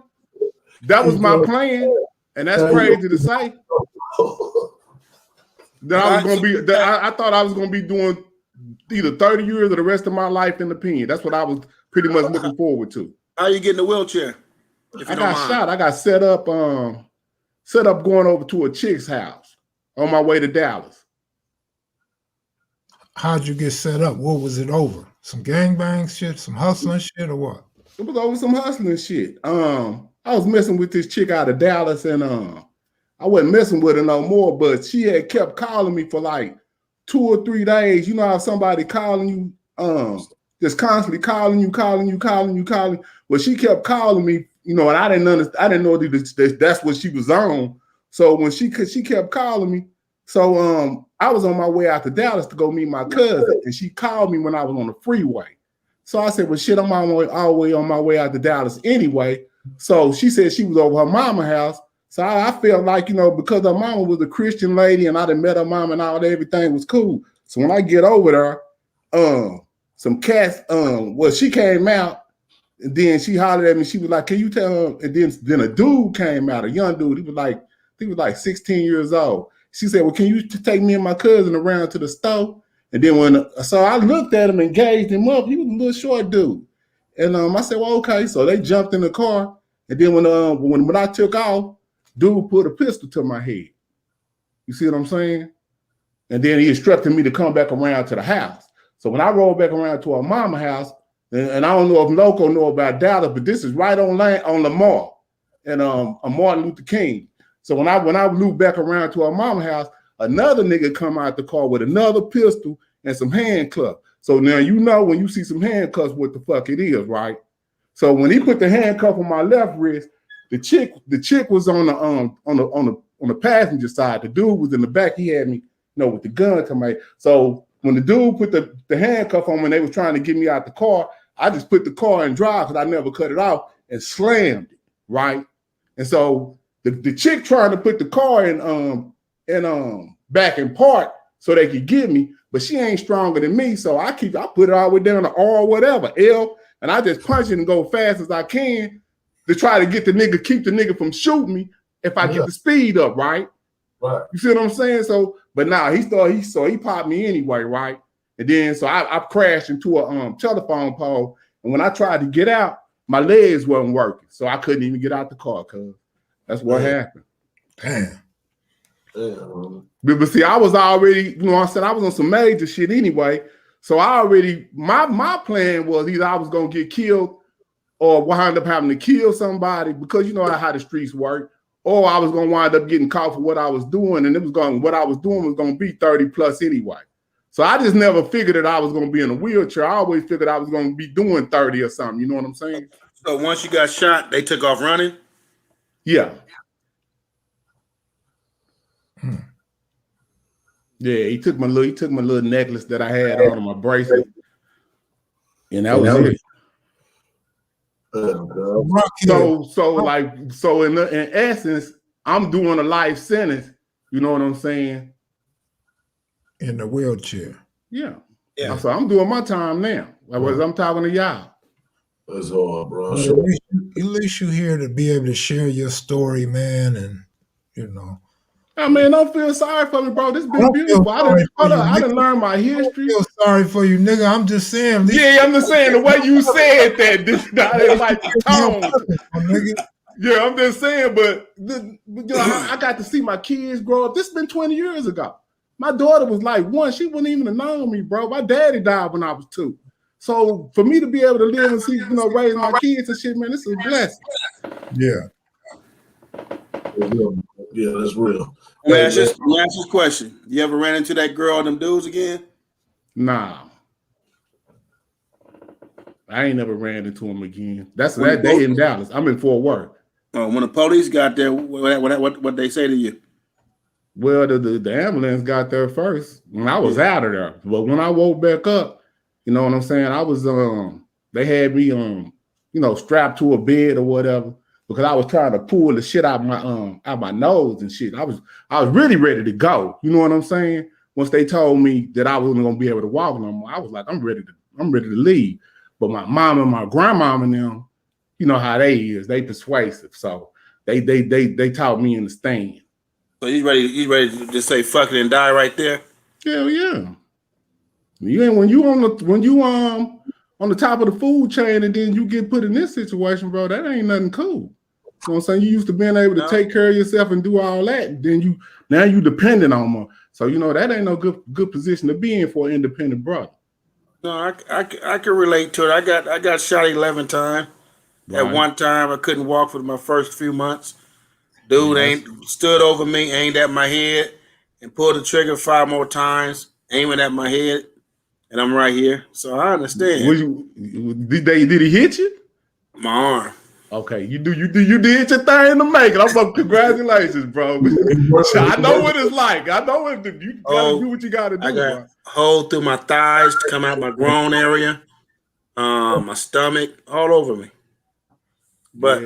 that was my plan, and that's crazy to say. That I was gonna be. I thought I was gonna be doing either 30 years or the rest of my life in the pen. That's what I was pretty much looking forward to. How you get in the wheelchair? I got shot. I got set up going over to a chick's house on my way to Dallas. How'd you get set up? What was it over? Some gangbang shit, some hustling shit, or what? It was over some hustling shit. I was messing with this chick out of Dallas, and I wasn't messing with her no more, but she had kept calling me for like 2 or 3 days. You know how somebody calling you, just constantly calling you. Well, she kept calling me, you know, and I didn't know that's what she was on. So when she kept calling me, so I was on my way out to Dallas to go meet my cousin, and she called me when I was on the freeway. So I said, well, shit, I'm all the way on my way out to Dallas anyway. So she said she was over her mama's house. So I felt like, you know, because her mama was a Christian lady and I done met her mom and all that, everything was cool. So when I get over there, some cats, she came out and then she hollered at me. She was like, can you tell her? And then a dude came out, a young dude. He was like 16 years old. She said, well, can you take me and my cousin around to the store? And then so I looked at him and gauged him up. He was a little short dude. And I said, well, okay. So they jumped in the car. And then when I took off, dude put a pistol to my head. You see what I'm saying? And then he instructed me to come back around to the house. So when I rolled back around to our mama's house, and I don't know if Loco know about Dallas, but this is right on Lamar and Martin Luther King. So when I looped back around to our mama's house, another nigga come out the car with another pistol and some handcuffs. So now you know when you see some handcuffs what the fuck it is, right? So when he put the handcuff on my left wrist, the chick was on the passenger side. The dude was in the back. He had me, you know, with the gun to me. So when the dude put the handcuff on when they was trying to get me out the car, I just put the car in drive because I never cut it off and slammed it, right? And so the chick trying to put the car in back in park so they could get me, but she ain't stronger than me. So I put it all the way down to R whatever, L, and I just punch it and go fast as I can to try to keep the nigga from shooting me if I get the speed up, right? Right. You see what I'm saying? So, but now he popped me anyway, right? And then so I crashed into a telephone pole, and when I tried to get out, my legs wasn't working, so I couldn't even get out the car, cuz that's what happened. Damn. But see, I was already, you know what I said, I was on some major shit anyway. So I already, my plan was either I was gonna get killed or wind up having to kill somebody because you know how the streets work, or I was gonna wind up getting caught for what I was doing, and what I was doing was gonna be 30 plus anyway. So I just never figured that I was gonna be in a wheelchair. I always figured I was gonna be doing 30 or something. You know what I'm saying? So once you got shot, they took off running? Yeah. Yeah, he took my little necklace that I had on my bracelet, and that was it. So in essence, I'm doing a life sentence. You know what I'm saying? In the wheelchair. Yeah. Yeah. So I'm doing my time now. As I'm talking to y'all. That's hard, bro. But at least you're here to be able to share your story, man, and you know. I mean, don't feel sorry for me, bro. This has been beautiful. I didn't learn my history. I don't feel sorry for you, nigga. I'm just saying. Yeah, I'm just saying the way you said that. I didn't like the tone. Yeah, I'm just saying, but you know, I got to see my kids grow up. This has been 20 years ago. My daughter was like 1. She wouldn't even have known me, bro. My daddy died when I was 2. So for me to be able to live and see, you know, raise my kids and shit, man, this is a blessing. Yeah. Yeah, that's real. Let me ask this question. You ever ran into that girl or them dudes again? Nah. I ain't never ran into him again. That's that day in Dallas. I'm in Fort Worth. Oh, when the police got there, what they say to you? Well, the ambulance got there first when I was out of there. But when I woke back up, you know what I'm saying? I was they had me you know, strapped to a bed or whatever because I was trying to pull the shit out my nose and shit. I was really ready to go. You know what I'm saying? Once they told me that I wasn't gonna be able to walk no more, I was like, I'm ready to leave. But my mom and my grandmom and them, you know how they is. They persuasive. So they taught me in the stand. So you ready to just say fuck it and die right there? Hell yeah. When you on the top of the food chain and then you get put in this situation, bro, that ain't nothing cool. You know what I'm saying? You used to being able to take care of yourself and do all that. And then you dependent on more. So you know that ain't no good position to be in for an independent brother. No, I can relate to it. I got shot 11 times. Right. At one time, I couldn't walk for my first few months. Dude stood over me, aimed at my head, and pulled the trigger 5 more times, aiming at my head, and I'm right here. So I understand. Did he hit you? My arm. Okay, you did your thing to make it. I'm like, congratulations, bro. I know what it's like. I know what you gotta do what you gotta do. I got a hole through my thighs to come out my groin area, my stomach, all over me. But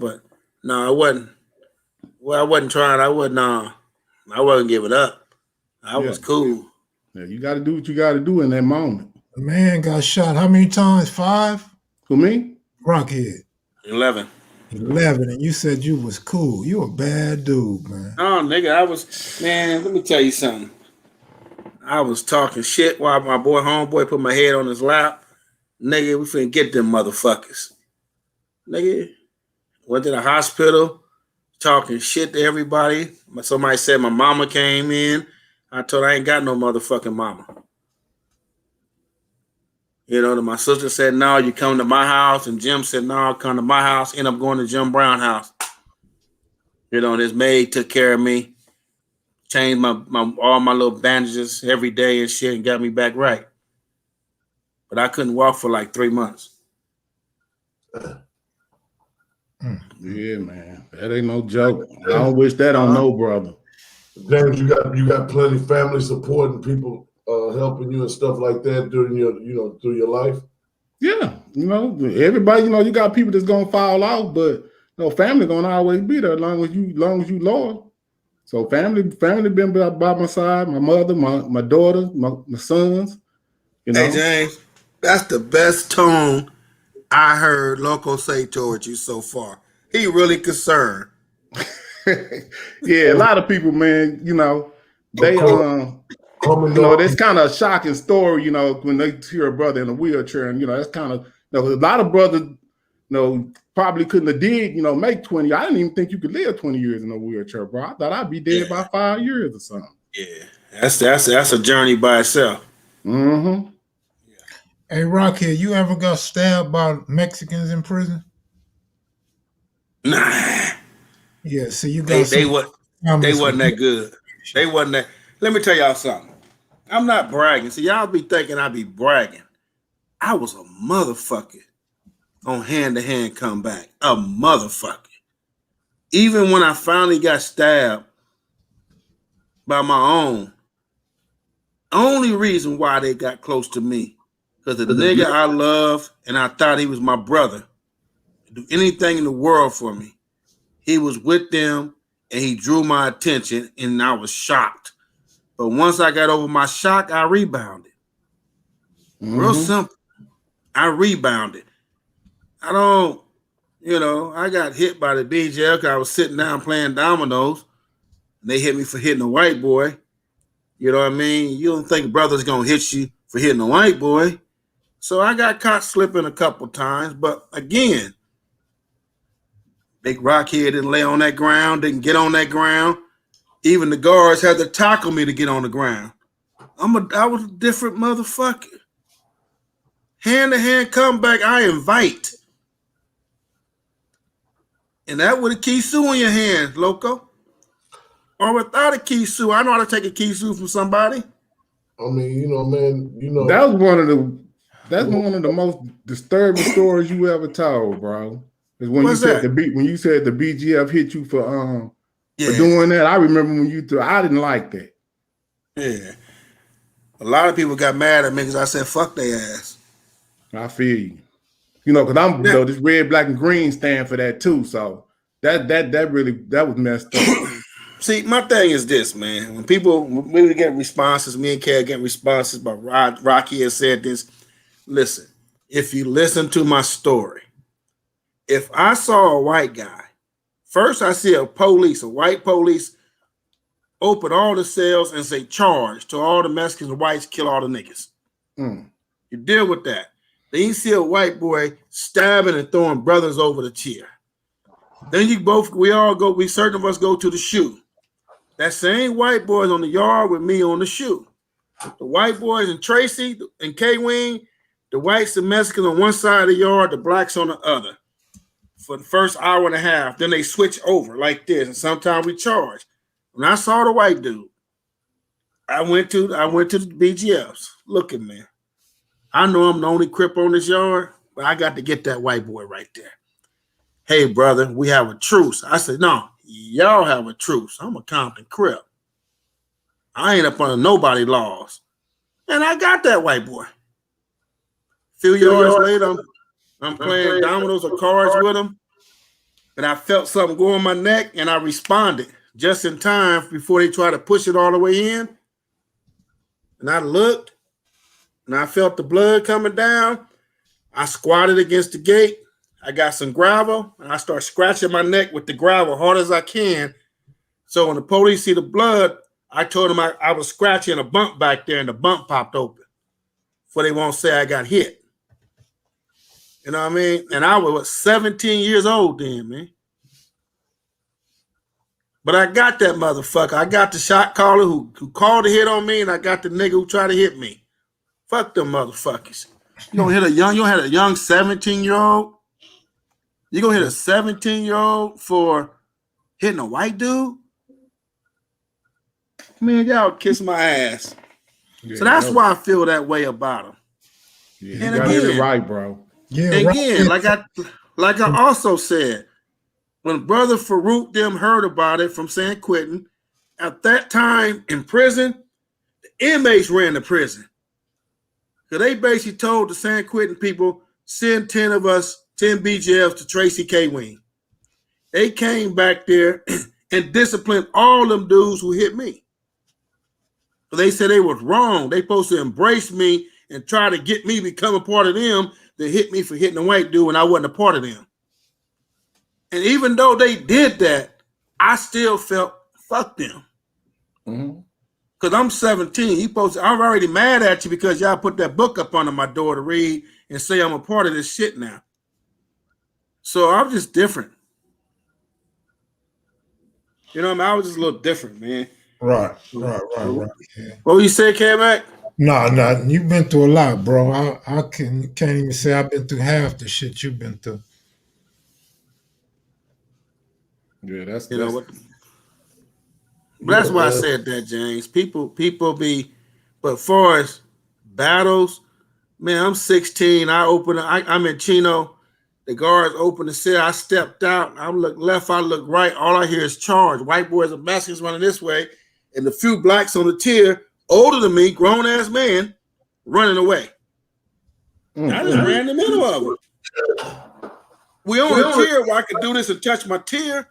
but no, I wasn't. Well, I wasn't trying. I wasn't giving up. I was cool. Yeah, you got to do what you got to do in that moment. The man got shot how many times? 5? Who, me? Rocchead. 11. 11, and you said you was cool. You a bad dude, man. Oh, nigga, let me tell you something. I was talking shit while my homeboy put my head on his lap. Nigga, we finna get them motherfuckers. Nigga, went to the hospital, talking shit to everybody. Somebody said my mama came in. I told her I ain't got no motherfucking mama. You know, my sister said, no, you come to my house. And Jim said, no, come to my house. End up going to Jim Brown's house. You know, his maid took care of me. Changed all my little bandages every day and shit and got me back right. But I couldn't walk for like 3 months. Yeah, man. That ain't no joke. I don't wish that on no brother. James, you got plenty of family support and people helping you and stuff like that during through your life. Yeah, you know, everybody, you know, you got people that's gonna fall off, but you know, family gonna always be there as long as you loyal. So family been by my side, my mother, my daughter, my sons. You know? Hey James, that's the best tone I heard Loco say towards you so far. He really concerned. Yeah, a lot of people, man, you know, they you know, that's kind of a shocking story, you know, when they hear a brother in a wheelchair, and you know, that's kind of, you know, a lot of brothers, you know, probably couldn't have did, you know, make 20. I didn't even think you could live 20 years in a wheelchair, bro. I thought I'd be dead by 5 years or something. Yeah, that's a journey by itself. Mm-hmm. Hey, Rocchead, you ever got stabbed by Mexicans in prison? Nah. Yeah, so you got they wasn't that good. They wasn't that. Let me tell y'all something. I'm not bragging. See, y'all be thinking I be bragging. I was a motherfucker on hand-to-hand comeback. A motherfucker. Even when I finally got stabbed by my own, only reason why they got close to me, because the nigga I love and I thought he was my brother, do anything in the world for me. he was with them and he drew my attention and I was shocked. But once I got over my shock, I rebounded. Real simple. I rebounded. I don't, I got hit by the BJL because I was sitting down playing dominoes. And they hit me for hitting a white boy. You know what I mean? You don't think brother's going to hit you for hitting a white boy. So I got caught slipping a couple times. But again, Big Rocchead didn't lay on that ground, didn't get on that ground. Even the guards had to tackle me to get on the ground. I was a different motherfucker. Hand-to-hand comeback, I invite. And that with a kisu in your hand, loco. Or without a kisu. I know how to take a kisu from somebody. I mean, man, That was one of the most disturbing stories you ever told, bro. Is when you said when you said the BGF hit you for doing that. I remember when I didn't like that. Yeah. A lot of people got mad at me because I said fuck their ass. I feel you. Because I'm this red, black, and green stand for that too. So that was messed up. See, my thing is this, man. When we get responses, me and Kev get responses, but Rocky has said this. Listen, if you listen to my story, if I saw a white guy, first I see a white police, open all the cells and say charge to all the Mexicans and whites, kill all the niggas. You deal with that. Then you see a white boy stabbing and throwing brothers over the chair. Then certain of us go to the shoe. That same white boy's on the yard with me on the shoe. The white boys and Tracy and K-Wing, the whites and Mexicans on one side of the yard, the blacks on the other. For the first hour and a half. Then they switch over like this, and sometimes we charge. When I saw the white dude, I went to the BGFs. Look at me. I know I'm the only Crip on this yard, but I got to get that white boy right there. Hey, brother, we have a truce. I said, no, y'all have a truce. I'm a Compton Crip. I ain't up under nobody laws. And I got that white boy. A few yards later, I'm playing dominoes or cards with him, and I felt something go on my neck, and I responded just in time before they try to push it all the way in. And I looked, and I felt the blood coming down. I squatted against the gate. I got some gravel, and I start scratching my neck with the gravel hard as I can. So when the police see the blood, I told them I was scratching a bump back there, and the bump popped open. So they won't say I got hit. You know what I mean? And I was 17 years old then, man. But I got that motherfucker. I got the shot caller who called to hit on me, and I got the nigga who tried to hit me. Fuck them motherfuckers. You don't hit a young 17-year-old? You gonna hit a 17-year-old for hitting a white dude? Man, y'all kiss my ass. Yeah, so that's why I feel that way about him. Yeah, and again, right, bro. Yeah, again, right. like I also said, when Brother Farouk them heard about it from San Quentin, at that time in prison, the inmates ran the prison. So they basically told the San Quentin people, send 10 of us, 10 BJFs to Tracy K-Wing. They came back there and disciplined all them dudes who hit me. So they said they was wrong. They supposed to embrace me and try to get me become a part of them that hit me for hitting a white dude when I wasn't a part of them. And even though they did that, I still felt fuck them. Because I'm 17. I'm already mad at you because y'all put that book up under my door to read and say I'm a part of this shit now. So I'm just different. You know what I mean? I was just a little different, man. Right. Yeah. What you say, K-Mac? No, you've been through a lot, bro. I can't even say I've been through half the shit you've been through. Yeah, that's what. But that's why I said that, James. People be, but as far as battles, man, I'm 16. I'm in Chino. The guards open the cell. I stepped out. I look left. I look right. All I hear is charge. White boys and Mexicans running this way, and the few blacks on the tier, older than me, grown ass man, running away. I just ran in the middle of them. We on a tier where I could do this and touch my tier.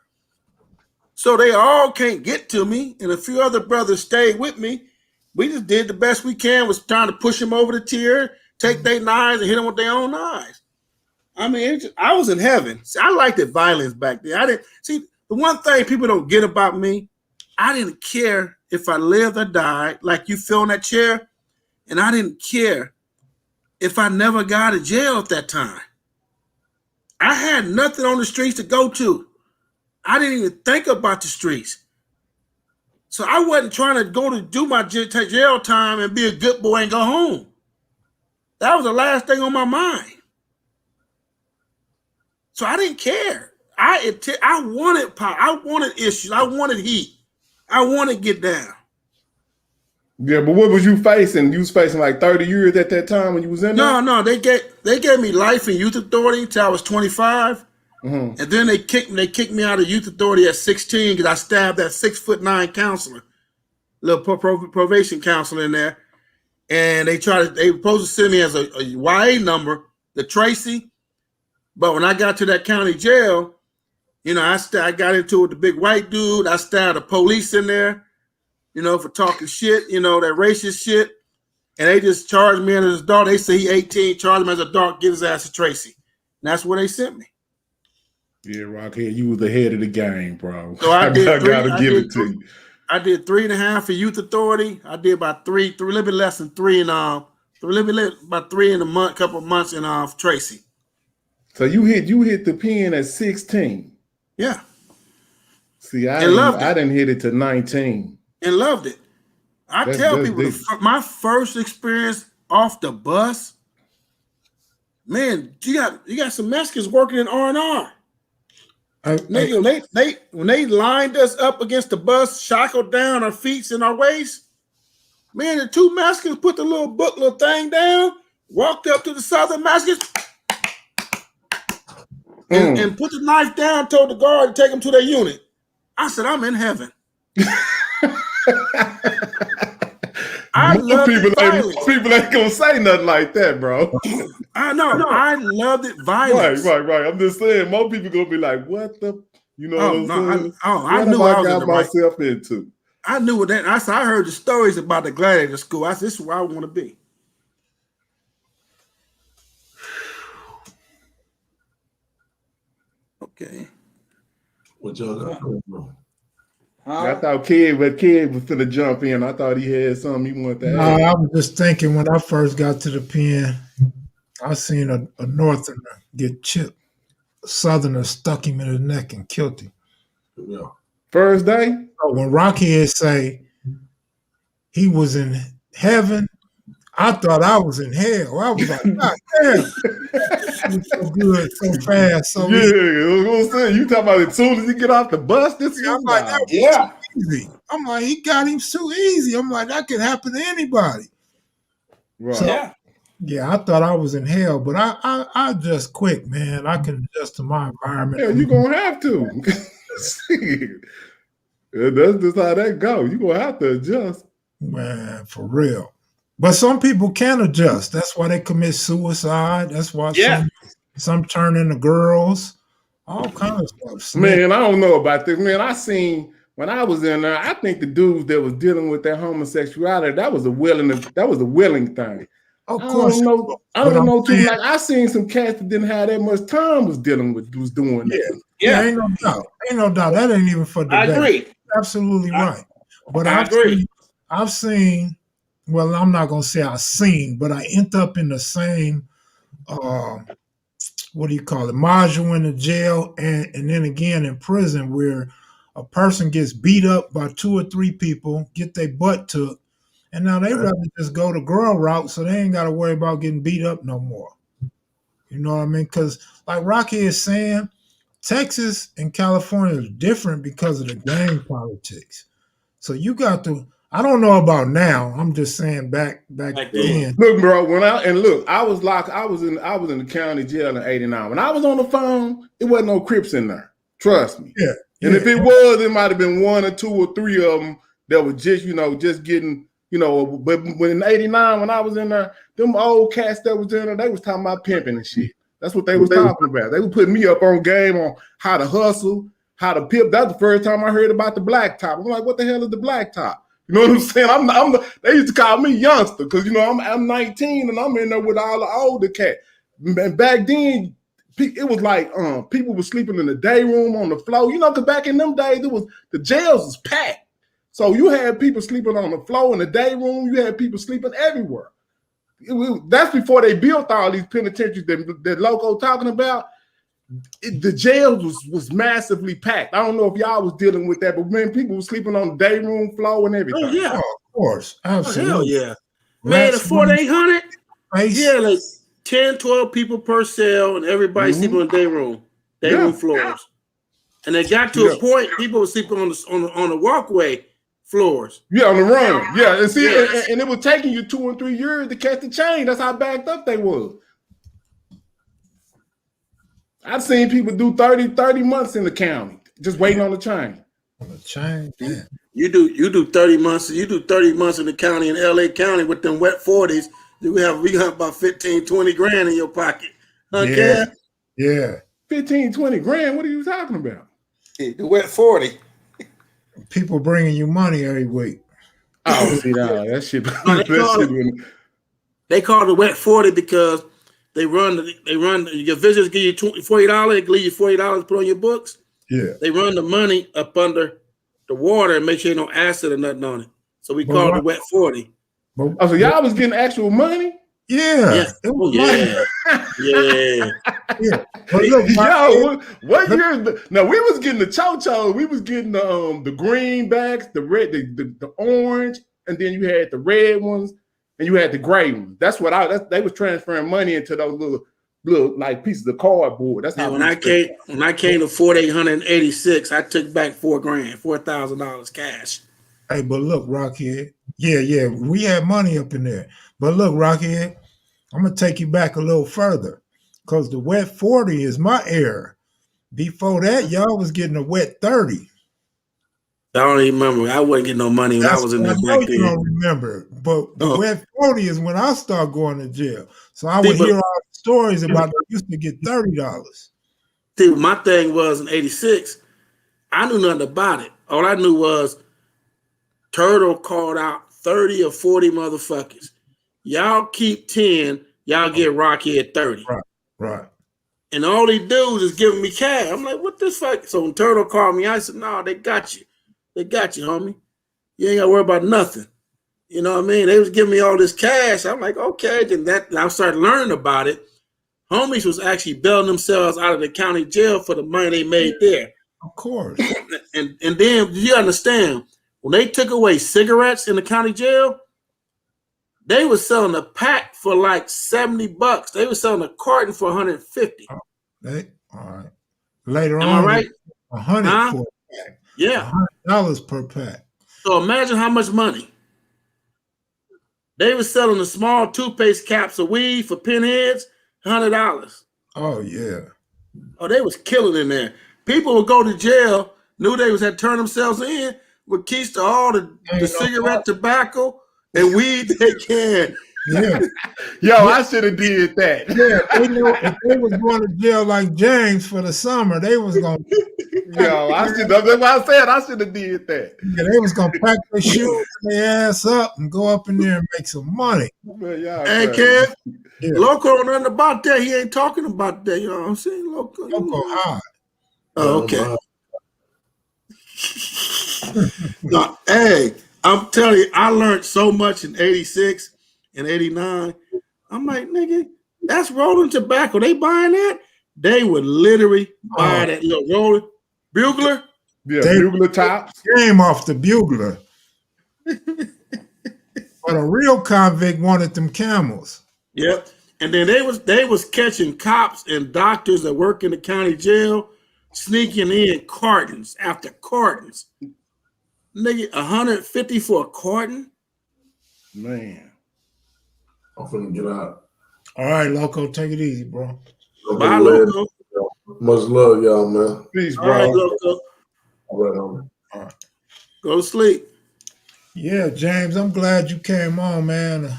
So they all can't get to me, and a few other brothers stayed with me. We just did the best we can, was trying to push them over the tier, take their knives and hit them with their own knives. I mean, I was in heaven. See, I liked the violence back then. I didn't see the one thing people don't get about me. I didn't care if I lived or died, like you feel in that chair, and I didn't care if I never got out of jail at that time. I had nothing on the streets to go to. I didn't even think about the streets. So I wasn't trying to go to do my jail time and be a good boy and go home. That was the last thing on my mind. So I didn't care. I wanted power. I wanted issues. I wanted heat. I wanted to get down. Yeah, but what was you facing? You was facing like 30 years at that time when you was in there? No, they gave me life in youth authority till I was 25. And then they kicked me out of youth authority at 16 because I stabbed that 6'9" counselor, little probation counselor in there. And they were supposed to send me as a YA number, the Tracy. But when I got to that county jail, you know, I got into it with the big white dude. I stabbed the police in there, you know, for talking shit, you know, that racist shit. And they just charged me as a dog. They say he 18, charged him as a dog, give his ass to Tracy. And that's where they sent me. Yeah, Rocchead, you was the head of the game, bro. So I gotta give it to you. I did 3.5 for youth authority. I did about three, a little bit less than three, and about 3 in a month, couple of months in Tracy. So you hit the pen at 16. Yeah. See, I didn't hit it to 19. And loved it. I tell people my first experience off the bus, man, you got some Mexicans working in R&R. When they lined us up against the bus, shackled down our feet and our waists, man, the two Mexicans put the little thing down, walked up to the Southern Mexicans, and put the knife down, told the guard to take them to their unit. I said, I'm in heaven. People ain't gonna say nothing like that, bro. I know. I loved it. Violence. Right. I'm just saying, most people gonna be like, "What the?" You know what I'm saying? I knew I got myself into. I knew what that. I heard the stories about the gladiator school. I said, "This is where I want to be." Okay. What y'all got going on? I thought Kid was finna jump in. I thought he had something he wanted to add. I was just thinking when I first got to the pen, I seen a Northerner get chipped. A Southerner stuck him in the neck and killed him. Yeah. First day? So when Rocchead say he was in heaven, I thought I was in hell. I was like, God damn. It was so good, so fast. So yeah, I was gonna say, you talking about as soon as he get off the bus, this is I'm like, that was too easy. I'm like, he got him too easy. I'm like, that could happen to anybody. Right. So, yeah, I thought I was in hell, but I just quick, man. I can adjust to my environment. Yeah, you're gonna have to. That's just how that go. You're gonna have to adjust. Man, for real. But some people can adjust. That's why they commit suicide. That's why some turn into girls. All kinds of stuff. Man, I don't know about this. Man, I seen when I was in there, I think the dudes that was dealing with that homosexuality, that was a willing thing. Of course. I don't know too. Like I seen some cats that didn't have that much time was doing that. Yeah, ain't no doubt. Ain't no doubt. That ain't even for debate. I agree. Absolutely right. But I've seen. Well, I'm not gonna say I've seen, but I end up in the same. What do you call it? Module in the jail, and then again in prison, where a person gets beat up by 2 or 3 people, get their butt took, and now they rather just go the girl route, so they ain't got to worry about getting beat up no more. You know what I mean? Because like Rocky is saying, Texas and California is different because of the gang politics. So you got to. I don't know about now. I'm just saying back then. Look, bro, I was locked. I was in the county jail in '89. When I was on the phone, it wasn't no Crips in there. Trust me. Yeah. And if it was, it might have been 1 or 2 or 3 of them that was just getting, but when in '89, when I was in there, them old cats that was in there, they was talking about pimping and shit. That's what they was talking about. They were putting me up on game on how to hustle, how to pimp. That's the first time I heard about the black top. I'm like, what the hell is the black top? You know what I'm saying? They used to call me youngster because, you know, I'm 19 and I'm in there with all the older cats. And back then, it was like people were sleeping in the day room on the floor. You know, because back in them days, the jails was packed. So you had people sleeping on the floor in the day room. You had people sleeping everywhere. That's before they built all these penitentiaries that Loco talking about. The jail was massively packed. I don't know if y'all was dealing with that, but man, people were sleeping on the day room floor and everything. Oh, yeah. Oh, of course. Absolutely. Oh, hell yeah. Man, the 4,800, yeah, like 10, 12 people per cell, and everybody sleeping on the day room floors. And they got to a point, people were sleeping on the walkway floors. Yeah, on the run. Yeah, and see, and it was taking you 2 and 3 years to catch the chain. That's how backed up they was. I've seen people do 30 months in the county just waiting on the chain. On the chain, yeah. You do 30 months. You do 30 months in the county, in LA County, with them wet 40s. We have about 15, 20 grand in your pocket. Okay? Yeah. 15, 20 grand. What are you talking about? The wet 40. People bringing you money every week. Oh, see, no, that shit. They call it the wet 40 because they run. Your visitors give you $40. They leave you $40 to put on your books. Yeah. They run the money up under the water and make sure no acid or nothing on it. So we call it the wet 40. Oh, so y'all was getting actual money? Yeah. It was money. Yeah. But look, yo, what year? Now we was getting the cho-cho. We was getting the greenbacks, the red, the orange, and then you had the red ones, and you had the gray ones. That's what they was transferring money into those little like pieces of cardboard. That's how. When I came to 4,886, I took back $4,000 cash. Hey, but look, Rocchead. Yeah, we had money up in there. But look, Rocchead, I'm gonna take you back a little further, because the wet 40 is my era. Before that, y'all was getting a wet 30. I don't even remember. I wasn't getting no money when I was in there back then. I don't remember, but the wet 40 is when I started going to jail. So I would hear all the stories about they used to get $30. See, my thing was in '86, I knew nothing about it. All I knew was Turtle called out 30 or 40 motherfuckers. Y'all keep 10, y'all get Rocchead 30. Right. And all these dudes is giving me cash. I'm like, what this fuck? So when Turtle called me, I said, no, they got you. They got you, homie. You ain't got to worry about nothing. You know what I mean? They was giving me all this cash. I'm like, okay. Then I started learning about it. Homies was actually bailing themselves out of the county jail for the money they made there. Of course. and then you understand, when they took away cigarettes in the county jail, they were selling a pack for like $70. They were selling a carton for $150. All right. Later Am on, I right? $100 for a pack. Yeah. $100 per pack. So imagine how much money. They were selling the small toothpaste caps of weed for pinheads, $100. Oh, yeah. Oh, they was killing in there. People would go to jail, knew they had turned themselves in, would keister all the cigarette, tobacco, and weed they can. Yeah. Yo, I should have did that. Yeah, they knew if they was going to jail like James for the summer, they was going to. Yo, that's why I said I should have did that. Yeah, they was going to pack their shoes and their ass up and go up in there and make some money. Hey, Kev, Loco don't know nothing about that. He ain't talking about that. You know what I'm saying? Loco high. Oh, okay. No, hey, I'm telling you, I learned so much in '86 and '89. I'm like, nigga, that's rolling tobacco. They buying that? They would literally buy that little rolling bugler. Yeah, bugler tops. Game off the bugler. But a real convict wanted them Camels. Yep. And then they was catching cops and doctors that work in the county jail, sneaking in cartons after cartons. Nigga, $150 for a carton? Man. I'm finna get out. All right, Loco, take it easy, bro. Bye, Loco. Much love, y'all, man. Peace, bro. All right, Loco. All right, homie. All right. Go to sleep. Yeah, James, I'm glad you came on, man,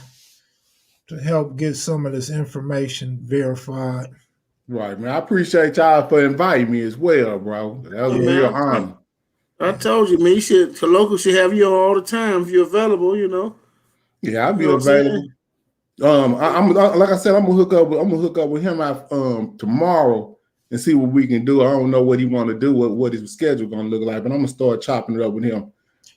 to help get some of this information verified. Right, man. I appreciate y'all for inviting me as well, bro. That was a real honor. I told you, man. The local should have you all the time if you're available. You know. Yeah, I'll be available. I'm like I said, I'm gonna hook up with him out tomorrow and see what we can do. I don't know what he want to do, what his schedule gonna look like, but I'm gonna start chopping it up with him,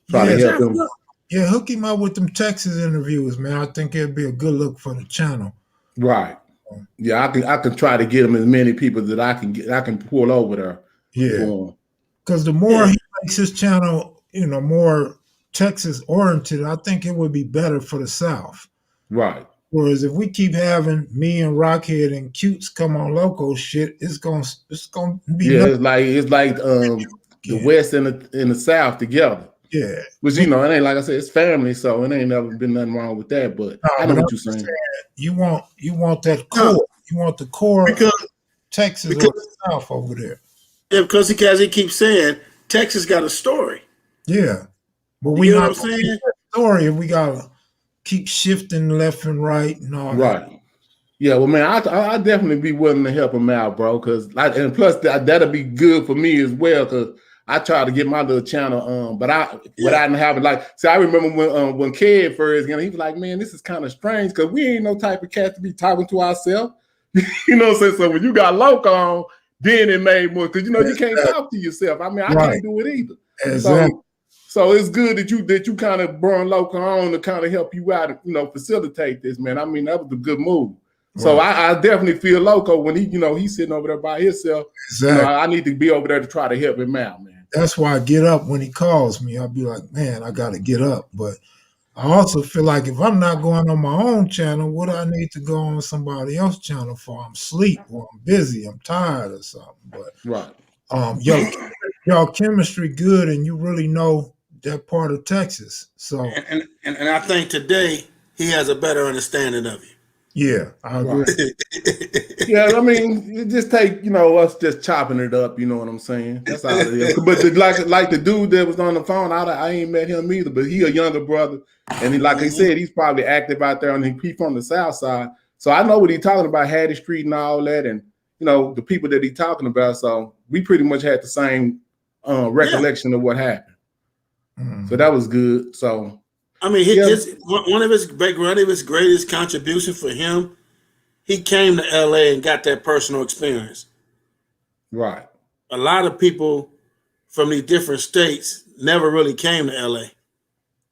try to help him. Yeah, hook him up with them Texas interviews, man. I think it'd be a good look for the channel. Right. Yeah, I can try to get him as many people that I can pull over there. Yeah. Because the more he makes his channel, more Texas oriented, I think it would be better for the South. Right. Whereas if we keep having me and Rocchead and Cutes come on local shit, it's gonna be it's like the West and the South together. Yeah. Which it ain't, like I said, it's family, so it ain't never been nothing wrong with that. But I know what you're saying. You want that core. You want the core of Texas or the South over there. Yeah, because he keeps saying Texas got a story. Yeah. But we not saying story if we gotta keep shifting left and right and all that. Right. Yeah, well, man, I definitely be willing to help him out, bro. Because and plus that'll be good for me as well. Because I try to get my little channel but without having I remember when Kev first, he was like, man, this is kind of strange because we ain't no type of cat to be talking to ourselves. You know what I'm saying? So when you got Loco on, then it made more because you can't talk to yourself. I mean, I can't do it either. Exactly. So it's good that you kind of brought Loco on to kind of help you out, facilitate this, man. I mean, that was a good move. Right. So I definitely feel Loco when he's sitting over there by himself. Exactly. I need to be over there to try to help him out, man. That's why I get up when he calls me. I'll be like, man, I got to get up. But I also feel like if I'm not going on my own channel, what I need to go on somebody else's channel for? I'm asleep or I'm busy, I'm tired or something. But right. Y'all chemistry good and you really know that part of Texas. So and I think today he has a better understanding of you. Yeah, I agree. Right. Yeah, I mean, it just take us just chopping it up. You know what I'm saying? That's all it is. But like the dude that was on the phone, I ain't met him either. But he a younger brother, and he said, he's probably active out there, and he from the South Side. So I know what he's talking about, Hattie Street and all that, and the people that he's talking about. So we pretty much had the same recollection of what happened. Mm-hmm. So that was good. So. I mean, one of his greatest contribution for him, he came to LA and got that personal experience. Right. A lot of people from these different states never really came to LA.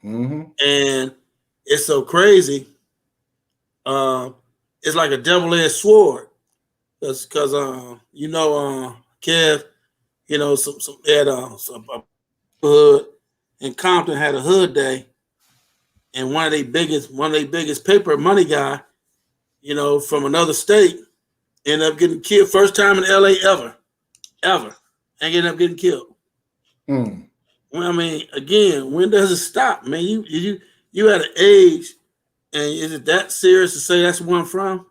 Mm-hmm. And it's so crazy. It's like a double-edged sword. Because Kev, some had a hood, and Compton had a hood day. And one of their biggest paper money guy, from another state, ended up getting killed. First time in LA ever, and ended up getting killed. Mm. Well, I mean, again, when does it stop, man? You at an age, and is it that serious to say that's where I'm from?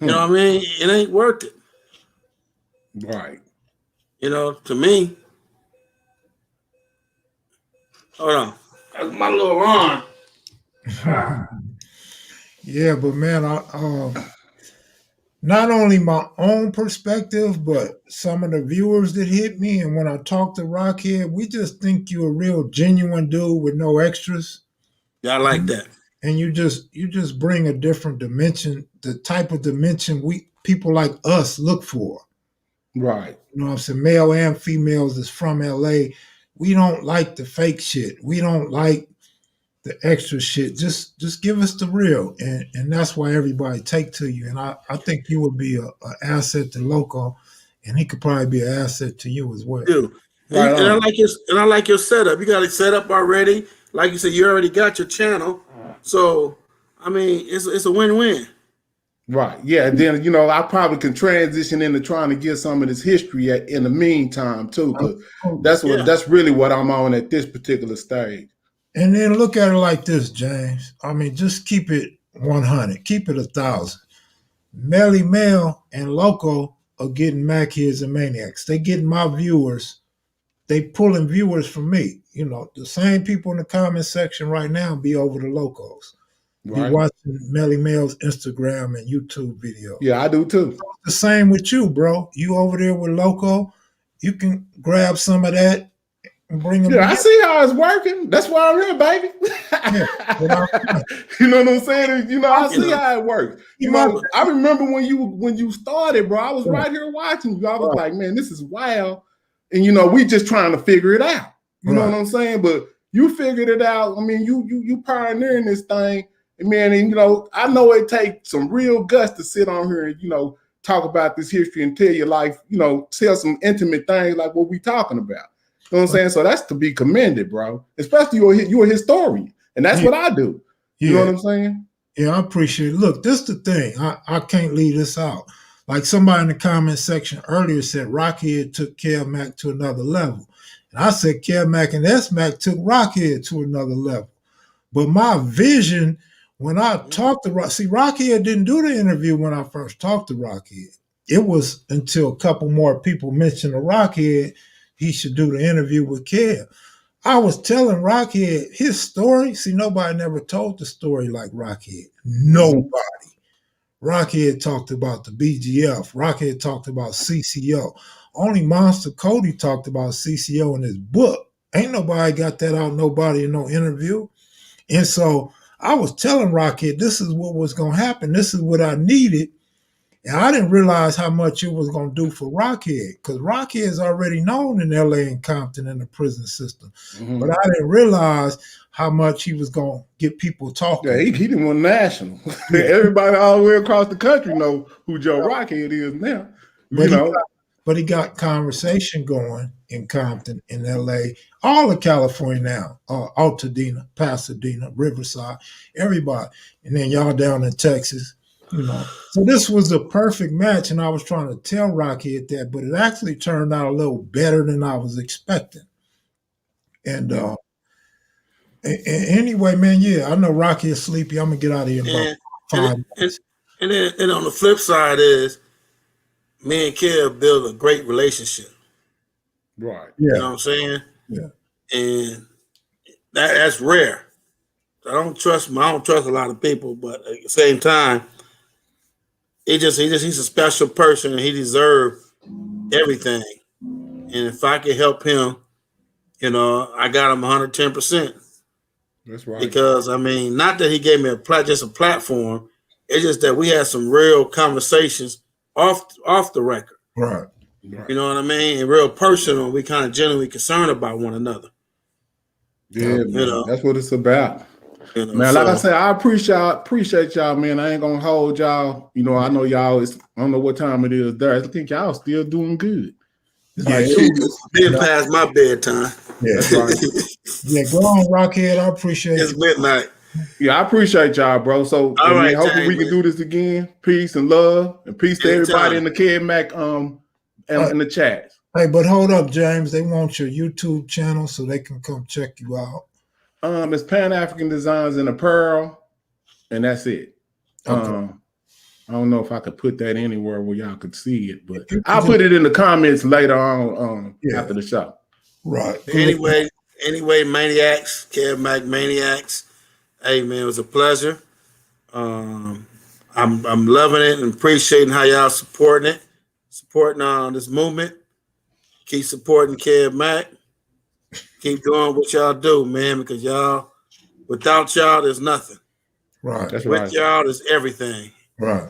You know what I mean? It ain't worth it. Right. To me. Hold on. That's my little alarm. Yeah, but man, not only my own perspective, but some of the viewers that hit me, and when I talk to Rocchead, we just think you're a real genuine dude with no extras. Yeah, I like that. And you just bring a different dimension, the type of dimension people like us look for. Right. You know what I'm saying? Male and females that's from LA. We don't like the fake shit. We don't like the extra shit. Just give us the real. And that's why everybody take to you. And I think you would be an asset to Loco, and he could probably be an asset to you as well. Dude. Right. And I like your setup. You got it set up already. Like you said, you already got your channel. So I mean, it's a win-win. Right. Yeah. And then, I probably can transition into trying to get some of this history in the meantime too. Cause that's really what I'm on at this particular stage. And then look at it like this, James. I mean, just keep it 100, keep it 1,000. Melly Mel and Loco are getting Mac Kids and Maniacs. They getting my viewers. They pulling viewers from me. The same people in the comment section right now be over the Locos. Be watching Melly Mel's Instagram and YouTube videos. Yeah, I do too. The same with you, bro. You over there with Loco, you can grab some of that and bring them. Yeah, I see how it's working. That's why I'm here, baby. You know what I'm saying? You know, I see how it works. You know, I remember when you started, bro. I was right here watching you. I was like, man, this is wild. And you know, we just trying to figure it out. You know what I'm saying? But you figured it out. I mean, you pioneering this thing, and man. And you know, I know it takes some real guts to sit on here and you know talk about this history and tell your life. You know, tell some intimate things like what we talking about. You know what I'm saying? So that's to be commended, bro. Especially you're a historian, and that's what I do. You know what I'm saying? Yeah, I appreciate it. Look, this is the thing. I can't leave this out. Like somebody in the comment section earlier said, Rocchead took Kev Mac to another level. And I said Kev Mac and S-Mac took Rocchead to another level. But my vision, when I talked to Rocchead didn't do the interview when I first talked to Rocchead. It was until a couple more people mentioned to Rocchead, he should do the interview with Kev. I was telling Rocchead his story. See, nobody never told the story like Rocchead. Nobody. Rocchead talked about the BGF. Rocchead talked about CCO. Only Monster Cody talked about CCO in his book. Ain't nobody got that out, nobody in no interview. And so I was telling Rocchead, this is what was going to happen. This is what I needed. And I didn't realize how much it was going to do for Rocchead, because Rocchead is already known in LA and Compton in the prison system. Mm-hmm. But I didn't realize how much he was going to get people talking. Yeah, he didn't want national. Yeah. Everybody all the way across the country know who Joe Rocchead is now. But he got conversation going in Compton, in LA, all of California now, Altadena, Pasadena, Riverside, everybody. And then y'all down in Texas. You know, so this was the perfect match, and I was trying to tell Rocchead that, but it actually turned out a little better than I was expecting. And anyway, man, yeah, I know Rocchead's sleepy. I'm gonna get out of here in about 5 minutes. And then on the flip side is, me and Kev built a great relationship. Right. Yeah. You know what I'm saying? Yeah. And that's rare. I don't trust a lot of people, but at the same time, he's a special person and he deserves everything. And if I can help him, you know, I got him 110%. That's right. Because I mean, not that he gave me just a platform, it's just that we had some real conversations off the record. Right. You know what I mean? And real personal, we kind of genuinely concerned about one another. Yeah, man, that's what it's about. You know, man, like I said, I appreciate y'all, man. I ain't gonna hold y'all. You know, I know y'all. I don't know what time it is there. I think y'all still doing good. It's been past my bedtime. Yeah, that's right. Yeah, go on, Rocchead. I appreciate it. It's midnight. Yeah, I appreciate y'all, bro. So right, hopefully we can do this again. Peace and love, and peace to everybody in the Kev Mac in the chat. Hey, but hold up, James. They want your YouTube channel so they can come check you out. It's Pan-African Designs and Apparel, and that's it. Okay. I don't know if I could put that anywhere where y'all could see it, but I'll put it in the comments later on after the show. Right. Anyway, Maniacs, Kev Mac Maniacs. Hey man, it was a pleasure. I'm loving it and appreciating how y'all supporting this movement. Keep supporting Kev Mac. Keep doing what y'all do, man, because without y'all, there's nothing. Right. That's With right. y'all, there's everything. Right.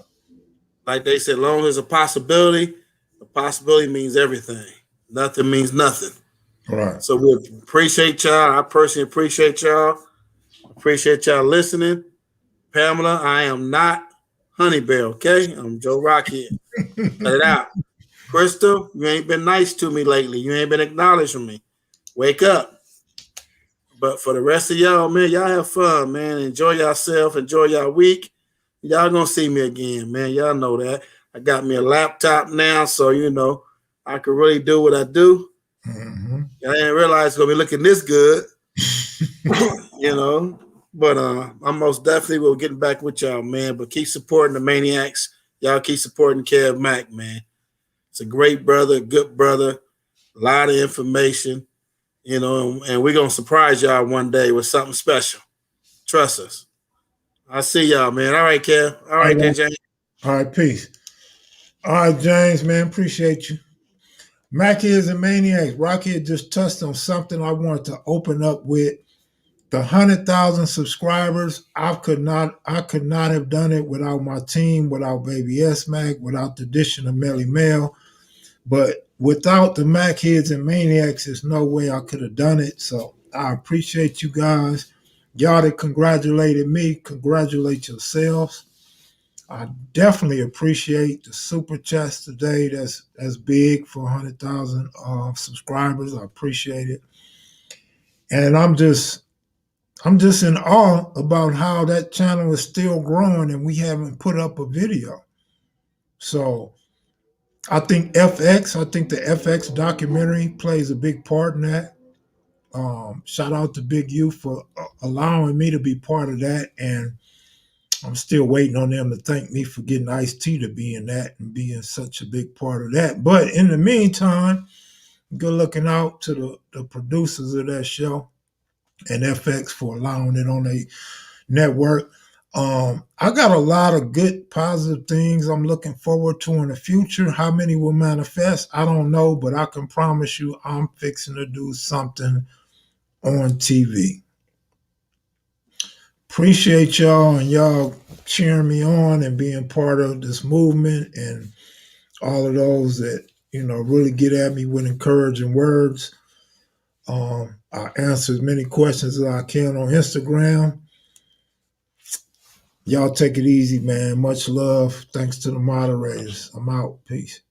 Like they said, long as there's a possibility means everything. Nothing means nothing. Right. So we appreciate y'all. I personally appreciate y'all. Appreciate y'all listening. Pamela, I am not Honey Bear, okay? I'm Joe Rocchead. Cut it out. Crystal, you ain't been nice to me lately. You ain't been acknowledging me. Wake up. But for the rest of y'all, man, y'all have fun, man. Enjoy yourself. Enjoy y'all week. Y'all gonna see me again, man. Y'all know that. I got me a laptop now, so, you know, I can really do what I do. Mm-hmm. I didn't realize it's gonna be looking this good. You know, but I'm most definitely will getting back with y'all, man. But keep supporting the Maniacs. Y'all keep supporting Kev Mac, man. It's a great brother, good brother, a lot of information, you know, and we're gonna surprise y'all one day with something special. Trust us. I see y'all, man. All right, Kev. All right, then, James. All right, peace. All right, James, man, appreciate you. Mackids and Maniacs. Rocchead just touched on something I wanted to open up with. The 100,000 subscribers, I could not have done it without my team, without Baby S Mac, without the addition of Melly Mel. But without the Mackids and Maniacs, there's no way I could have done it. So I appreciate you guys. Y'all that congratulated me, congratulate yourselves. I definitely appreciate the super chats today. That's big for 100,000 subscribers. I appreciate it, and I'm just in awe about how that channel is still growing and we haven't put up a video. So I think the FX documentary plays a big part in that. Shout out to Big U for allowing me to be part of that, and I'm still waiting on them to thank me for getting Ice-T to be in that and being such a big part of that. But in the meantime, good looking out to the producers of that show and FX for allowing it on a network. I got a lot of good positive things I'm looking forward to in the future. How many will manifest? I don't know, but I can promise you I'm fixing to do something on TV. Appreciate y'all and y'all cheering me on and being part of this movement, and all of those that, really get at me with encouraging words. I answer as many questions as I can on Instagram. Y'all take it easy, man. Much love. Thanks to the moderators. I'm out. Peace.